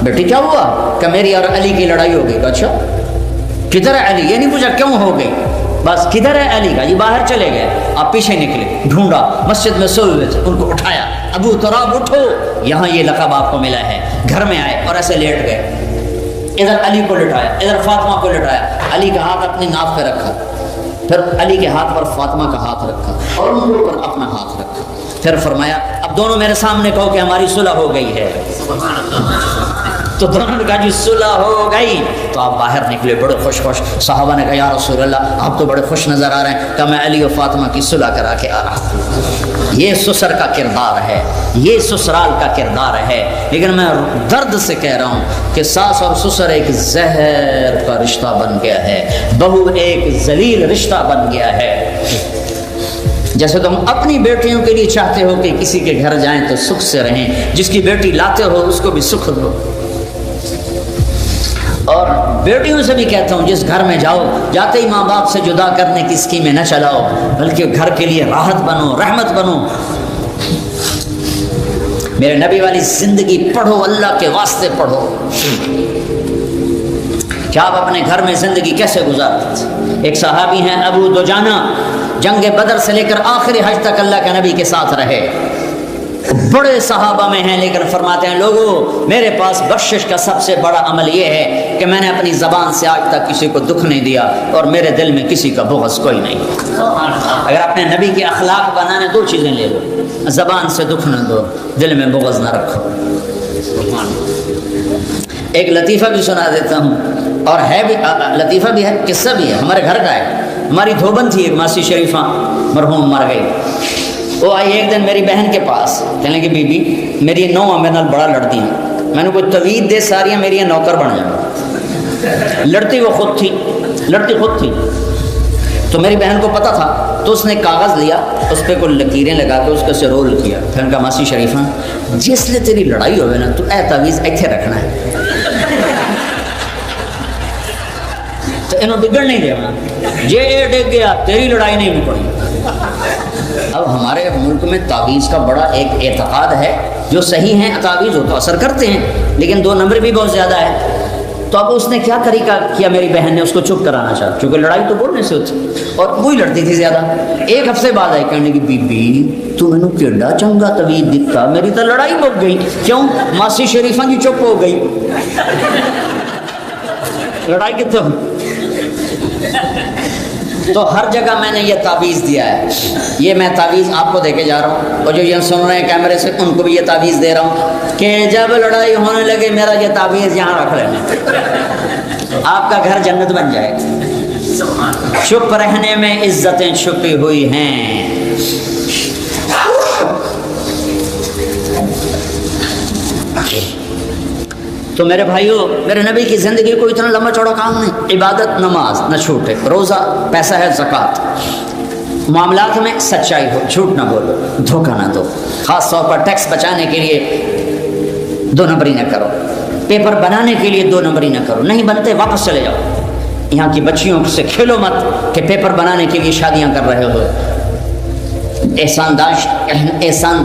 بیٹی کیا ہوا؟ کہ میری اور علی کی لڑائی ہو گئی۔ اچھا کدھر ہے علی؟ یہ نہیں پوچھا کیوں ہو گئی، بس کدھر ہے علی کا؟ جی باہر چلے گئے۔ آپ پیچھے نکلے، ڈھونڈا، مسجد میں سوئے ہوئے تھے، ان کو اٹھایا، ابو تراب اٹھو، یہاں یہ لقب آپ کو ملا ہے۔ گھر میں آئے اور ایسے لیٹ گئے، ادھر علی کو لٹایا، ادھر فاطمہ کو لٹایا، علی کا ہاتھ اپنی ناف پہ رکھا، پھر علی کے ہاتھ پر فاطمہ کا ہاتھ رکھا اور ان کے اوپر اپنا ہاتھ رکھا، پھر فرمایا اب دونوں میرے سامنے کہو کہ ہماری صلح ہو گئی ہے۔ تو دونوں نے کہا جی صلح ہو گئی۔ تو آپ باہر نکلے بڑے خوش خوش۔ صحابہ نے کہا یا رسول اللہ آپ تو بڑے خوش نظر آ رہے ہیں۔ کہ میں علی و فاطمہ کی صلح کرا کے آ رہا ہوں۔ یہ سسر کا کردار ہے، یہ سسرال کا کردار ہے۔ لیکن میں درد سے کہہ رہا ہوں کہ ساس اور سسر ایک زہر کا رشتہ بن گیا ہے، بہو ایک ذلیل رشتہ بن گیا ہے۔ جیسے تم اپنی بیٹیوں کے لیے چاہتے ہو کہ کسی کے گھر جائیں تو سکھ سے رہیں، جس کی بیٹی لاتے ہو اس کو بھی سکھ دو۔ اور بیٹیوں سے بھی کہتا ہوں جس گھر میں جاؤ، جاتے ہی ماں باپ سے جدا کرنے کی اسکیمیں نہ چلاؤ، بلکہ گھر کے لیے راحت بنو، رحمت بنو۔ میرے نبی والی زندگی پڑھو، اللہ کے واسطے پڑھو کہ آپ اپنے گھر میں زندگی کیسے گزارتے تھے۔ ایک صحابی ہیں ابو دجانہ، جنگ بدر سے لے کر آخری حج تک اللہ کے نبی کے ساتھ رہے، بڑے صحابہ میں ہیں، لیکن فرماتے ہیں لوگوں میرے پاس بخشش کا سب سے بڑا عمل یہ ہے کہ میں نے اپنی زبان سے آج تک کسی کو دکھ نہیں دیا اور میرے دل میں کسی کا بغض کوئی نہیں۔ اگر اپنے نبی کے اخلاق بنانے دو چیزیں لے لو، زبان سے دکھ نہ دو، دل میں بغض نہ رکھو۔ ایک لطیفہ بھی سنا دیتا ہوں، اور ہے بھی لطیفہ بھی ہے، قصہ بھی ہے، ہمارے گھر کا ہے۔ ہماری دھوبن تھی ایک ماسی شریفہ، مرحوم مر گئی۔ وہ آئی ایک دن میری بہن کے پاس، کہنے لگی بی بی میری نو میرے نال بڑا لڑتی ہیں، میں نے کوئی توید دے ساریاں میری نوکر بن جائیں۔ لڑتی وہ خود تھی، لڑتی خود تھی۔ تو میری بہن کو پتہ تھا، تو اس نے کاغذ لیا، اس پہ کوئی لکیریں لگا کے اس کو سے رول کیا، پھر کہا ماسی شریفہ جس لئے تیری لڑائی ہوئے نا تو اے تعویذ ایتھے رکھنا ہے، تو انہوں بگڑ نہیں دینا، جے ڈگ گیا تیری لڑائی نہیں بگڑی۔ اب ہمارے ملک میں تعویذ کا بڑا ایک اعتقاد ہے، جو صحیح ہیں تعویذ ہو تو اثر کرتے ہیں، لیکن 2 نمبر بھی بہت زیادہ ہے۔ تو اب اس نے کیا طریقہ کیا، میری بہن نے اس کو چپ کرانا چاہا، کیونکہ لڑائی تو بولنے سے ہوتی اور وہی لڑتی تھی زیادہ۔ ایک ہفتے بعد آئی کہنے کی بی بی تو مینوں کیڈا چنگا طویل دتا، میری تو لڑائی مک گئی۔ کیوں؟ ماسی شریفہ جی چپ ہو گئی، لڑائی کتنے ہو۔ تو ہر جگہ میں نے یہ تعویذ دیا ہے، یہ میں تعویذ آپ کو دے کے جا رہا ہوں، اور جو یہ سن رہے ہیں کیمرے سے ان کو بھی یہ تعویذ دے رہا ہوں کہ جب لڑائی ہونے لگے میرا یہ تعویذ یہاں رکھ لینا، آپ کا گھر جنت بن جائے گا۔ چپ رہنے میں عزتیں چھپی ہوئی ہیں۔ تو میرے بھائیوں، میرے نبی کی زندگی کو اتنا لمبا چوڑا کام نہیں، عبادت نماز نہ چھوٹے، روزہ، پیسہ ہے زکوٰۃ، معاملات میں سچائی ہو، جھوٹ نہ بولو، دھوکہ نہ دو، خاص طور پر ٹیکس بچانے کے لیے 2 نمبری نہ کرو، پیپر بنانے کے لیے 2 نمبری نہ کرو، نہیں بنتے واپس چلے جاؤ۔ یہاں کی بچیوں سے کھیلو مت کہ پیپر بنانے کے لیے شادیاں کر رہے ہو۔ احسان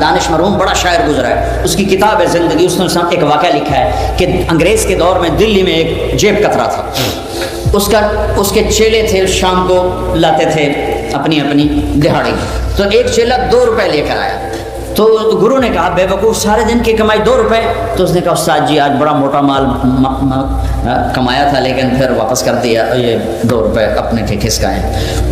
دانش مرحوم بڑا شاعر گزرا ہے، اس کی کتاب ہے زندگی، اس نے ایک واقعہ لکھا ہے کہ انگریز کے دور میں دلی میں ایک جیب کترا تھا، اس کے چیلے تھے، شام کو لاتے تھے اپنی دہاڑی، تو ایک چیلا 2 روپے لے کر آیا، تو گرو نے کہا بے وقوف سارے دن کی کمائی 2 روپے، تو اس نے کہا استاد جی آج بڑا موٹا مال کمایا تھا لیکن پھر واپس کر دیا، یہ 2 روپے اپنے کے کھسکائے۔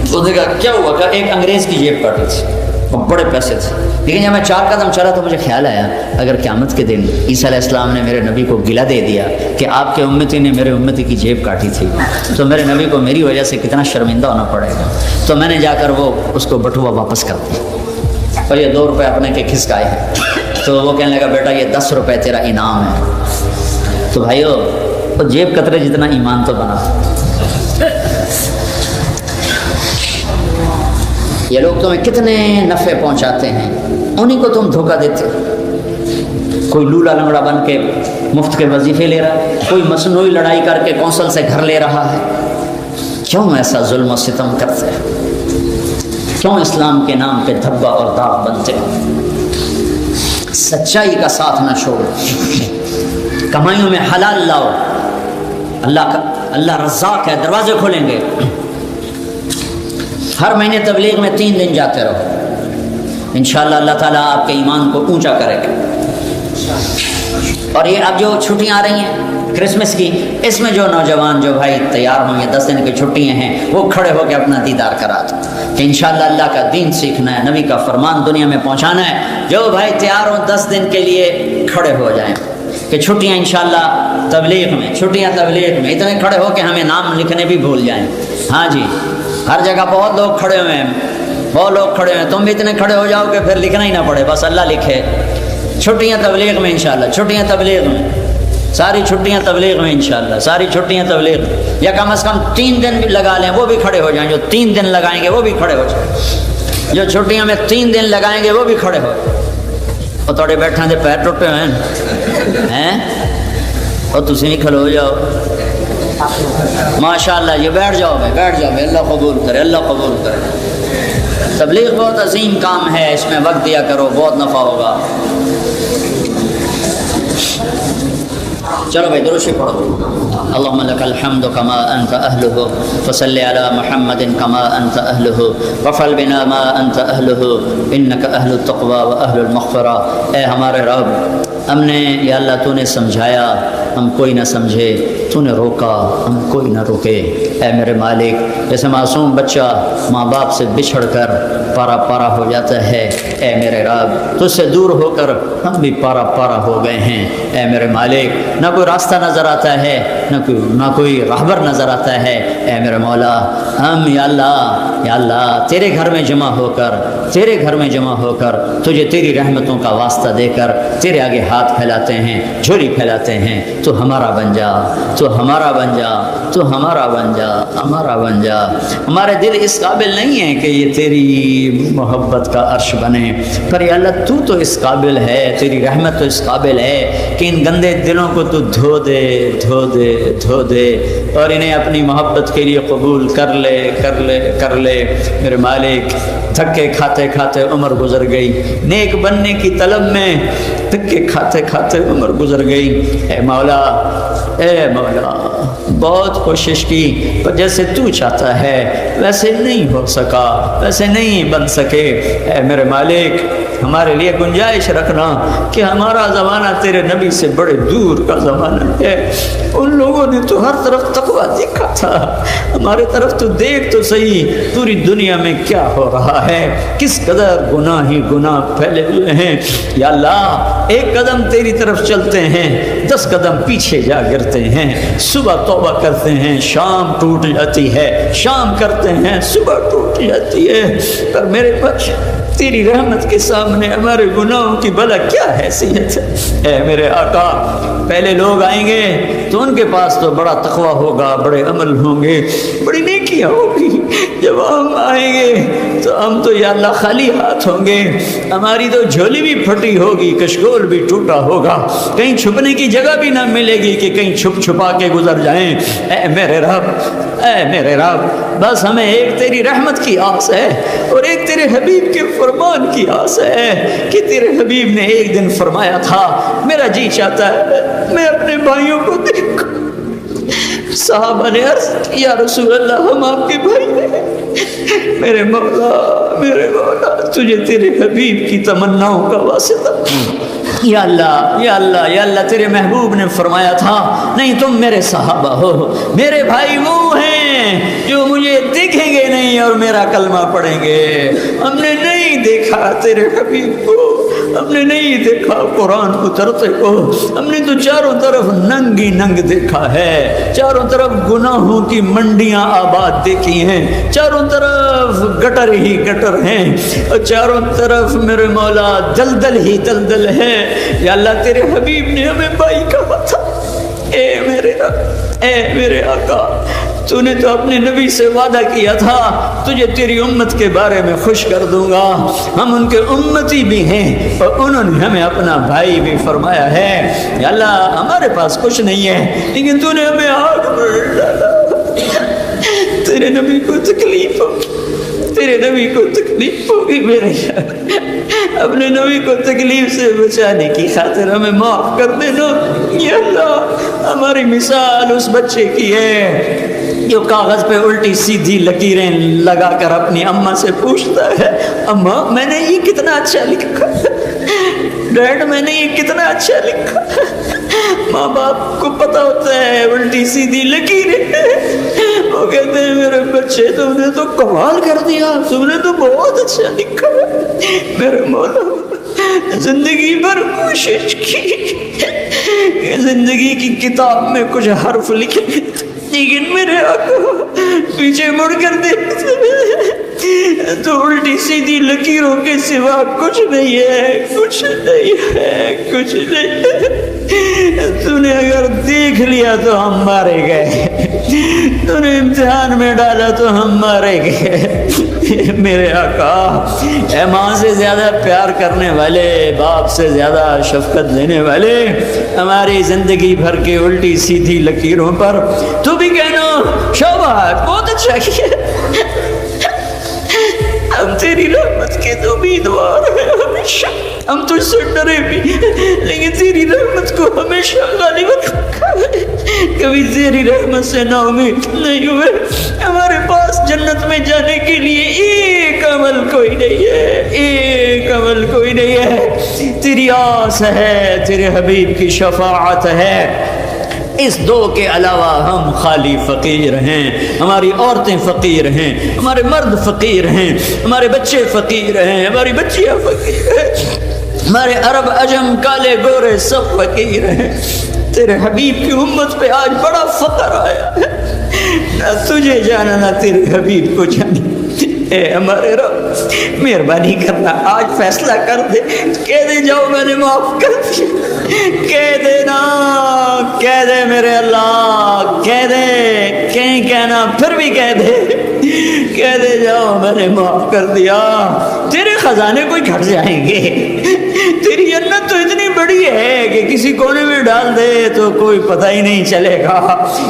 اس نے کہا کیا ہوا؟ کہ ایک انگریز کی جیب کاٹی تھی، بڑے پیسے تھے، لیکن جب میں 4 قدم چلا تو مجھے خیال آیا اگر قیامت کے دن عیسیٰ علیہ السلام نے میرے نبی کو گلہ دے دیا کہ آپ کے امتی نے میرے امتی کی جیب کاٹی تھی، تو میرے نبی کو میری وجہ سے کتنا شرمندہ ہونا پڑے گا۔ تو میں نے جا کر وہ اس کو بٹوا واپس کر دیا اور یہ 2 روپے اپنے کے کھسکائے ہیں۔ تو وہ کہنے لگا بیٹا یہ 10 روپے تیرا انعام ہے۔ تو بھائیو وہ جیب کترے جتنا ایمان تو بنا۔ یہ لوگ تمہیں کتنے نفع پہنچاتے ہیں، انہیں کو تم دھوکہ دیتے ہو۔ کوئی لولا لنگڑا بن کے مفت کے وظیفے لے رہا ہے، کوئی مصنوعی لڑائی کر کے کونسل سے گھر لے رہا ہے۔ کیوں ایسا ظلم و ستم کرتے ہیں؟ کیوں اسلام کے نام پہ دھبا اور داغ بنتے ہو؟ سچائی کا ساتھ نہ چھوڑو، کمائیوں میں حلال لاؤ۔ اللہ رزاق ہے، دروازے کھولیں گے۔ ہر مہینے تبلیغ میں 3 دن جاتے رہو، انشاءاللہ اللہ تعالیٰ آپ کے ایمان کو اونچا کرے گا۔ اور یہ اب جو چھٹیاں آ رہی ہیں کرسمس کی، اس میں جو نوجوان جو بھائی تیار ہوں گے، 10 دن کی چھٹیاں ہیں، وہ کھڑے ہو کے اپنا دیدار کرا دو کہ انشاءاللہ اللہ کا دین سیکھنا ہے، نبی کا فرمان دنیا میں پہنچانا ہے۔ جو بھائی تیار ہوں 10 دن کے لیے کھڑے ہو جائیں کہ چھٹیاں انشاءاللہ تبلیغ میں، چھٹیاں تبلیغ میں، اتنے کھڑے ہو کہ ہمیں نام لکھنے بھی بھول جائیں۔ ہاں جی، ہر جگہ بہت لوگ کھڑے ہوئے ہیں، بہت لوگ کھڑے ہوئے ہیں، تم بھی اتنے کھڑے ہو جاؤ کہ پھر لکھنا ہی نہ پڑے، بس اللہ لکھے۔ چھٹیاں تبلیغ میں انشاءاللہ، چھٹیاں تبلیغ میں، ساری چھٹیاں تبلیغ میں انشاءاللہ، ساری چھٹیاں تبلیغ میں، یا کم از کم 3 دن بھی لگا لیں، وہ بھی کھڑے ہو جائیں۔ جو 3 دن لگائیں گے وہ بھی کھڑے ہو جائیں، جو چھٹیاں میں 3 دن لگائیں گے وہ بھی کھڑے ہو جائیں۔ اور تھوڑے بیٹھے دے پیر ٹوٹے ہوئے ہیں اور تسی نہیں کھلو جاؤ، ماشاءاللہ یہ بیٹھ جاؤ بیٹھ جاؤ، اللہ قبول کرے، اللہ قبول کرے۔ تبلیغ بہت عظیم کام ہے، اس میں وقت دیا کرو، بہت نفع ہوگا۔ چلو بھائی درود شریف پڑھو۔ اللہم لک الحمد کما انت اہلہ فصلی علی محمد کما انت اہلہ وفعل بنا ما انت اہلہ انک اہل التقوی و اہل المغفرہ۔ اے ہمارے رب، ہم نے یا اللہ تو نے سمجھایا، ہم کوئی نہ سمجھے، تو نے روکا، ہم کوئی نہ روکے۔ اے میرے مالک، جیسے معصوم بچہ ماں باپ سے بچھڑ کر پارا پارا ہو جاتا ہے، اے میرے رب تجھ سے دور ہو کر ہم بھی پارا پارا ہو گئے ہیں۔ اے میرے مالک، نہ کوئی راستہ نظر آتا ہے، نہ کوئی راہبر نظر آتا ہے۔ اے میرے مولا، ہم یا اللہ تیرے گھر میں جمع ہو کر تجھے تیری رحمتوں کا واسطہ دے کر تیرے آگے ہاتھ پھیلاتے ہیں، جھولی پھیلاتے ہیں۔ تو ہمارا بن جا، تو ہمارا بن جا، تو ہمارا بن جا، ہمارا بن جا۔ ہمارے دل اس قابل نہیں ہیں کہ یہ تیری محبت کا عرش بنے، پر یا اللہ تو اس قابل ہے، تیری رحمت تو اس قابل ہے کہ ان گندے دلوں کو تو دھو دے اور انہیں اپنی محبت کے لیے قبول کر لے۔ میرے مالک، تھکے کھاتے کھاتے عمر گزر گئی، نیک بننے کی طلب میں تھکے کھاتے کھاتے عمر گزر گئی۔ اے مولا بہت کوشش کی، پر جیسے تو چاہتا ہے ویسے نہیں ہو سکا، ویسے نہیں بن سکے۔ اے میرے مالک، ہمارے لیے گنجائش رکھنا کہ ہمارا زمانہ تیرے نبی سے بڑے دور کا زمانہ ہے۔ ان لوگوں نے تو ہر طرف تقویٰ دیکھا تھا، ہمارے طرف تو دیکھ تو صحیح پوری دنیا میں کیا ہو رہا ہے، کس قدر گناہ ہی گناہ پھیلے ہوئے ہیں۔ یا اللہ، ایک قدم تیری طرف چلتے ہیں، 10 قدم پیچھے جا گرتے ہیں۔ صبح توبہ کرتے ہیں، شام ٹوٹ جاتی ہے، شام کرتے ہیں، صبح ٹوٹ جاتی ہے۔ پر میرے بچ تیری رحمت کے سامنے ہمارے گناہوں کی بھلا کیا حیثیت ہے۔ اے میرے آقا، پہلے لوگ آئیں گے تو ان کے پاس تو بڑا تقویٰ ہوگا، بڑے عمل ہوں گے، بڑی نیکیاں ہوگی۔ جب ہم آئیں گے تو ہم تو یا اللہ خالی ہاتھ ہوں گے، ہماری تو جھولی بھی پھٹی ہوگی، کشکول بھی ٹوٹا ہوگا، کہیں چھپنے کی جگہ بھی نہ ملے گی کہ کہیں چھپ چھپا کے گزر جائیں۔ اے میرے رب، بس ہمیں ایک تیری رحمت کی آس ہے اور ایک تیرے حبیب کے فرمان کی آس ہے کہ تیرے حبیب نے ایک دن فرمایا تھا، میرا جی چاہتا ہے میں اپنے بھائیوں کو دیکھوں۔ صحابہ نے عرض کی، یا رسول اللہ، ہم آپ کے بھائی ہیں۔ میرے مولا تجھے تیرے حبیب کی تمناؤں کا واسطہ، یا اللہ تیرے محبوب نے فرمایا تھا، نہیں تم میرے صحابہ ہو، میرے بھائی وہ ہیں جو مجھے دیکھیں گے نہیں اور میرا کلمہ پڑھیں گے۔ ہم نے نہیں دیکھا تیرے حبیب کو، ہم نے نہیں دیکھا قرآن اترتے کو، ہم نے تو چاروں طرف ننگی ننگ دیکھا ہے، چاروں طرف گناہوں کی منڈیاں آباد دیکھی ہیں، چاروں طرف گٹر ہی گٹر ہیں اور چاروں طرف میرے مولا دلدل ہی دلدل ہے۔ یا اللہ تیرے حبیب نے ہمیں بھائی کہا تھا۔ اے میرے رب، اے میرے آقا، تو نے تو اپنے نبی سے وعدہ کیا تھا تجھے تیری امت کے بارے میں خوش کر دوں گا، ہم ان کے امتی بھی ہیں اور انہوں نے ہمیں اپنا بھائی بھی فرمایا ہے۔ یا اللہ ہمارے پاس کچھ نہیں ہے لیکن تو نے ہمیں آگ میں ڈالا، تیرے نبی کو تکلیف ہوگی، تیرے نبی کو تکلیف ہوگی میرے یار، اپنے نبی کو تکلیف سے بچانے کی خاطر ہمیں معاف کر دینا۔ یا اللہ ہماری مثال اس بچے کی ہے جو کاغذ پہ الٹی سیدھی لکیریں لگا کر اپنی اماں سے پوچھتا ہے اماں میں نے یہ کتنا اچھا لکھا، ڈیڈ میں نے یہ کتنا اچھا لکھا۔ ماں باپ کو پتا ہوتا ہے الٹی سیدھی لکیریں، وہ کہتے ہیں میرے بچے تم نے تو کمال کر دیا، تم نے تو بہت اچھا لکھا۔ میرے مولا زندگی بھر کوشش کی، زندگی کی کتاب میں کچھ حرف لکھے لیکن میرے آقا پیچھے مڑ کر دیکھتے تو الٹی سیدھی لکیروں کے سوا کچھ نہیں ہے، کچھ نہیں ہے، کچھ نہیں ہے۔ تو نے اگر دیکھ لیا تو ہم مارے گئے، تو نے امتحان میں ڈالا تو ہم مارے گئے۔ میرے آقا اے ماں سے زیادہ پیار کرنے والے، باپ سے زیادہ شفقت دینے والے، ہماری زندگی بھر کے الٹی سیدھی لکیروں پر تو بھی کہنا شاباش بہت اچھا کیا، ہم تیری رحمت کے تو امیدوار ہیں ہمیشہ، ہم تجھ سے ڈرے بھی لیکن تیری رحمت کو ہمیشہ غالب رکھا ہے، کبھی تیری رحمت سے نا امید نہیں ہوئے۔ ہمارے پاس جنت میں جانے کے لیے ایک عمل کوئی نہیں ہے، ایک عمل کوئی نہیں ہے، تیری آس ہے، تیرے حبیب کی شفاعت ہے۔ اس دو کے علاوہ ہم خالی فقیر ہیں، ہماری عورتیں فقیر ہیں، ہمارے مرد فقیر ہیں، ہمارے بچے فقیر ہیں، ہماری بچیاں فقیر ہیں، ہمارے عرب عجم کالے گورے سب فقیر ہیں۔ تیرے حبیب کی امت پہ آج بڑا فقر آیا ہے، نہ تجھے جانا نہ تیرے حبیب کو جانا۔ اے ہمارے رب مہربانی کرنا آج فیصلہ کر دے، کہہ دے جاؤ میں نے معاف کر دیا، کہہ دے نا، کہہ دے میرے اللہ، کہہ دے، کہیں کہنا پھر بھی کہہ دے، کہہ دے جاؤ میں نے معاف کر دیا۔ تیرے خزانے کوئی گھٹ جائیں گے، تیری جنت تو اتنی بڑی ہے کہ کسی کونے میں ڈال دے تو کوئی پتہ ہی نہیں چلے گا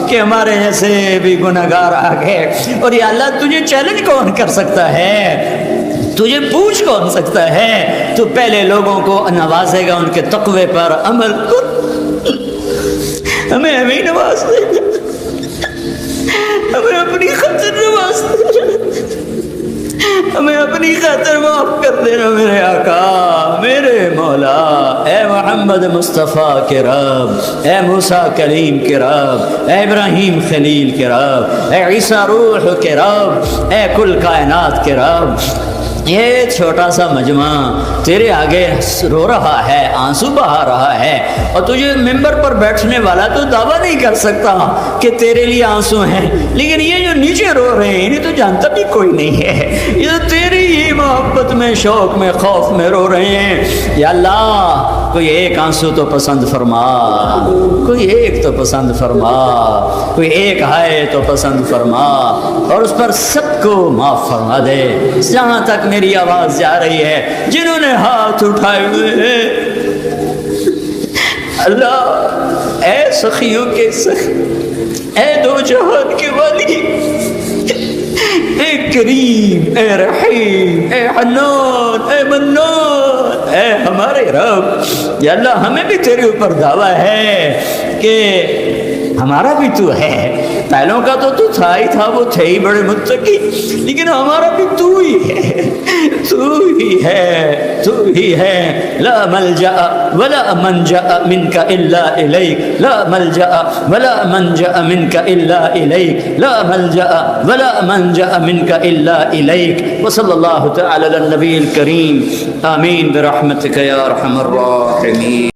کہ ہمارے جیسے بھی گناہگار آ گئے۔ اور یا اللہ تجھے چیلنج کون کر سکتا ہے، تجھے پوچھ کون سکتا ہے؟ تو پہلے لوگوں کو نوازے گا ان کے تقوی پر عمل کر، ہمیں ہمیں نواز دے، ہمیں اپنی خاطر نواز دے، ہمیں اپنی خاطر معاف کر دینا میرے آقا، میرے مولا۔ اے محمد مصطفیٰ کے رب، اے موسیٰ کلیم کے رب، اے ابراہیم خلیل کے رب، اے عیسیٰ روح کے رب، اے کل کائنات کے رب، یہ چھوٹا سا مجمع تیرے آگے رو رہا ہے، آنسو بہا رہا ہے، اور تجھے ممبر پر بیٹھنے والا تو دعویٰ نہیں کر سکتا کہ تیرے لیے آنسو ہیں، لیکن یہ جو نیچے رو رہے ہیں انہیں تو جانتا بھی کوئی نہیں ہے، یہ تو تیری ہی محبت میں، شوق میں، خوف میں رو رہے ہیں۔ یا اللہ کوئی ایک آنسو تو پسند فرما، کوئی ایک تو پسند فرما، کوئی ایک ہائے تو پسند فرما، اور اس پر سب کو معاف فرما دے۔ جہاں تک میری آواز جا رہی ہے جنہوں نے ہاتھ اٹھائے ہوئے ہیں، اللہ اے سخیوں کے سخی، اے دو جہان کے والی، اے کریم، اے رحیم، اے حنان، اے منان، اے ہمارے رب، یا اللہ ہمیں بھی تیرے اوپر دعویٰ ہے کہ ہمارا بھی تو ہے، پہلوں کا تو تھا ہی تھا، وہ تھے ہی بڑے متقی، لیکن ہمارا بھی تو ہی ہے، تو ہی ہے، تو ہی ہے۔ لا ملجأ ولا منجأ منك الا الیک، لا ملجأ ولا منجأ منك الا الیک، لا ملجأ ولا منجأ منك الا الیک۔ وصلی اللہ تعالی علی النبی الکریم، آمین برحمتک یا ارحم الراحمین۔